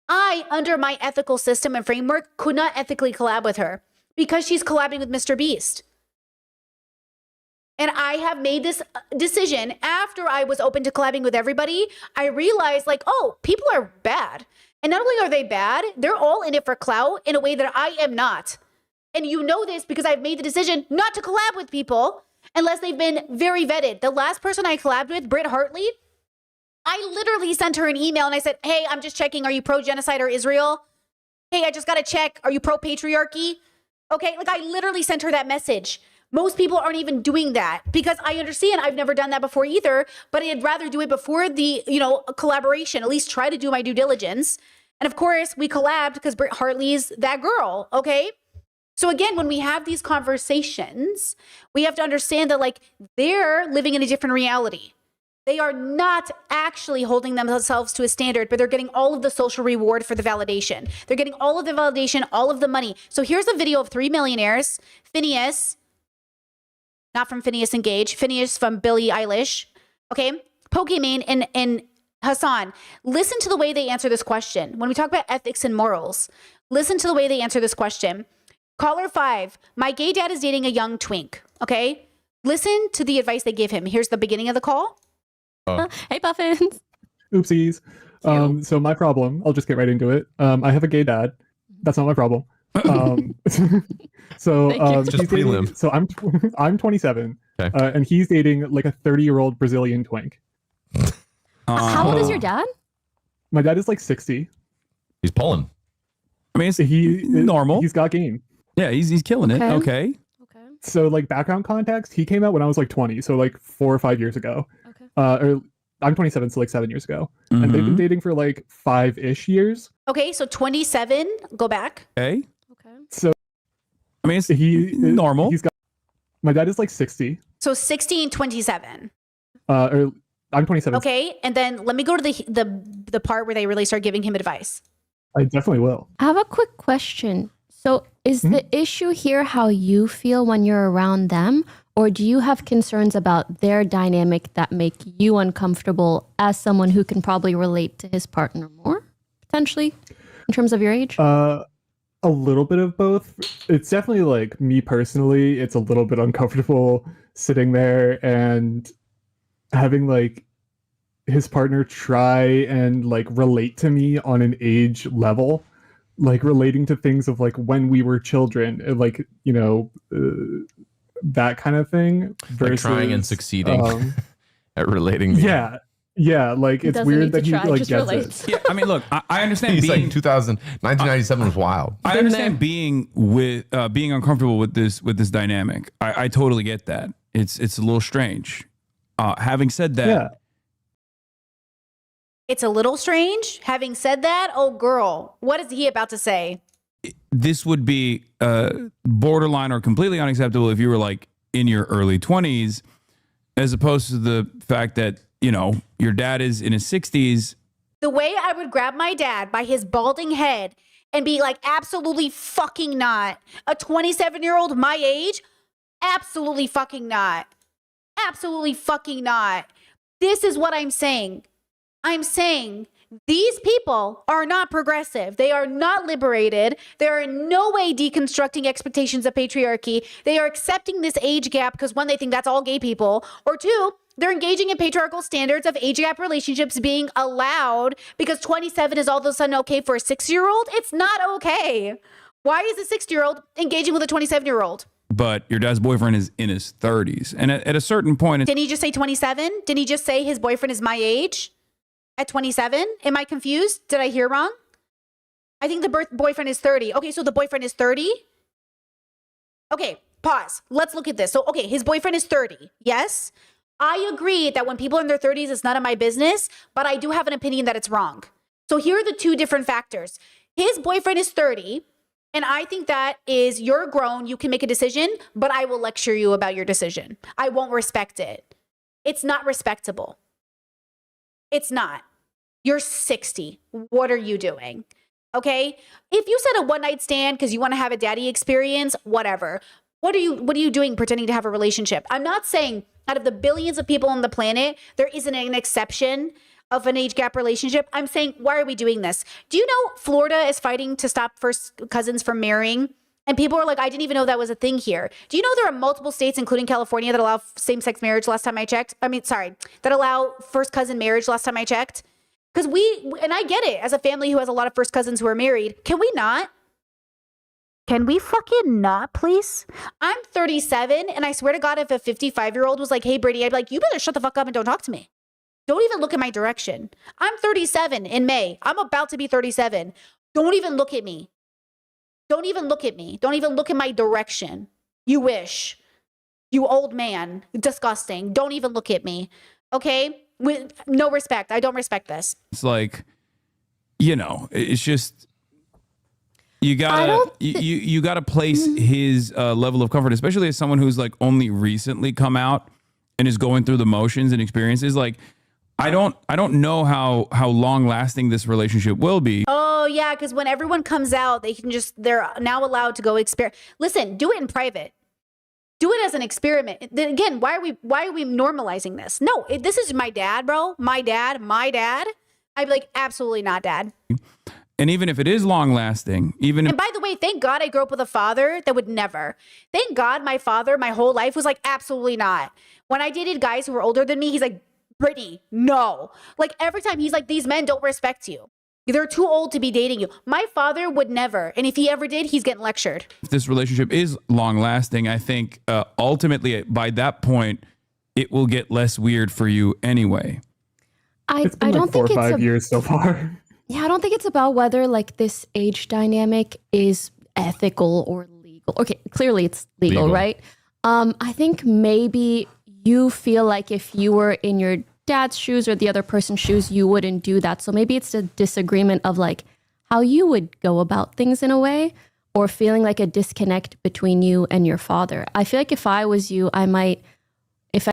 I, under my ethical system and framework, could not ethically collab with her because she's collabing with Mr. Beast. And I have made this decision after I was open to collabing with everybody. I realized like, oh, people are bad. And not only are they bad, they're all in it for clout in a way that I am not. And you know this because I've made the decision not to collab with people unless they've been very vetted. The last person I collabed with, Britt Hartley, I literally sent her an email and I said, hey, I'm just checking. Are you pro-genocide or Israel? Hey, I just got to check. Are you pro-patriarchy? Okay, like I literally sent her that message. Most people aren't even doing that because I understand I've never done that before either, but I'd rather do it before the, collaboration, at least try to do my due diligence. And of course, we collabed because Britt Hartley's that girl, okay? So again, when we have these conversations, we have to understand that like they're living in a different reality. They are not actually holding themselves to a standard, but they're getting all of the social reward for the validation. They're getting all of the validation, all of the money. So here's a video of 3 millionaires, Phineas, not from Phineas and Gage, Phineas from Billie Eilish, okay? Pokimane and Hassan. Listen to the way they answer this question. When we talk about ethics and morals, listen to the way they answer this question. Caller 5, my gay dad is dating a young twink, okay? Listen to the advice they give him. Here's the beginning of the call. Hey, Puffins. Oopsies. So my problem, I'll just get right into it. I have a gay dad. That's not my problem. So Just he's dating, prelim. so I'm 27, Okay. and he's dating like a 30-year-old Brazilian twink. How old is your dad? My dad is like 60. He's pulling. I mean, it's normal. He's got game. Yeah, he's killing it. Okay. So like background context, he came out when I was like 20, so like 4 or 5 years ago. Or I'm 27, so like 7 years ago, and they've been dating for like 5-ish years. Okay, so 27, go back. Okay. So I mean, it's normal. He's got. My dad is like 60. So 60 and 27. Or I'm 27. Okay, and then let me go to the part where they really start giving him advice. I definitely will. I have a quick question. So is the issue here how you feel when you're around them, or do you have concerns about their dynamic that make you uncomfortable as someone who can probably relate to his partner more, potentially, in terms of your age? A little bit of both. It's definitely like me personally, it's a little bit uncomfortable sitting there and having like his partner try and like relate to me on an age level, like relating to things of like when we were children, like, that kind of thing. Like trying and succeeding at relating. Yeah, like it's weird that he like gets it. Yeah, I mean, look, I understand He's being like 1997 was wild. I understand being uncomfortable with this dynamic. I totally get that. It's a little strange. Having said that, It's a little strange. Having said that, oh girl, what is he about to say? this would be borderline or completely unacceptable if you were like in your early 20s, as opposed to the fact that, you know, your dad is in his 60s. The way I would grab my dad by his balding head and be like, absolutely fucking not. A 27-year-old my age? Absolutely fucking not. Absolutely fucking not. This is what I'm saying. I'm saying these people are not progressive. They are not liberated. They are in no way deconstructing expectations of patriarchy. They are accepting this age gap because one, they think that's all gay people, or two, they're engaging in patriarchal standards of age gap relationships being allowed because 27 is all of a sudden okay for a 6-year-old. It's not okay. Why is a 60-year-old engaging with a 27-year-old? But your dad's boyfriend is in his 30s. And at a certain point... Didn't he just say 27? Didn't he just say his boyfriend is my age at 27? Am I confused? Did I hear wrong? I think the boyfriend is 30. Okay, so the boyfriend is 30? Okay, pause. Let's look at this. So, okay, his boyfriend is 30. Yes? I agree that when people are in their 30s, it's none of my business, but I do have an opinion that it's wrong. So here are the two different factors. His boyfriend is 30. And I think that is, you're grown, you can make a decision, but I will lecture you about your decision. I won't respect it. It's not respectable. It's not. You're 60. What are you doing? Okay? If you said a one-night stand because you want to have a daddy experience, whatever. What are you doing pretending to have a relationship? I'm not saying out of the billions of people on the planet, there isn't an exception of an age gap relationship. I'm saying, why are we doing this? Do you know Florida is fighting to stop first cousins from marrying? And people are like, I didn't even know that was a thing here. Do you know there are multiple states, including California, that allow same-sex marriage last time I checked? That allow first cousin marriage last time I checked? Because and I get it, as a family who has a lot of first cousins who are married, can we not? Can we fucking not, please? I'm 37, and I swear to God, if a 55-year-old was like, hey, Brittany, I'd be like, you better shut the fuck up and don't talk to me. Don't even look in my direction. I'm 37 in May. I'm about to be 37. Don't even look at me. Don't even look at me. Don't even look in my direction. You wish. You old man. Disgusting. Don't even look at me. Okay? With no respect. I don't respect this. It's like, it's just... You gotta place his level of comfort, especially as someone who's like only recently come out and is going through the motions and experiences. Like, I don't know how long lasting this relationship will be. Oh yeah, because when everyone comes out, they're now allowed to go experiment. Listen, do it in private. Do it as an experiment. Then again, why are we normalizing this? No, this is my dad, bro. My dad. I'd be like, absolutely not, Dad. And even if it is long lasting, and by the way, thank God I grew up with a father that would never. Thank God my father, my whole life, was like, absolutely not. When I dated guys who were older than me, he's like, Brittany, no. Like every time he's like, these men don't respect you. They're too old to be dating you. My father would never. And if he ever did, he's getting lectured. If this relationship is long lasting, I think ultimately by that point, it will get less weird for you anyway. It's been like 4 or 5 years so far. Yeah, I don't think it's about whether like this age dynamic is ethical or legal. Okay, clearly it's legal. Right? I think maybe you feel like if you were in your dad's shoes or the other person's shoes, you wouldn't do that. So maybe it's a disagreement of like how you would go about things in a way, or feeling like a disconnect between you and your father. I feel like if I was you, I might...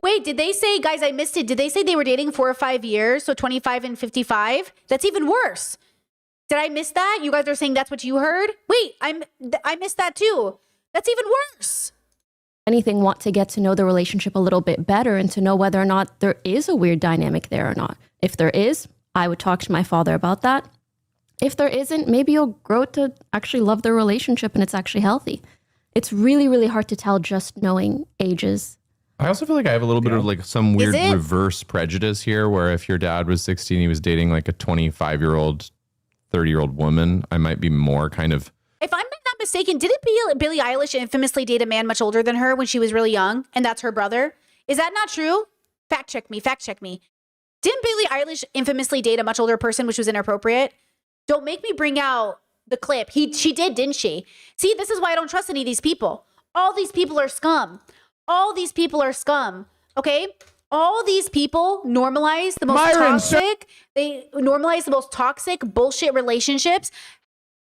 Wait, did they say, guys, I missed it. Did they say they were dating 4 or 5 years? So 25 and 55? That's even worse. Did I miss that? You guys are saying that's what you heard? Wait, I missed that too. That's even worse. Anything, want to get to know the relationship a little bit better and to know whether or not there is a weird dynamic there or not. If there is, I would talk to my father about that. If there isn't, maybe you'll grow to actually love the relationship and it's actually healthy. It's really, really hard to tell just knowing ages. I also feel like I have a little bit of like some weird reverse prejudice here, where if your dad was 16, he was dating like a 25-year-old, 30-year-old woman, I might be more kind of... If I'm not mistaken, didn't Billie Eilish infamously date a man much older than her when she was really young, and that's her brother? Is that not true? Fact check me. Didn't Billie Eilish infamously date a much older person, which was inappropriate? Don't make me bring out the clip. She did, didn't she? See, this is why I don't trust any of these people. All these people are scum. Okay? All these people normalize the most toxic. They normalize the most toxic bullshit relationships.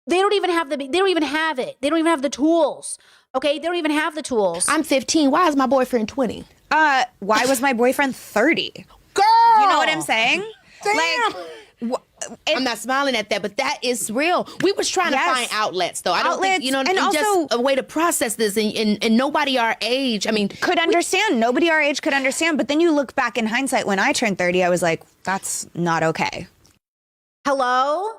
They don't even have it. They don't even have the tools. Okay? They don't even have the tools. I'm 15. Why is my boyfriend 20? Why was my boyfriend 30? Girl! You know what I'm saying? Damn. Like, I'm not smiling at that, but that is real. We was trying to find outlets, though. I don't think, you know, and and also just a way to process this, and nobody our age, I mean, could understand. Nobody our age could understand. But then you look back in hindsight, when I turned 30, I was like, that's not okay. Hello?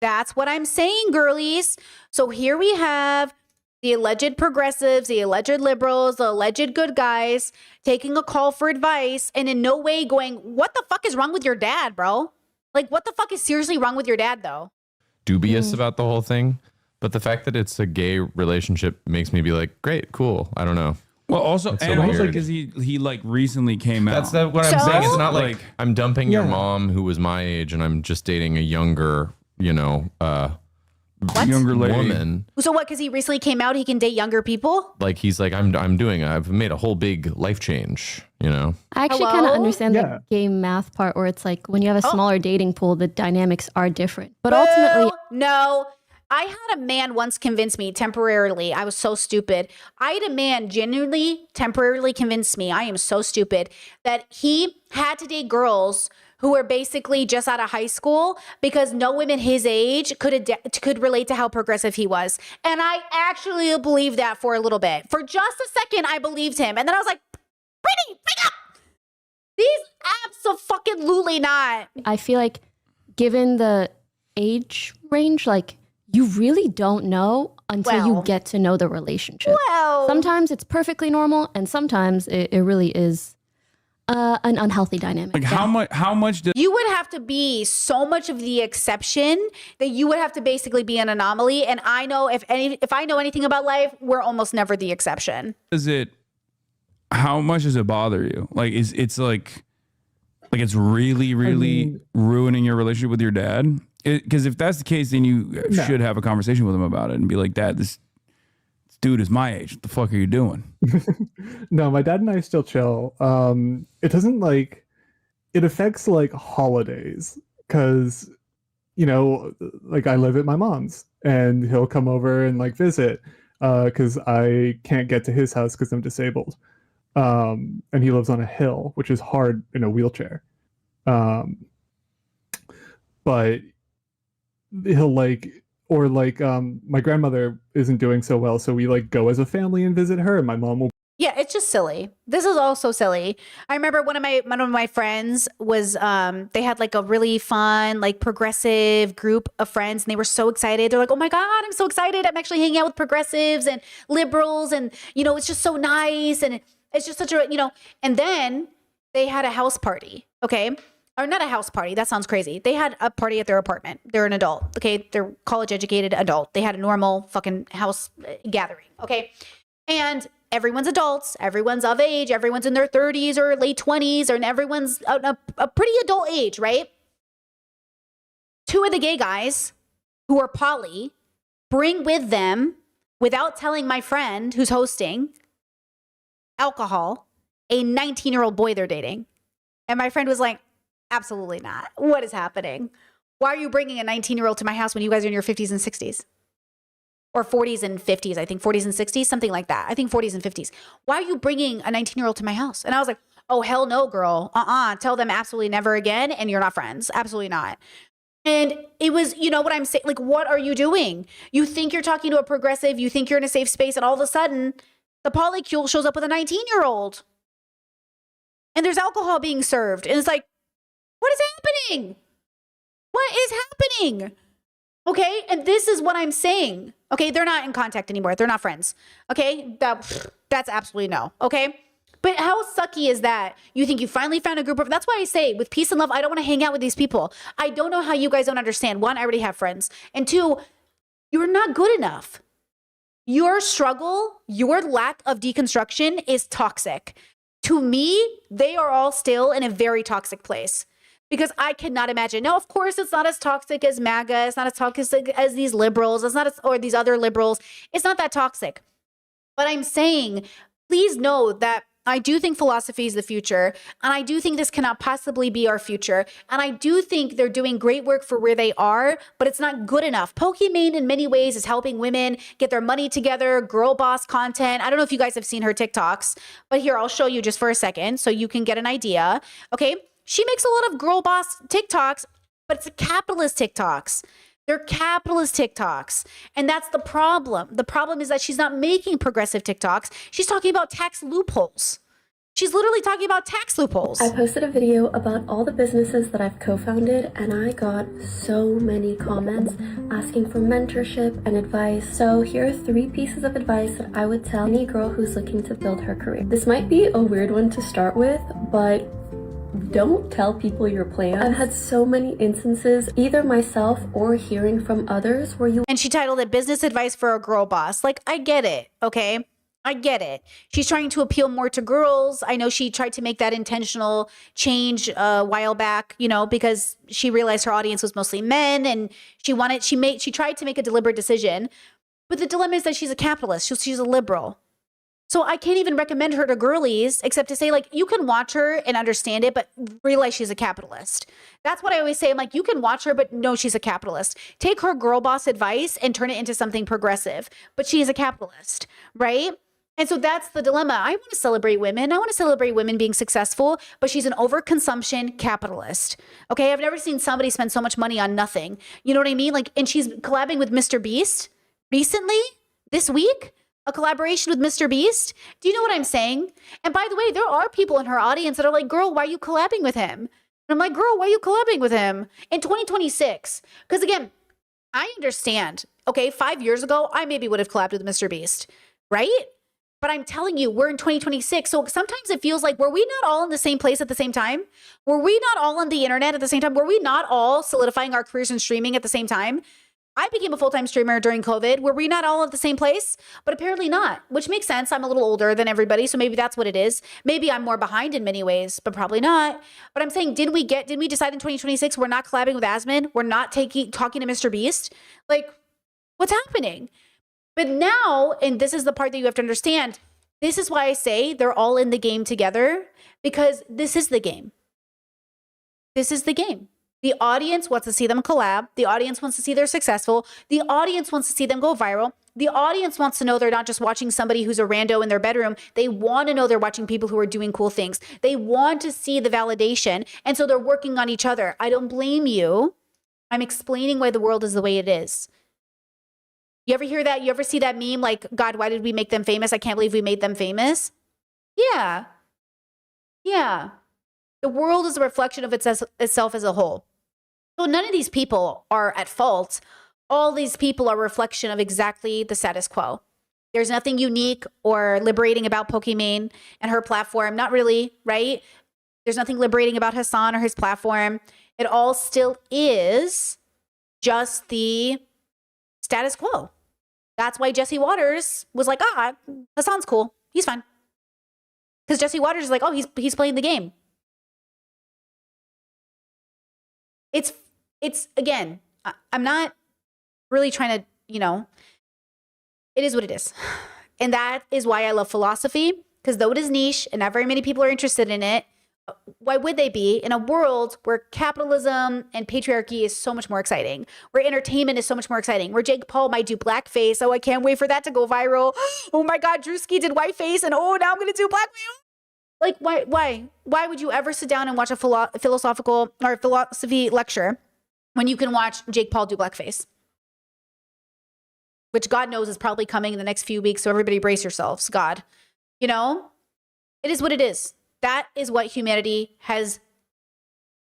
That's what I'm saying, girlies. So here we have the alleged progressives, the alleged liberals, the alleged good guys taking a call for advice and in no way going, what the fuck is wrong with your dad, bro? Like, what the fuck is seriously wrong with your dad, though? Dubious about the whole thing. But the fact that it's a gay relationship makes me be like, great, cool. I don't know. Well, also, That's and so also weird. because he like recently came out. That's what I'm saying. It's not like I'm dumping your Yeah. mom who was my age and I'm just dating a younger, younger lady. woman. So what, because he recently came out, he can date younger people? Like he's like, I've made a whole big life change, you know? I actually kind of understand the gay math part where it's like when you have a smaller dating pool, the dynamics are different. But ultimately, No. I had a man once convince me temporarily. I was so stupid. I had a man genuinely temporarily convince me, I am so stupid, that he had to date girls who were basically just out of high school because no women his age could relate to how progressive he was. And I actually believed that for a little bit. For just a second, I believed him. And then I was like, Brittany, wake up! These abso-fucking-lutely not. I feel like given the age range, like you really don't know until you get to know the relationship. Well, sometimes it's perfectly normal and sometimes it really is an unhealthy dynamic. Like how much does You would have to be so much of the exception that you would have to basically be an anomaly. And I know if I know anything about life, we're almost never the exception. how much does it bother you? Like it's like it's really ruining your relationship with your dad? Because if that's the case, then you should have a conversation with him about it and be like, Dad, this dude is my age. What the fuck are you doing? No, my dad and I still chill. It doesn't it affects like holidays because, you know, like I live at my mom's and he'll come over and like visit because I can't get to his house because I'm disabled. And he lives on a hill, which is hard in a wheelchair. But he'll my grandmother isn't doing so well, so we like go as a family and visit her, and my mom will. Yeah, it's just silly. This is all so silly. I remember one of my friends was they had like a really fun like progressive group of friends, and they were so excited. They're like, "Oh my god, I'm so excited! I'm actually hanging out with progressives and liberals, and you know, it's just so nice, and it's just such a And then they had a house party, okay? Or not a house party. That sounds crazy. They had a party at their apartment. They're an adult, okay? They're college educated adult. They had a normal fucking house gathering, okay? And everyone's adults, everyone's of age, everyone's in their 30s or late 20s, and everyone's a pretty adult age, right? Two of the gay guys who are poly bring with them, without telling my friend who's hosting, alcohol, a 19-year-old boy they're dating. And my friend was like, absolutely not. What is happening? Why are you bringing a 19-year-old to my house when you guys are in your 50s and 60s? Or 40s and 50s, I think 40s and 60s, something like that. I think 40s and 50s. Why are you bringing a 19-year-old to my house? And I was like, oh, hell no, girl. Tell them absolutely never again, and you're not friends. Absolutely not. And it was, you know what I'm saying? Like, what are you doing? You think you're talking to a progressive, you think you're in a safe space, and all of a sudden, the polycule shows up with a 19-year-old. And there's alcohol being served. And it's like, what is happening? What is happening? Okay, and this is what I'm saying. Okay, they're not in contact anymore. They're not friends. Okay, that's absolutely no. Okay, but how sucky is that? You think you finally found a group of, that's why I say with peace and love, I don't want to hang out with these people. I don't know how you guys don't understand. One, I already have friends. And two, you're not good enough. Your struggle, your lack of deconstruction is toxic. To me, they are all still in a very toxic place. Because I cannot imagine. Now, of course, it's not as toxic as MAGA. It's not as toxic as these liberals. It's not or these other liberals. It's not that toxic. But I'm saying, please know that I do think philosophy is the future. And I do think this cannot possibly be our future. And I do think they're doing great work for where they are, but it's not good enough. Pokimane, in many ways, is helping women get their money together, girl boss content. I don't know if you guys have seen her TikToks, but here, I'll show you just for a second so you can get an idea. Okay. She makes a lot of girl boss TikToks, but it's capitalist TikToks. They're capitalist TikToks. And that's the problem. The problem is that she's not making progressive TikToks. She's talking about tax loopholes. She's literally talking about tax loopholes. I posted a video about all the businesses that I've co-founded, and I got so many comments asking for mentorship and advice. So here are 3 pieces of advice that I would tell any girl who's looking to build her career. This might be a weird one to start with, but don't tell people your plans. I've had so many instances, either myself or hearing from others, where you— And she titled it Business Advice for a Girl Boss. Like, I get it, okay? I get it. She's trying to appeal more to girls. I know she tried to make that intentional change a while back, you know, because she realized her audience was mostly men, and she tried to make a deliberate decision. But the dilemma is that she's a capitalist. She's a liberal. So I can't even recommend her to girlies except to say, like, you can watch her and understand it, but realize she's a capitalist. That's what I always say. I'm like, you can watch her, but know she's a capitalist. Take her girl boss advice and turn it into something progressive. But she is a capitalist, right? And so that's the dilemma. I want to celebrate women. I want to celebrate women being successful, but she's an overconsumption capitalist. Okay, I've never seen somebody spend so much money on nothing. You know what I mean? Like, and she's collabing with Mr. Beast recently, this week, a collaboration with Mr. Beast. Do you know what I'm saying? And by the way, there are people in her audience that are like, girl, why are you collabing with him? And I'm like, girl, why are you collabing with him in 2026? Because again, I understand, okay, 5 years ago, I maybe would have collabed with Mr. Beast, right? But I'm telling you, we're in 2026. So sometimes it feels like, were we not all in the same place at the same time? Were we not all on the internet at the same time? Were we not all solidifying our careers in streaming at the same time? I became a full-time streamer during COVID. Were we not all at the same place? But apparently not, which makes sense. I'm a little older than everybody, so maybe that's what it is. Maybe I'm more behind in many ways, but probably not. But I'm saying, did we decide in 2026 we're not collabing with Asmon? We're not talking to Mr. Beast? Like, what's happening? But now, and this is the part that you have to understand, this is why I say they're all in the game together, because this is the game. This is the game. The audience wants to see them collab. The audience wants to see they're successful. The audience wants to see them go viral. The audience wants to know they're not just watching somebody who's a rando in their bedroom. They want to know they're watching people who are doing cool things. They want to see the validation. And so they're working on each other. I don't blame you. I'm explaining why the world is the way it is. You ever hear that? You ever see that meme like, God, why did we make them famous? I can't believe we made them famous. Yeah. Yeah. The world is a reflection of itself as a whole. So none of these people are at fault. All these people are a reflection of exactly the status quo. There's nothing unique or liberating about Pokimane and her platform. Not really, right? There's nothing liberating about Hassan or his platform. It all still is just the status quo. That's why Jesse Waters was like, Hassan's cool. He's fine. Because Jesse Waters is like, oh, he's playing the game. It's again, I'm not really trying to, it is what it is. And that is why I love philosophy, because though it is niche and not very many people are interested in it, why would they be in a world where capitalism and patriarchy is so much more exciting, where entertainment is so much more exciting, where Jake Paul might do blackface? Oh, I can't wait for that to go viral. Oh my God, Drewski did whiteface, and oh, now I'm going to do blackface. Like, why would you ever sit down and watch a philosophical or philosophy lecture when you can watch Jake Paul do blackface? Which God knows is probably coming in the next few weeks. So everybody brace yourselves, God. It is what it is. That is what humanity has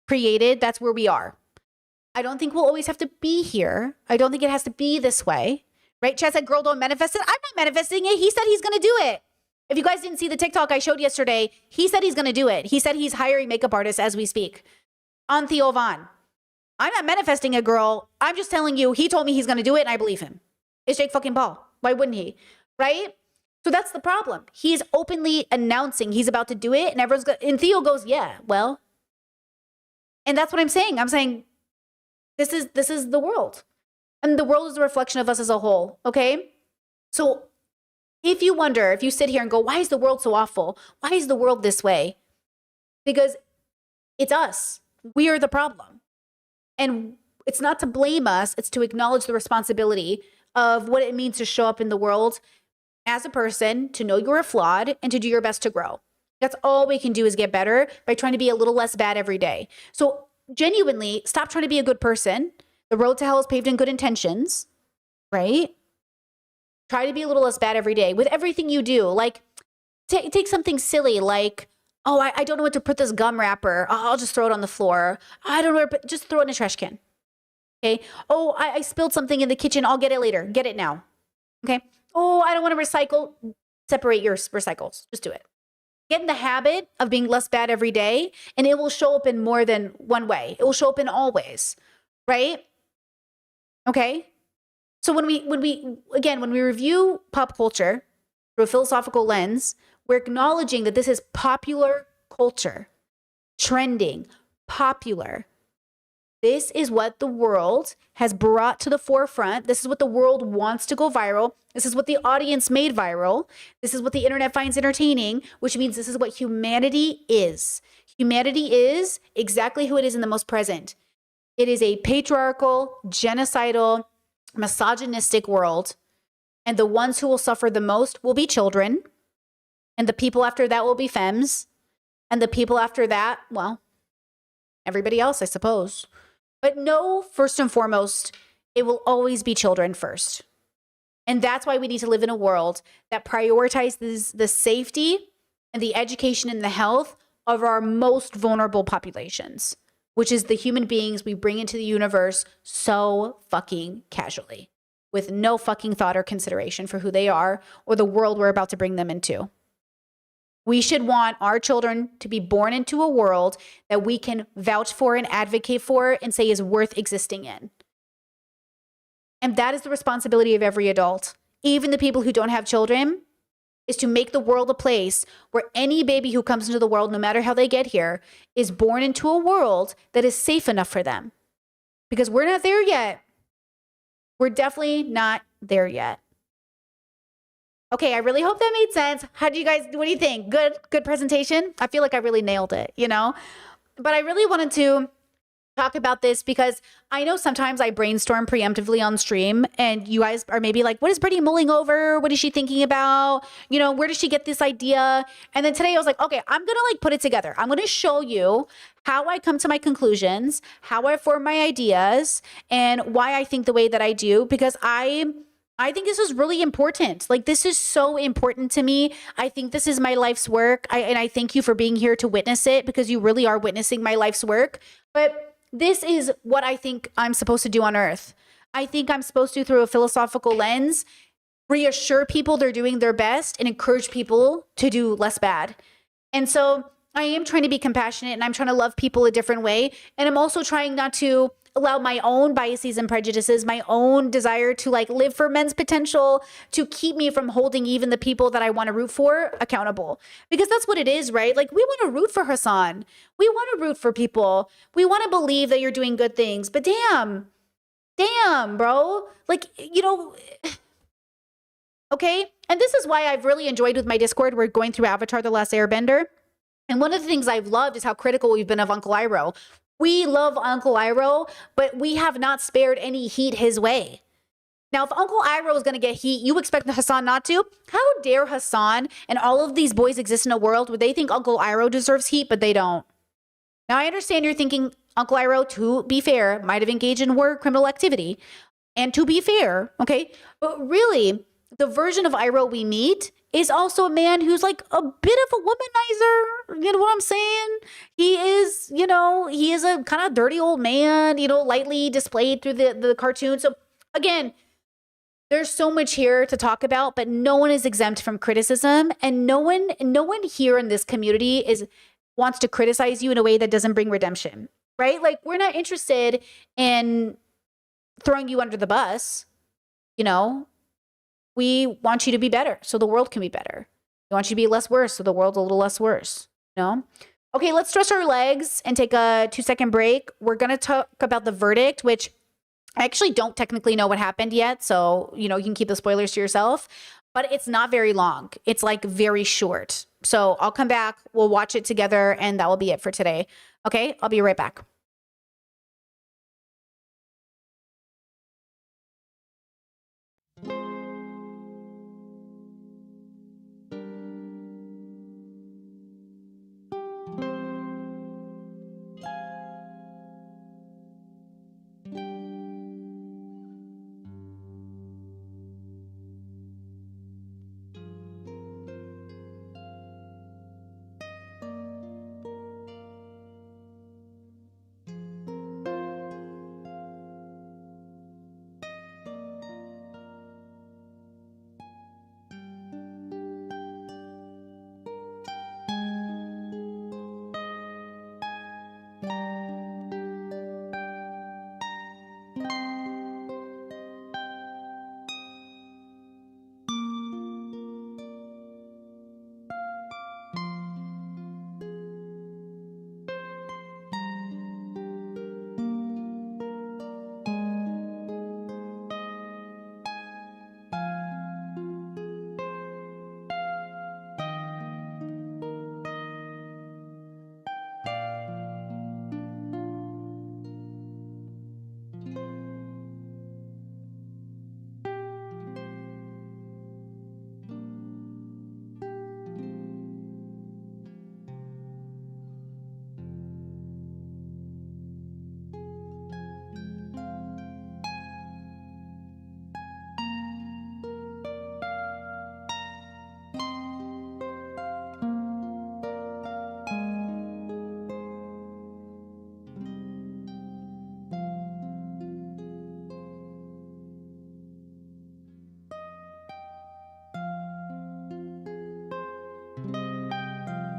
created. That's where we are. I don't think we'll always have to be here. I don't think it has to be this way. Right? Chad said, girl, don't manifest it. I'm not manifesting it. He said he's going to do it. If you guys didn't see the TikTok I showed yesterday, he said he's going to do it. He said he's hiring makeup artists as we speak on Theo Von. I'm not manifesting it, girl. I'm just telling you, he told me he's going to do it, and I believe him. It's Jake fucking Paul. Why wouldn't he? Right? So that's the problem. He's openly announcing he's about to do it, and and Theo goes, yeah, well. And that's what I'm saying. I'm saying this is the world. And the world is a reflection of us as a whole, okay? So if you sit here and go, why is the world so awful? Why is the world this way? Because it's us. We are the problem. And it's not to blame us. It's to acknowledge the responsibility of what it means to show up in the world as a person, to know you're flawed, and to do your best to grow. That's all we can do is get better by trying to be a little less bad every day. So genuinely, stop trying to be a good person. The road to hell is paved in good intentions, right? Try to be a little less bad every day with everything you do. Like, take something silly like, oh, I don't know what to put this gum wrapper. I'll just throw it on the floor. I don't know where, but just throw it in a trash can. Okay. Oh, I spilled something in the kitchen. I'll get it later. Get it now. Okay. Oh, I don't want to recycle. Separate your recycles. Just do it. Get in the habit of being less bad every day, and it will show up in more than one way. It will show up in all ways, right? Okay. So when we review pop culture through a philosophical lens, we're acknowledging that this is popular culture, trending, popular. This is what the world has brought to the forefront. This is what the world wants to go viral. This is what the audience made viral. This is what the internet finds entertaining, which means this is what humanity is. Humanity is exactly who it is in the most present. It is a patriarchal, genocidal, misogynistic world. And the ones who will suffer the most will be children. And the people after that will be femmes. And the people after that, well, everybody else, I suppose. But no, first and foremost, it will always be children first. And that's why we need to live in a world that prioritizes the safety and the education and the health of our most vulnerable populations, which is the human beings we bring into the universe so fucking casually, with no fucking thought or consideration for who they are or the world we're about to bring them into. We should want our children to be born into a world that we can vouch for and advocate for and say is worth existing in. And that is the responsibility of every adult, even the people who don't have children, is to make the world a place where any baby who comes into the world, no matter how they get here, is born into a world that is safe enough for them. Because we're not there yet. We're definitely not there yet. Okay, I really hope that made sense. What do you think? Good presentation? I feel like I really nailed it, you know? But I really wanted to talk about this because I know sometimes I brainstorm preemptively on stream and you guys are maybe like, what is Brittany mulling over? What is she thinking about? You know, where does she get this idea? And then today I was like, okay, I'm going to put it together. I'm going to show you how I come to my conclusions, how I form my ideas, and why I think the way that I do, because I think this is really important. Like, this is so important to me. I think this is my life's work. And I thank you for being here to witness it, because you really are witnessing my life's work. But this is what I think I'm supposed to do on Earth. I think I'm supposed to, through a philosophical lens, reassure people they're doing their best and encourage people to do less bad. And so I am trying to be compassionate, and I'm trying to love people a different way. And I'm also trying not to allow my own biases and prejudices, my own desire to live for men's potential, to keep me from holding even the people that I want to root for accountable. Because that's what it is, right? Like, we want to root for Hassan. We want to root for people. We want to believe that you're doing good things. But damn, bro. Okay? And this is why I've really enjoyed with my Discord. We're going through Avatar: The Last Airbender. And one of the things I've loved is how critical we've been of Uncle Iroh. We love Uncle Iroh, but we have not spared any heat his way. Now, if Uncle Iroh is going to get heat, you expect Hassan not to? How dare Hassan and all of these boys exist in a world where they think Uncle Iroh deserves heat, but they don't? Now, I understand you're thinking Uncle Iroh, to be fair, might have engaged in war criminal activity. And to be fair, okay? But really, the version of Iroh we meet is also a man who's like a bit of a womanizer. You know what I'm saying? He is a kind of dirty old man, lightly displayed through the cartoon. So again, there's so much here to talk about, but no one is exempt from criticism. And no one here in this community wants to criticize you in a way that doesn't bring redemption, right? Like, we're not interested in throwing you under the bus, We want you to be better so the world can be better. We want you to be less worse so the world's a little less worse, Okay, let's stretch our legs and take a 2-second break. We're going to talk about the verdict, which I actually don't technically know what happened yet. So, you can keep the spoilers to yourself, but it's not very long. It's very short. So I'll come back. We'll watch it together, and that will be it for today. Okay, I'll be right back.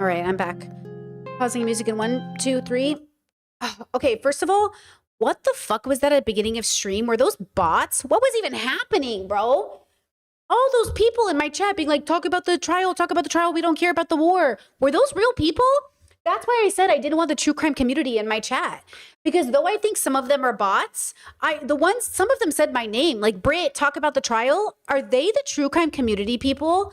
All right, I'm back. Pausing music in 1, 2, 3. Okay, first of all, what the fuck was that at the beginning of stream? Were those bots? What was even happening, bro? All those people in my chat being like, talk about the trial, we don't care about the war. Were those real people? That's why I said I didn't want the true crime community in my chat. Because though I think some of them are bots, some of them said my name, like, Britt, talk about the trial. Are they the true crime community people?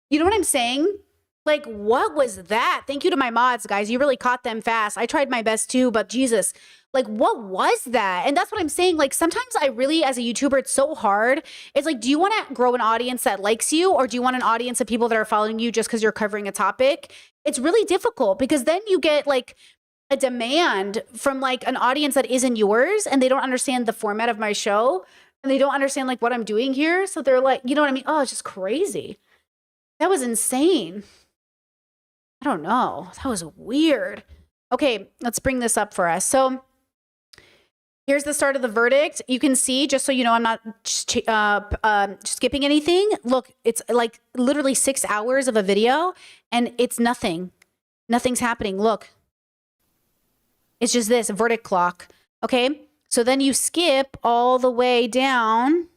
You know what I'm saying? Like, what was that? Thank you to my mods, guys. You really caught them fast. I tried my best too, but Jesus, like, what was that? And that's what I'm saying. Like, sometimes I really, as a YouTuber, it's so hard. It's like, do you want to grow an audience that likes you, or do you want an audience of people that are following you just because you're covering a topic? It's really difficult because then you get like a demand from like an audience that isn't yours, and they don't understand the format of my show, and they don't understand like what I'm doing here. So they're like, you know what I mean? Oh, it's just crazy. That was insane. I don't know. That was weird. Okay, let's bring this up for us. So here's the start of the verdict. You can see, just so you know, I'm not skipping anything. Look, it's like literally 6 hours of a video, and it's nothing. Nothing's happening. Look. It's just this verdict clock. Okay, so then you skip all the way down,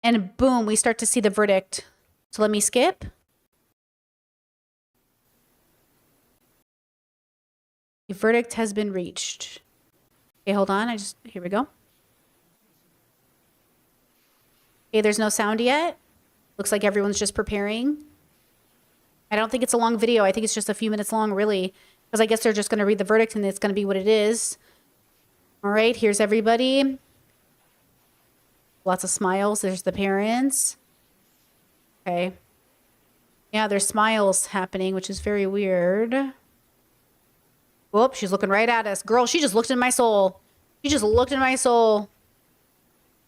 and boom, we start to see the verdict. So let me skip. The verdict has been reached. Okay, hold on. Here we go. Okay, there's no sound yet. Looks like everyone's just preparing. I don't think it's a long video. I think it's just a few minutes long, really, because I guess they're just going to read the verdict and it's going to be what it is. All right, here's everybody. Lots of smiles. There's the parents. Okay. Yeah, there's smiles happening, which is very weird. Whoop, she's looking right at us. Girl, she just looked in my soul. She just looked in my soul.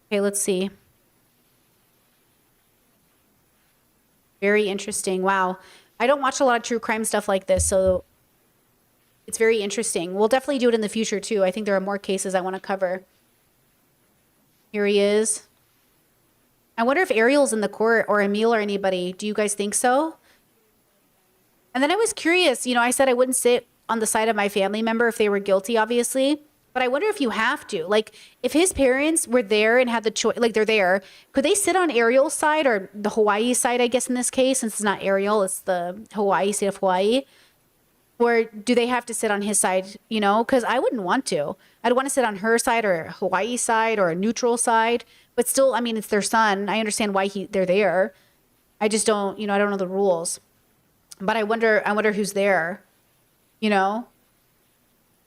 Okay, let's see. Very interesting. Wow. I don't watch a lot of true crime stuff like this, so it's very interesting. We'll definitely do it in the future, too. I think there are more cases I want to cover. Here he is. I wonder if Ariel's in the court, or Emil, or anybody. Do you guys think so? And then I was curious. You know, I said I wouldn't sit on the side of my family member if they were guilty, obviously. But I wonder if you have to. Like, if his parents were there and had the choice, like they're there, could they sit on Ariel's side, or the Hawaii side, I guess, in this case, since it's not Ariel, it's the Hawaii, state of Hawaii? Or do they have to sit on his side, you know? Because I wouldn't want to. I'd want to sit on her side, or Hawaii side, or a neutral side. But still, I mean, it's their son. I understand why they're there. I just don't, you know, I don't know the rules. But I wonder who's there, you know?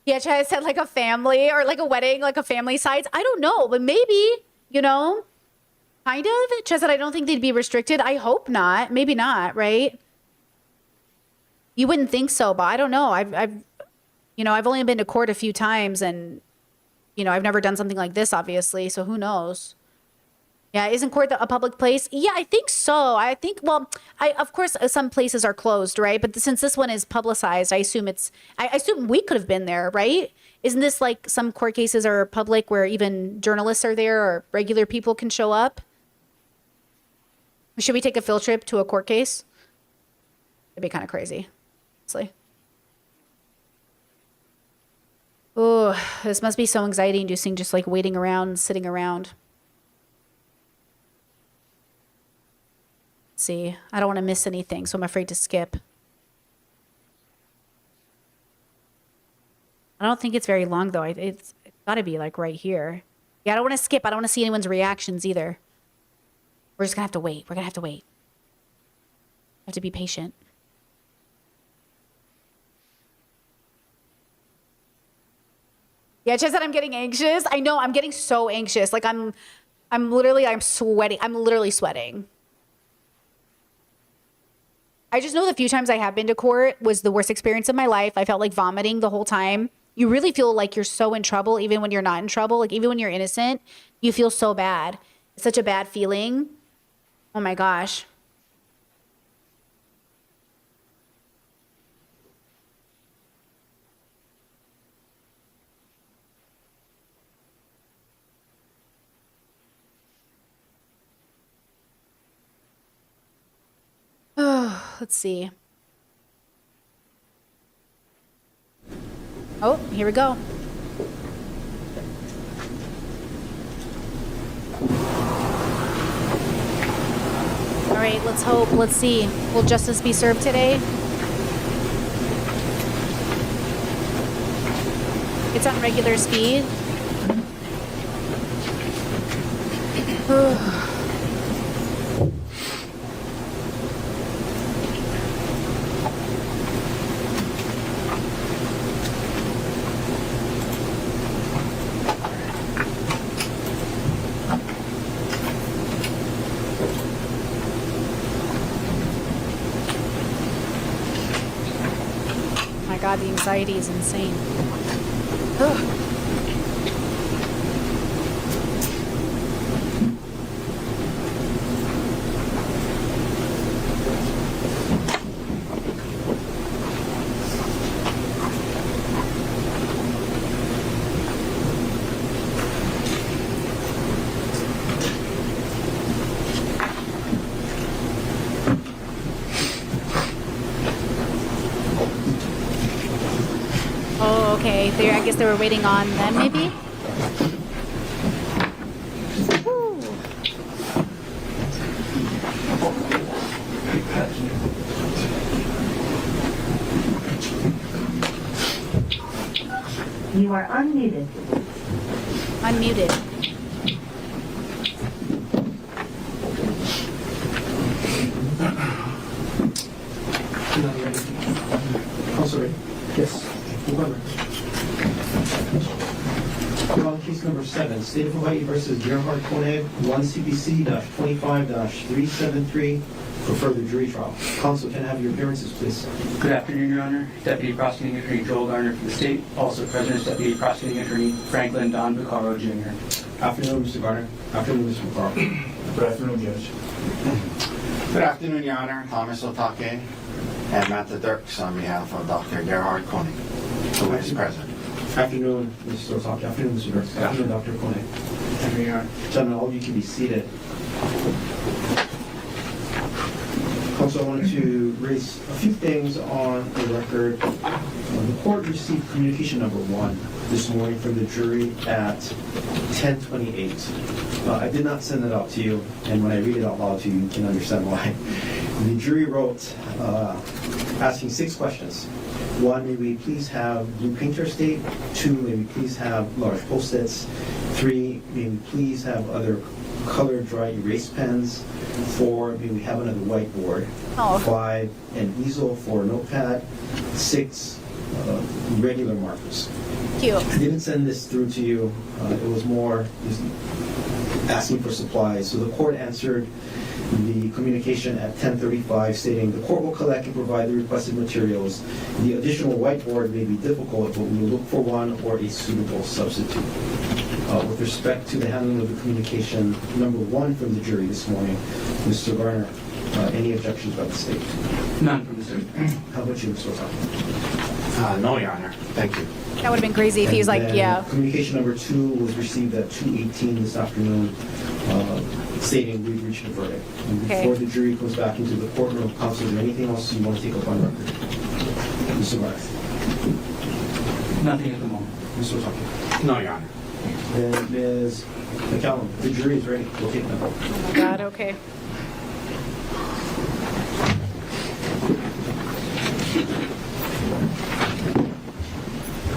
Yeah, Chad said like a family, or like a wedding, like a family sides. I don't know, but maybe, you know, kind of. Chad said I don't think they'd be restricted. I hope not. Maybe not, right? You wouldn't think so, but I don't know. I've only been to court a few times, and, you know, I've never done something like this, obviously. So who knows? Yeah, isn't court a public place? Yeah, I think so. I think, well, of course, some places are closed, right? But since this one is publicized, I assume we could have been there, right? Isn't this like some court cases are public where even journalists are there, or regular people can show up? Should we take a field trip to a court case? It'd be kind of crazy, honestly. Oh, this must be so anxiety inducing, just like waiting around, sitting around. See, I don't want to miss anything, so I'm afraid to skip. I don't think it's very long, though. It's got to be like right here. Yeah, I don't want to skip. I don't want to see anyone's reactions either. We're just going to have to wait. We're going to have to wait. Have to be patient. Yeah, Chad said I'm getting anxious. I know, I'm getting so anxious. Like I'm sweating. I'm literally sweating. I just know the few times I have been to court was the worst experience of my life. I felt like vomiting the whole time. You really feel like you're so in trouble, even when you're not in trouble. Like, even when you're innocent, you feel so bad. It's such a bad feeling. Oh my gosh. Oh, let's see. Oh, here we go. All right, let's hope. Let's see. Will justice be served today? It's on regular speed. My God, the anxiety is insane. Ugh. Oh, okay. I guess they were waiting on them, maybe? Woo. You are unmuted. Unmuted. Oh, sorry. Yes. November. Well, case number 7, State of Hawaii versus Gerhard Koenig, 1 CPC-25-373 for further jury trial. Counsel, can I have your appearances, please? Good afternoon, Your Honor. Deputy Prosecuting Attorney Joel Garner for the state. Also present is Deputy Prosecuting Attorney Franklin Don Bucaro, Jr. Afternoon, Mr. Garner. Afternoon, Mr. McCarr. Good afternoon, Judge. Good afternoon, Your Honor. Thomas Otake and Manta Dirks on behalf of Dr. Gerhard Koenig, who is present. Afternoon, Mr. Otake. Afternoon, Mr. Dirks. Afternoon, Dr. Koenig. Afternoon, Your Honor. Gentlemen, all of you can be seated. Also, I wanted to raise a few things on the record. The court received communication number 1 this morning from the jury at 10:28. I did not send it out to you, and when I read it out loud to you, you can understand why. The jury wrote asking 6 questions. 1, may we please have blue painter state? 2, may we please have large post-its? 3, may we please have other colored dry erase pens? 4, may we have another whiteboard? 5, an easel for a notepad. 6, regular markers. Cute. I didn't send this through to you. It was more just asking for supplies. So the court answered the communication at 10:35 stating the court will collect and provide the requested materials. The additional whiteboard may be difficult, but we will look for one or a suitable substitute. With respect to the handling of the communication number 1 from the jury this morning, Mr. Garner, any objections by the state? None from the state. How about you, Mr. Otake? No, Your Honor. Thank you. That would have been crazy if he was like, And then yeah. Communication number 2 was received at 2:18 this afternoon, stating we've reached a verdict. And Okay. before the jury goes back into the courtroom, counsel, is there anything else you want to take up on record? Mr. Garth. Nothing at the moment. Mr. Otake. No, Your Honor. And Ms. McCallum, the jury is ready. We'll take them. Oh my God, okay.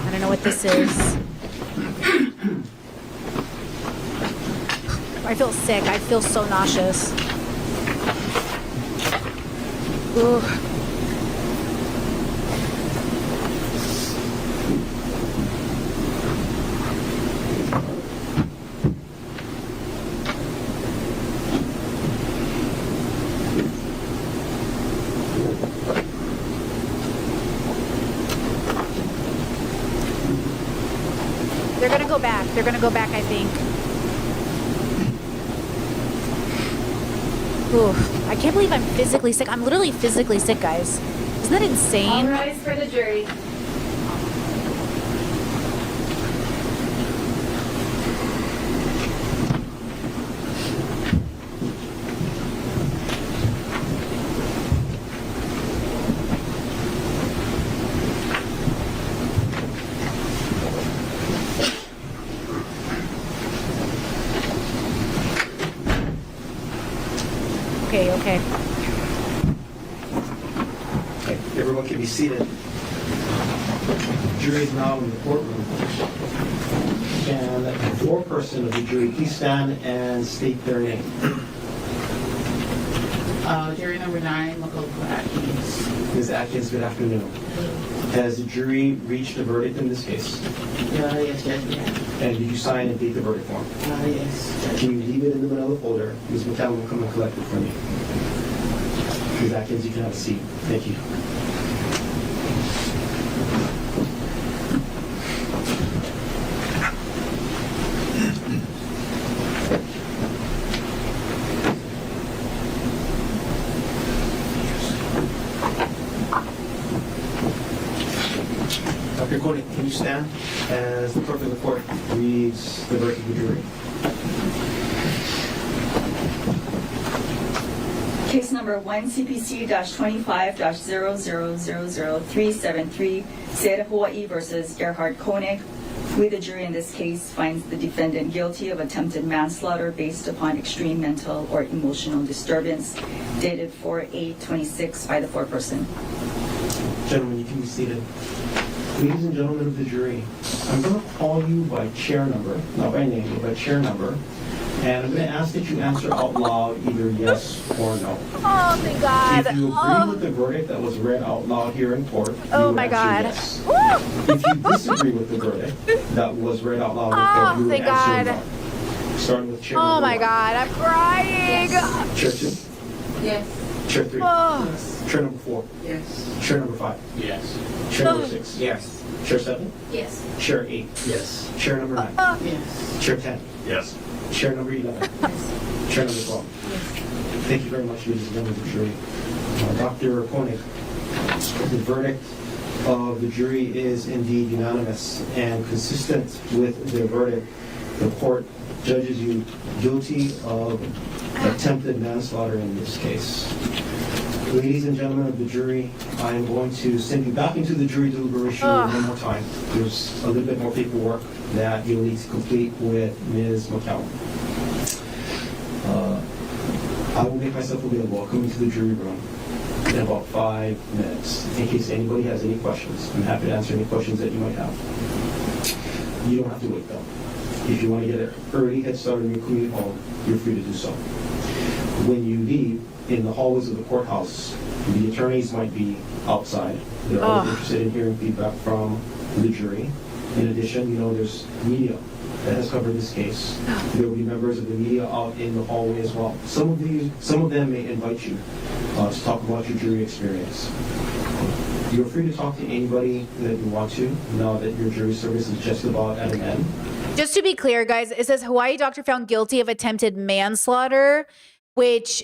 I don't know what this is. I feel sick. I feel so nauseous. Ooh. They're gonna go back. They're gonna go back, I think. Ooh, I can't believe I'm physically sick. I'm literally physically sick, guys. Isn't that insane? All rise for the jury. Okay. Okay, everyone can be seated. Jury is now in the courtroom. Can the foreperson of the jury please stand and state their name? Jury number 9, Makoto Atkins. Ms. Atkins, good afternoon. Has the jury reached a verdict in this case? Yes, Judge, yeah. And did you sign and date the verdict form? Yes, Judge. Can you leave it in the manila folder? Ms. McCallum will come and collect it from you. Ms. Atkins, you can have a seat. Thank you. Dr. Koenig, can you stand as the clerk of the court reads the verdict of the jury? Case number 1 CPC-25-00000373, State of Hawaii versus Gerhard Koenig. We, the jury in this case, finds the defendant guilty of attempted manslaughter based upon extreme mental or emotional disturbance, dated 4/8/26 by the foreperson. Gentlemen, you can be seated. Ladies and gentlemen of the jury, I'm going to call you by chair number, not by name, but by chair number, and I'm going to ask that you answer out loud either yes or no. Oh, thank God. If you agree with the verdict that was read out loud here in court, Oh, you my would answer God. yes. If you disagree with the verdict that was read out loud in court, you would thank answer God. no. Starting with chair Oh number my 1. God, I'm crying. Chair 2. Yes. Chair 3. Oh. Chair number 4. Yes. Chair number 5. Yes. Chair number 6. Yes. Chair 7. Yes. Chair 8. Yes. Chair number 9. Yes. Chair 10. Yes. Chair number 11. Chair number 12. Thank you very much, ladies and gentlemen of the jury. Dr. Koenig, the verdict of the jury is indeed unanimous and consistent with their verdict. The court judges you guilty of attempted manslaughter in this case. Ladies and gentlemen of the jury, I am going to send you back into the jury deliberation room one more time. There's a little bit more paperwork that you'll need to complete with Ms. McCallum. I will make myself available. I'll come into the jury room in about 5 minutes in case anybody has any questions. I'm happy to answer any questions that you might have. You don't have to wait though. If you want to get an early head start on your commute home, you're free to do so. When you leave, in the hallways of the courthouse, the attorneys might be outside. They're always interested in hearing feedback from the jury. In addition, there's media that has covered this case. There will be members of the media out in the hallway as well. Some of them may invite you to talk about your jury experience. You're free to talk to anybody that you want to now that your jury service is just about at an end. Just to be clear, guys, it says Hawaii doctor found guilty of attempted manslaughter, which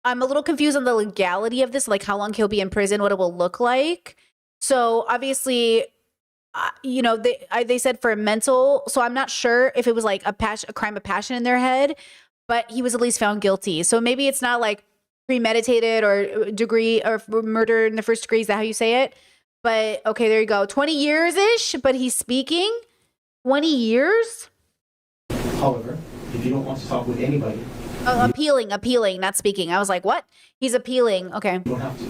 I'm a little confused on the legality of this, like how long he'll be in prison, what it will look like. So obviously, they said for mental, so I'm not sure if it was like a crime of passion in their head, but he was at least found guilty. So maybe it's not like premeditated or degree or murder in the first degree. Is that how you say it? But okay, there you go. 20 years-ish, but he's speaking. 20 years? However, if you don't want to talk with anybody, appealing, not speaking. I was like, what? He's appealing. Okay. you don't have to.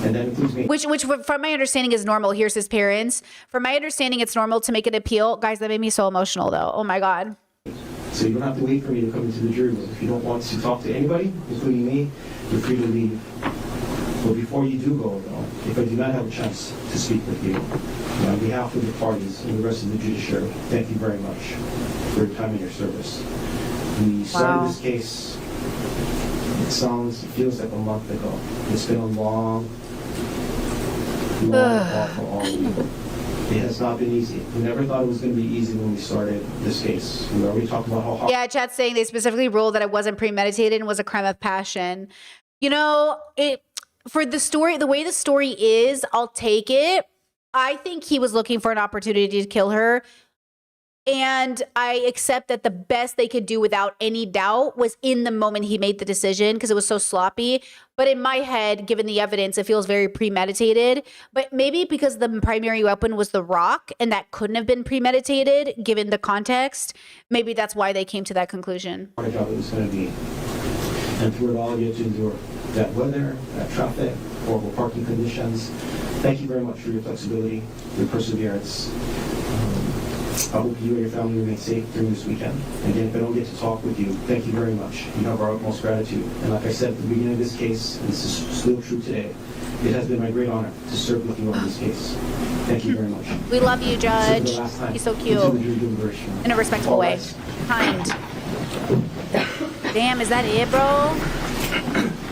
And that includes me. Which from my understanding is normal. Here's his parents. From my understanding, it's normal to make an appeal. Guys, that made me so emotional though. Oh my God. So you don't have to wait for me to come into the jury room. If you don't want to talk to anybody, including me, you're free to leave. But before you do go, though, if I do not have a chance to speak with you, on behalf of the parties and the rest of the judiciary, thank you very much for your time and your service. We started this case, it feels like a month ago. It's been a long haul for all of you. It has not been easy. We never thought it was going to be easy when we started this case. We already talked about how hard. Yeah, chat's saying they specifically ruled that it wasn't premeditated and was a crime of passion. For the story, the way the story is, I'll take it. I think he was looking for an opportunity to kill her. And I accept that the best they could do without any doubt was in the moment he made the decision because it was so sloppy. But in my head, given the evidence, it feels very premeditated. But maybe because the primary weapon was the rock and that couldn't have been premeditated given the context, maybe that's why they came to that conclusion. Our job it was going to be. And through it all, you had to endure bad weather, bad traffic, horrible parking conditions. Thank you very much for your flexibility, your perseverance. I hope you and your family remain safe during this weekend. Again, if I don't get to talk with you, thank you very much. You have our utmost gratitude. And like I said at the beginning of this case, and this is still true today, it has been my great honor to serve with you on this case. Thank you very much. We love you, Judge. He's so cute. In a respectful way. Kind. Damn, is that it, bro?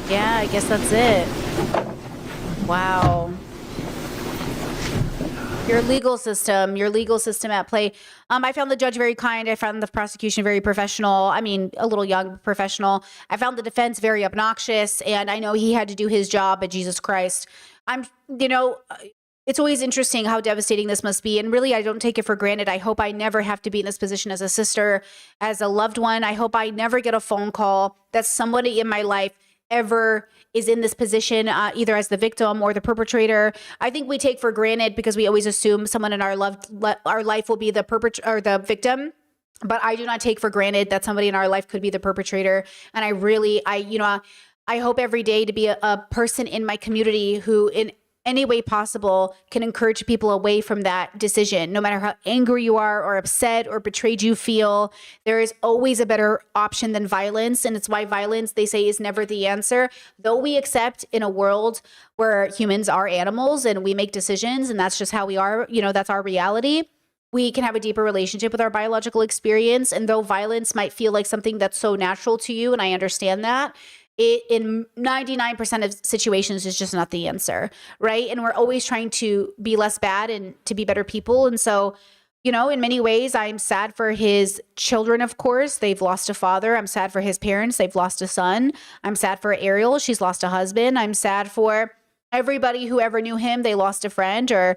Yeah, I guess that's it. Wow. Your legal system at play. I found the judge very kind. I found the prosecution very professional. I mean, a little young, professional. I found the defense very obnoxious, and I know he had to do his job, but Jesus Christ. It's always interesting how devastating this must be. And really, I don't take it for granted. I hope I never have to be in this position as a sister, as a loved one. I hope I never get a phone call that somebody in my life ever is in this position, either as the victim or the perpetrator. I think we take for granted because we always assume someone in our life will be the perpetrator or the victim. But I do not take for granted that somebody in our life could be the perpetrator. And I hope every day to be a person in my community who in any way possible can encourage people away from that decision. No matter how angry you are or upset or betrayed you feel, there is always a better option than violence. And it's why violence, they say, is never the answer. Though we accept in a world where humans are animals and we make decisions and that's just how we are, that's our reality. We can have a deeper relationship with our biological experience. And though violence might feel like something that's so natural to you, and I understand that, it in 99% of situations is just not the answer, right? And we're always trying to be less bad and to be better people. And so, in many ways, I'm sad for his children, of course. They've lost a father. I'm sad for his parents. They've lost a son. I'm sad for Ariel. She's lost a husband. I'm sad for everybody who ever knew him. They lost a friend, or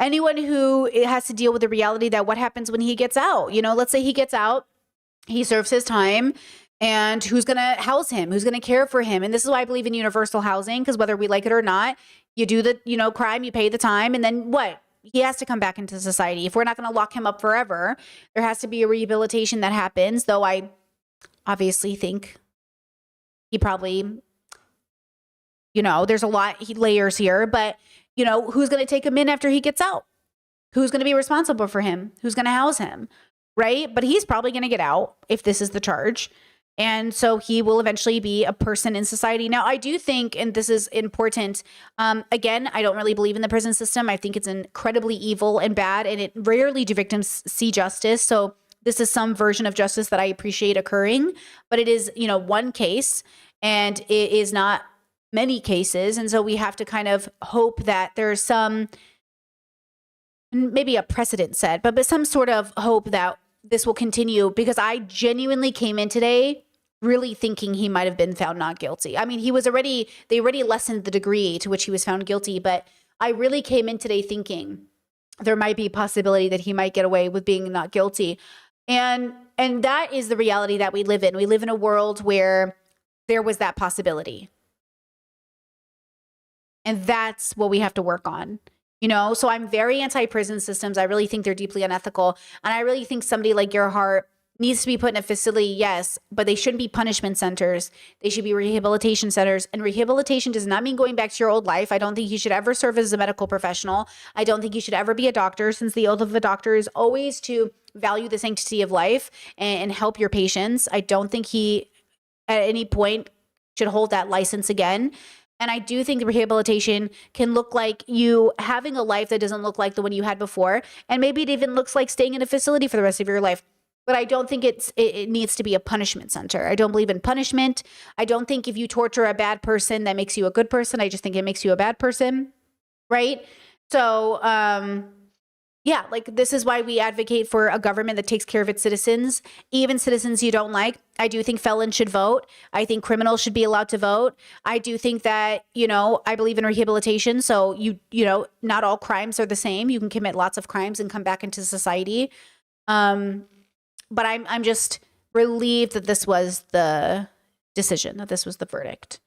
anyone who has to deal with the reality that what happens when he gets out. Let's say he gets out, he serves his time, and who's going to house him? Who's going to care for him? And this is why I believe in universal housing, because whether we like it or not, you do the, crime, you pay the time, and then what? He has to come back into society. If we're not going to lock him up forever, there has to be a rehabilitation that happens, though I obviously think he probably, there's a lot layers here, but, who's going to take him in after he gets out? Who's going to be responsible for him? Who's going to house him? Right? But he's probably going to get out if this is the charge. And so he will eventually be a person in society. Now, I do think, and this is important, again, I don't really believe in the prison system. I think it's incredibly evil and bad, and it rarely do victims see justice. So this is some version of justice that I appreciate occurring, but it is, one case, and it is not many cases. And so we have to kind of hope that there's some, maybe a precedent set, but some sort of hope that this will continue, because I genuinely came in today really thinking he might have been found not guilty. I mean, they already lessened the degree to which he was found guilty, but I really came in today thinking there might be a possibility that he might get away with being not guilty. And that is the reality that we live in. We live in a world where there was that possibility. And that's what we have to work on. So I'm very anti-prison systems. I really think they're deeply unethical. And I really think somebody like Gerhardt needs to be put in a facility, yes, but they shouldn't be punishment centers. They should be rehabilitation centers. And rehabilitation does not mean going back to your old life. I don't think you should ever serve as a medical professional. I don't think you should ever be a doctor, since the oath of a doctor is always to value the sanctity of life and help your patients. I don't think he at any point should hold that license again. And I do think rehabilitation can look like you having a life that doesn't look like the one you had before. And maybe it even looks like staying in a facility for the rest of your life. But I don't think it needs to be a punishment center. I don't believe in punishment. I don't think if you torture a bad person, that makes you a good person. I just think it makes you a bad person, right? So, yeah, this is why we advocate for a government that takes care of its citizens, even citizens you don't like. I do think felons should vote. I think criminals should be allowed to vote. I do think that, I believe in rehabilitation. So, not all crimes are the same. You can commit lots of crimes and come back into society. But I'm just relieved that this was the decision, that this was the verdict,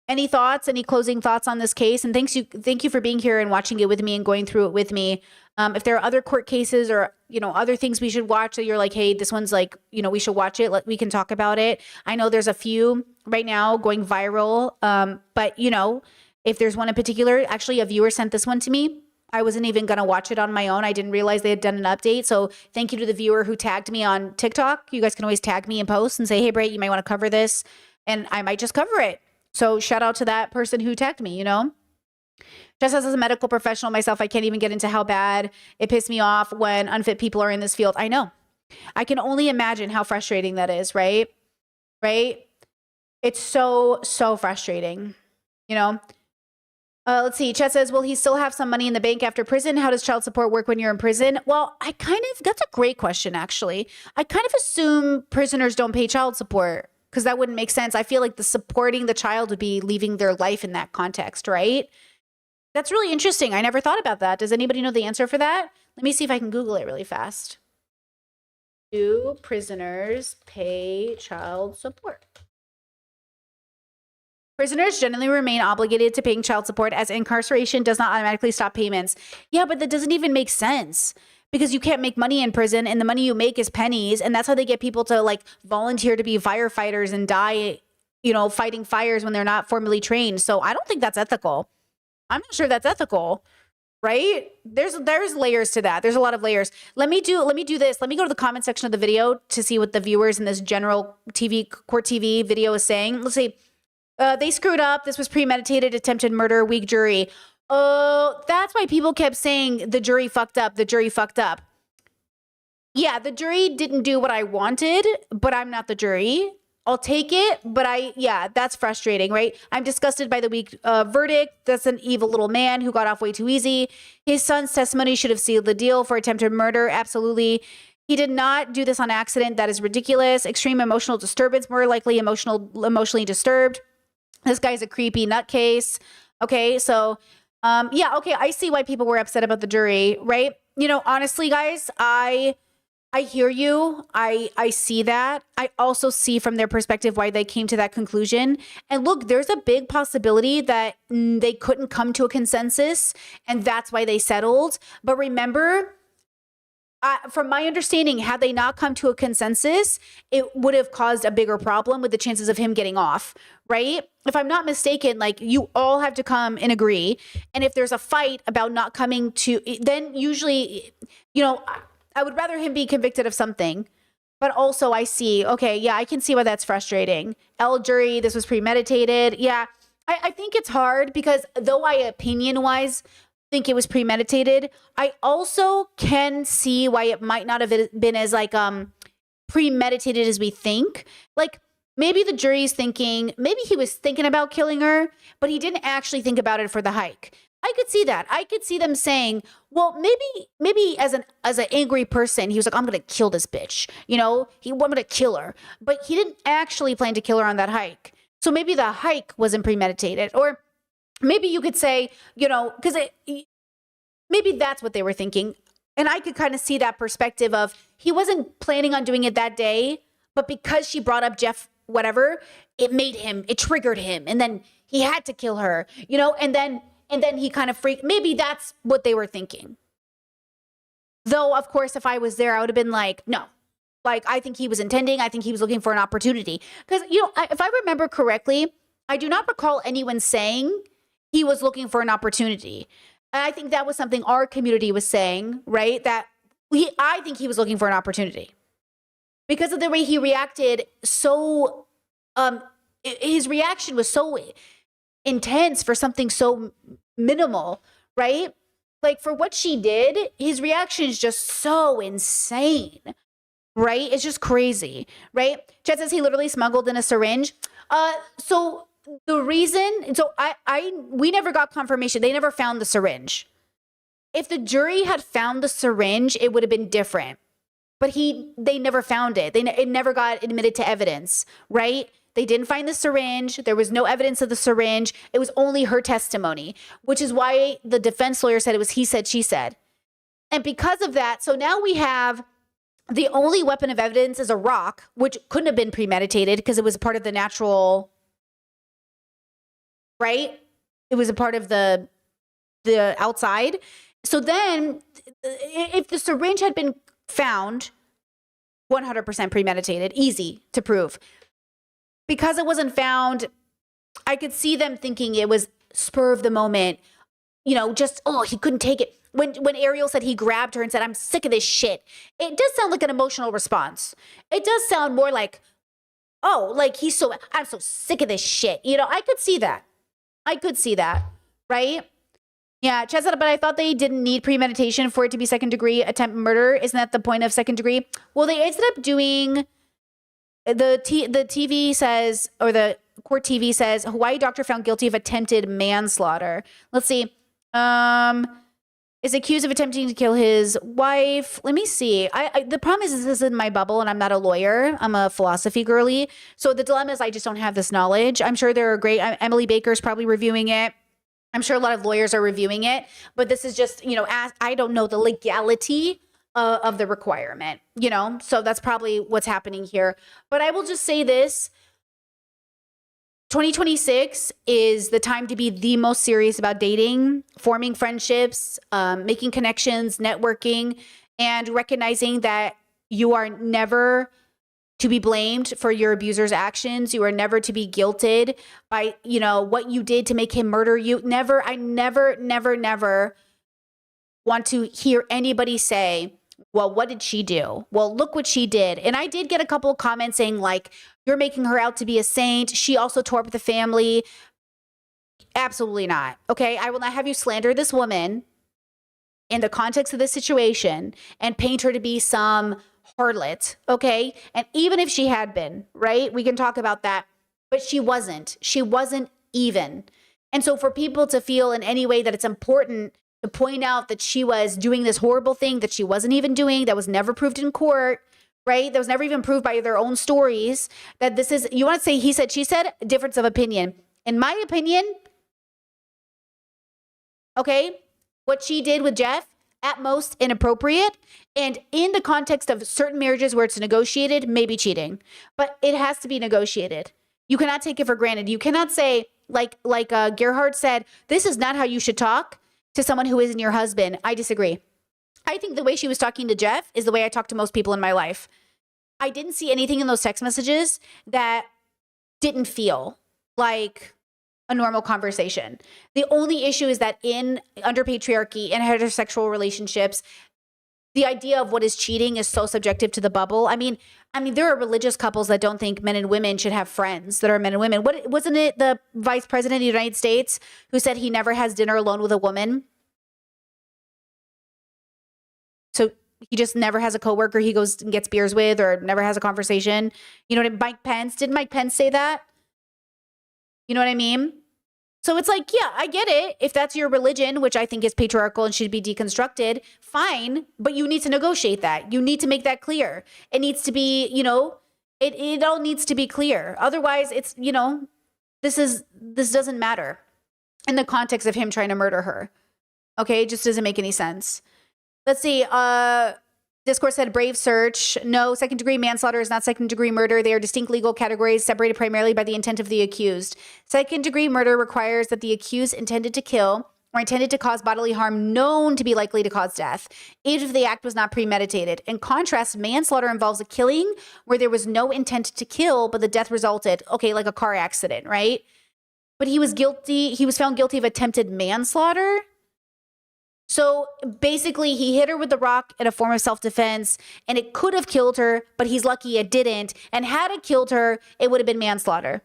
Any thoughts, any closing thoughts on this case? And thank you for being here and watching it with me and going through it with me. If there are other court cases or, other things we should watch that you're like, hey, this one's like, we should watch it. We can talk about it. I know there's a few right now going viral. But if there's one in particular, actually a viewer sent this one to me. I wasn't even going to watch it on my own. I didn't realize they had done an update. So thank you to the viewer who tagged me on TikTok. You guys can always tag me in posts and say, hey, Bray, you might want to cover this. And I might just cover it. So shout out to that person who tagged me, Just as a medical professional myself, I can't even get into how bad it pissed me off when unfit people are in this field. I know. I can only imagine how frustrating that is, right? Right? It's so, so frustrating, Let's see. Chet says, will he still have some money in the bank after prison? How does child support work when you're in prison? Well, that's a great question, actually. I kind of assume prisoners don't pay child support because that wouldn't make sense. I feel like the supporting the child would be leaving their life in that context, right? That's really interesting. I never thought about that. Does anybody know the answer for that? Let me see if I can Google it really fast. Do prisoners pay child support? Prisoners generally remain obligated to paying child support as incarceration does not automatically stop payments. Yeah, but that doesn't even make sense because you can't make money in prison and the money you make is pennies. And that's how they get people to volunteer to be firefighters and die, fighting fires when they're not formally trained. So I don't think that's ethical. I'm not sure that's ethical, right? There's layers to that. There's a lot of layers. Let me do this. Let me go to the comment section of the video to see what the viewers in this general court TV video is saying. Let's see. They screwed up. This was premeditated attempted murder, weak jury. Oh, that's why people kept saying the jury fucked up. The jury fucked up. Yeah, the jury didn't do what I wanted, but I'm not the jury. I'll take it, but that's frustrating, right? I'm disgusted by the weak verdict. That's an evil little man who got off way too easy. His son's testimony should have sealed the deal for attempted murder. Absolutely. He did not do this on accident. That is ridiculous. Extreme emotional disturbance, more likely emotionally disturbed. This guy's a creepy nutcase. Okay, so, okay, I see why people were upset about the jury, right? Honestly, guys, I hear you. I see that. I also see from their perspective why they came to that conclusion. And look, there's a big possibility that they couldn't come to a consensus, and that's why they settled. But remember, from my understanding, had they not come to a consensus, it would have caused a bigger problem with the chances of him getting off, right? If I'm not mistaken, you all have to come and agree. And if there's a fight about not coming to, then usually, I would rather him be convicted of something. But also I see, okay, yeah, I can see why that's frustrating. Jury, this was premeditated. Yeah, I think it's hard because though I opinion-wise think it was premeditated, I also can see why it might not have been as premeditated as we think. Maybe the jury's thinking, maybe he was thinking about killing her, but he didn't actually think about it for the hike. I could see that. I could see them saying, well, maybe as an angry person, he was like, I'm going to kill this bitch. He wanted to kill her, but he didn't actually plan to kill her on that hike. So maybe the hike wasn't premeditated, or maybe you could say, because maybe that's what they were thinking. And I could kind of see that perspective of he wasn't planning on doing it that day, but because she brought up Jeff, whatever, it triggered him. And then he had to kill her, and then he kind of freaked. Maybe that's what they were thinking. Though, of course, if I was there, I would have been like, no. I think he was intending. I think he was looking for an opportunity. Because, if I remember correctly, I do not recall anyone saying he was looking for an opportunity. And I think that was something our community was saying, right? That I think he was looking for an opportunity. Because of the way he reacted, so his reaction was so intense for something so minimal, right? For what she did, his reaction is just so insane, right? It's just crazy, right? Chet says he literally smuggled in a syringe. So the reason, we never got confirmation. They never found the syringe. If the jury had found the syringe, it would have been different. But they never found it. It never got admitted to evidence, right? They didn't find the syringe. There was no evidence of the syringe. It was only her testimony, which is why the defense lawyer said it was he said, she said. And because of that, so now we have the only weapon of evidence is a rock, which couldn't have been premeditated because it was a part of the natural, right? It was a part of the outside. So then, if the syringe had been found 100% premeditated, easy to prove. Because it wasn't found, I could see them thinking it was spur of the moment, just, he couldn't take it. When Ariel said he grabbed her and said, I'm sick of this shit, it does sound like an emotional response. It does sound more like, I'm so sick of this shit. I could see that. Right? Yeah, Chad said, but I thought they didn't need premeditation for it to be second degree attempt murder. Isn't that the point of second degree? Well, they ended up doing, the TV says, or the court TV says, Hawaii doctor found guilty of attempted manslaughter. Let's see. Is accused of attempting to kill his wife. Let me see. The problem is this is in my bubble and I'm not a lawyer. I'm a philosophy girly. So the dilemma is I just don't have this knowledge. I'm sure there are great, Emily Baker's probably reviewing it. I'm sure a lot of lawyers are reviewing it, but this is just, I don't know the legality of the requirement, so that's probably what's happening here. But I will just say this. 2026 is the time to be the most serious about dating, forming friendships, making connections, networking, and recognizing that you are never to be blamed for your abuser's actions. You are never to be guilted by, what you did to make him murder you. I never want to hear anybody say, well, what did she do? Well, look what she did. And I did get a couple of comments saying like, you're making her out to be a saint. She also tore up the family. Absolutely not. Okay. I will not have you slander this woman in the context of this situation and paint her to be some harlot. Okay. And even if she had been, right, we can talk about that, but she wasn't even. And so for people to feel in any way that it's important to point out that she was doing this horrible thing that she wasn't even doing, that was never proved in court, right? That was never even proved by their own stories, that this is, you want to say he said, she said, difference of opinion. In my opinion, okay, what she did with Jeff, at most inappropriate. And in the context of certain marriages where it's negotiated, maybe cheating, but it has to be negotiated. You cannot take it for granted. You cannot say, like Gerhard said, this is not how you should talk to someone who isn't your husband. I disagree. I think the way she was talking to Jeff is the way I talk to most people in my life. I didn't see anything in those text messages that didn't feel like a normal conversation. The only issue is that under patriarchy and heterosexual relationships, the idea of what is cheating is so subjective to the bubble. I mean, there are religious couples that don't think men and women should have friends that are men and women. Wasn't it the vice president of the United States who said he never has dinner alone with a woman? So he just never has a coworker he goes and gets beers with, or never has a conversation. You know what I mean? Mike Pence, didn't Mike Pence say that? You know what I mean? So it's like, yeah, I get it. If that's your religion, which I think is patriarchal and should be deconstructed, fine. But you need to negotiate that. You need to make that clear. It needs to be, it all needs to be clear. Otherwise, it's, this doesn't matter in the context of him trying to murder her. Okay, it just doesn't make any sense. Let's see. Discourse said Brave Search. No, second degree manslaughter is not second degree murder. They are distinct legal categories separated primarily by the intent of the accused. Second degree murder requires that the accused intended to kill or intended to cause bodily harm known to be likely to cause death, even if the act was not premeditated. In contrast, manslaughter involves a killing where there was no intent to kill, but the death resulted, okay, like a car accident, right? But he was found guilty of attempted manslaughter. So basically, he hit her with the rock in a form of self-defense, and it could have killed her, but he's lucky it didn't. And had it killed her, it would have been manslaughter.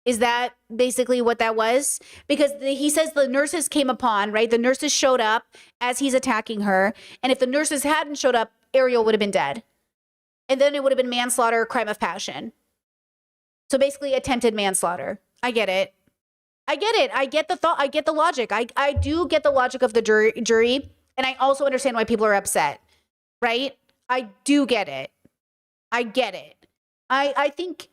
Is that basically what that was? Because he says the nurses came upon, right? The nurses showed up as he's attacking her. And if the nurses hadn't showed up, Ariel would have been dead. And then it would have been manslaughter, crime of passion. So basically, attempted manslaughter. I get it. I get the thought. I get the logic. I do get the logic of the jury. And I also understand why people are upset, right? I do get it. I get it. I think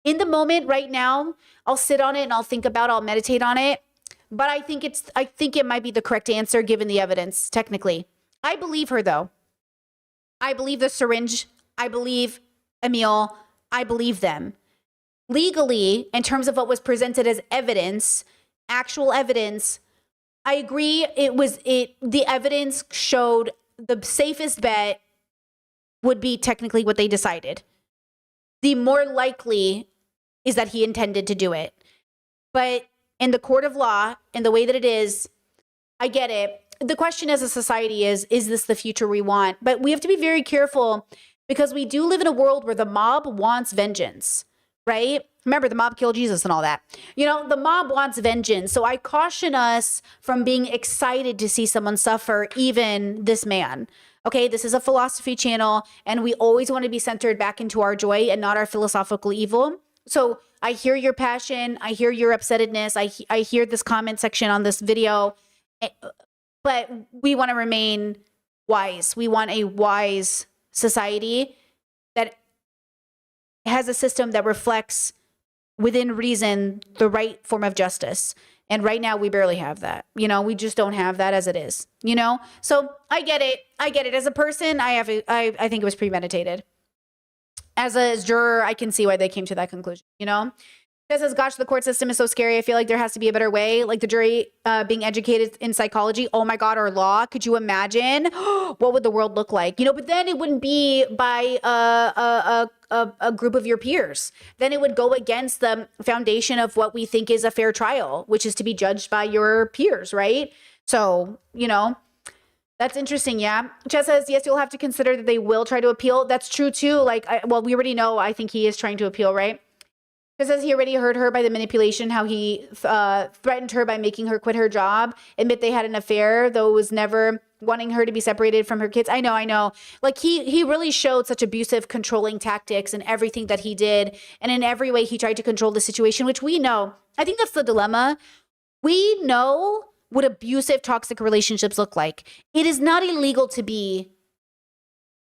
in the moment right now, I'll sit on it and I'll meditate on it. But I think it might be the correct answer given the evidence, technically. I believe her though. I believe the syringe. I believe Emil. I believe them. Legally, in terms of what was presented as evidence, actual evidence, I agree. The evidence showed the safest bet would be technically what they decided. The more likely is that he intended to do it. But in the court of law, in the way that it is, I get it. The question as a society is this the future we want? But we have to be very careful because we do live in a world where the mob wants vengeance, right? Remember, the mob killed Jesus and all that. The mob wants vengeance. So I caution us from being excited to see someone suffer, even this man. Okay, this is a philosophy channel, and we always want to be centered back into our joy and not our philosophical evil. So I hear your passion. I hear your upsettedness. I hear this comment section on this video. But we want to remain wise. We want a wise society that has a system that reflects within reason the right form of justice. And right now we barely have that. We just don't have that as it is, So I get it. As a person, I think it was premeditated. As a juror, I can see why they came to that conclusion, It says, gosh, the court system is so scary. I feel like there has to be a better way. Like the jury being educated in psychology. Oh my God, or law. Could you imagine? What would the world look like? But then it wouldn't be by a group of your peers. Then it would go against the foundation of what we think is a fair trial, which is to be judged by your peers, right? So, that's interesting. Yeah. Chet says, yes, you'll have to consider that they will try to appeal. That's true too. We already know, I think he is trying to appeal, right? It says he already hurt her by the manipulation, how he threatened her by making her quit her job, admit they had an affair, though it was never wanting her to be separated from her kids. I know. Like he really showed such abusive, controlling tactics in everything that he did. And in every way he tried to control the situation, which we know. I think that's the dilemma. We know what abusive, toxic relationships look like. It is not illegal to be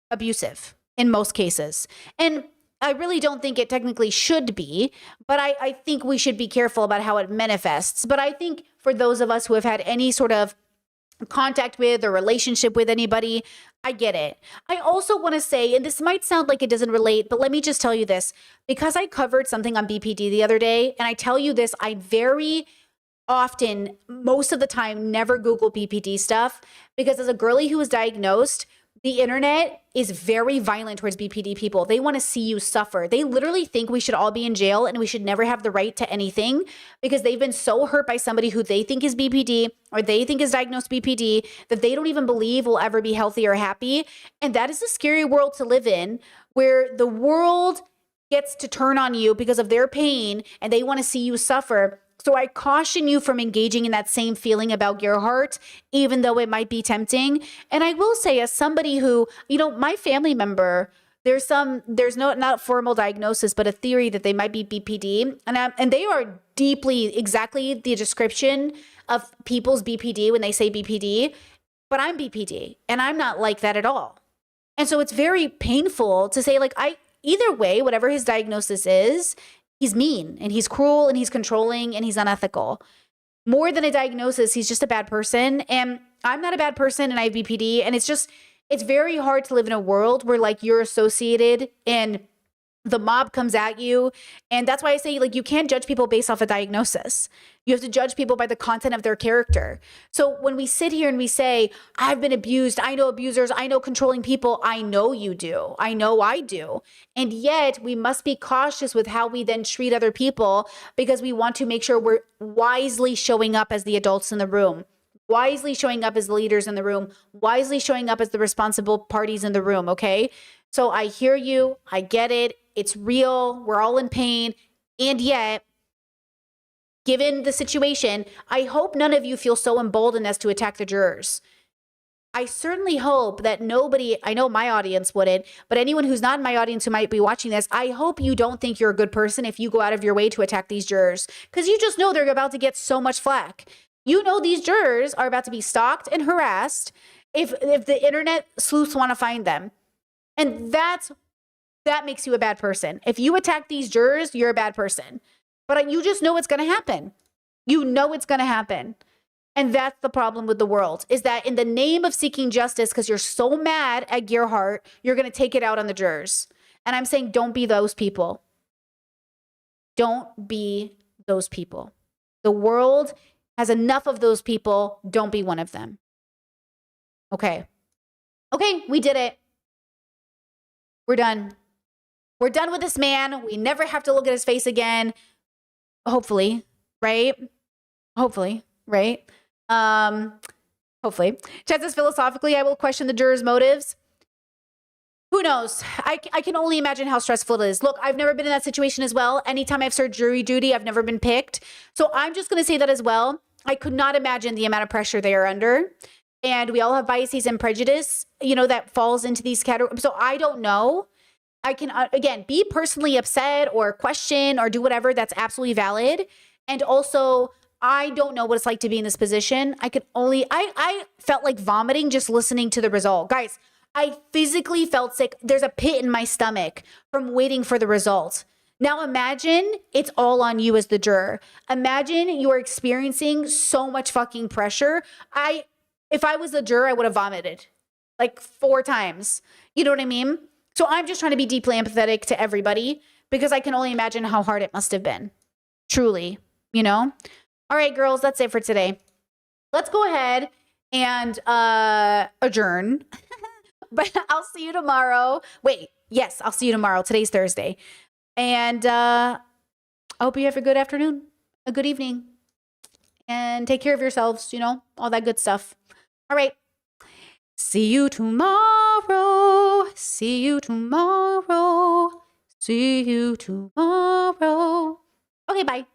abusive in most cases. And I really don't think it technically should be, but I think we should be careful about how it manifests. But I think for those of us who have had any sort of contact with or relationship with anybody, I get it. I also want to say, and this might sound like it doesn't relate, but let me just tell you this. Because I covered something on BPD the other day, and I tell you this, I very often, most of the time, never Google BPD stuff, because as a girly who was diagnosed, the internet is very violent towards BPD people. They want to see you suffer. They literally think we should all be in jail and we should never have the right to anything because they've been so hurt by somebody who they think is BPD or they think is diagnosed BPD that they don't even believe will ever be healthy or happy. And that is a scary world to live in, where the world gets to turn on you because of their pain and they want to see you suffer. So I caution you from engaging in that same feeling about Gerhardt, even though it might be tempting. And I will say, as somebody who, my family member, there's not formal diagnosis, but a theory that they might be BPD. And they are deeply exactly the description of people's BPD when they say BPD. But I'm BPD and I'm not like that at all. And so it's very painful to say, either way, whatever his diagnosis is, he's mean and he's cruel and he's controlling and he's unethical. More than a diagnosis, he's just a bad person. And I'm not a bad person and I have BPD. And it's very hard to live in a world where you're associated and the mob comes at you. And that's why I say you can't judge people based off a diagnosis. You have to judge people by the content of their character. So when we sit here and we say, I've been abused, I know abusers, I know controlling people, I know you do. I know I do. And yet we must be cautious with how we then treat other people because we want to make sure we're wisely showing up as the adults in the room, wisely showing up as the leaders in the room, wisely showing up as the responsible parties in the room, okay? So I hear you. I get it. It's real. We're all in pain. And yet, given the situation, I hope none of you feel so emboldened as to attack the jurors. I certainly hope that nobody, I know my audience wouldn't, but anyone who's not in my audience who might be watching this, I hope you don't think you're a good person if you go out of your way to attack these jurors, because you just know they're about to get so much flack. You know these jurors are about to be stalked and harassed if the internet sleuths want to find them. And that makes you a bad person. If you attack these jurors, you're a bad person. But you just know it's going to happen. You know it's going to happen. And that's the problem with the world, is that in the name of seeking justice, because you're so mad at Gerhardt, you're going to take it out on the jurors. And I'm saying, don't be those people. Don't be those people. The world has enough of those people. Don't be one of them. Okay. Okay, we did it. We're done. We're done with this man. We never have to look at his face again. Hopefully, right? Hopefully, right? Hopefully. Chad says, philosophically, I will question the jurors' motives. Who knows? I can only imagine how stressful it is. Look, I've never been in that situation as well. Anytime I've served jury duty, I've never been picked. So I'm just going to say that as well. I could not imagine the amount of pressure they are under. And we all have biases and prejudice, that falls into these categories. So I don't know. I can, again, be personally upset or question or do whatever. That's absolutely valid. And also, I don't know what it's like to be in this position. I felt like vomiting just listening to the result. Guys, I physically felt sick. There's a pit in my stomach from waiting for the result. Now imagine it's all on you as the juror. Imagine you're experiencing so much fucking pressure. If I was the juror, I would have vomited like 4 times. You know what I mean? So I'm just trying to be deeply empathetic to everybody because I can only imagine how hard it must have been. Truly, All right, girls, that's it for today. Let's go ahead and adjourn. But I'll see you tomorrow. Wait, yes, I'll see you tomorrow. Today's Thursday. And I hope you have a good afternoon, a good evening. And take care of yourselves, all that good stuff. All right. See you tomorrow. See you tomorrow. See you tomorrow. Okay, bye.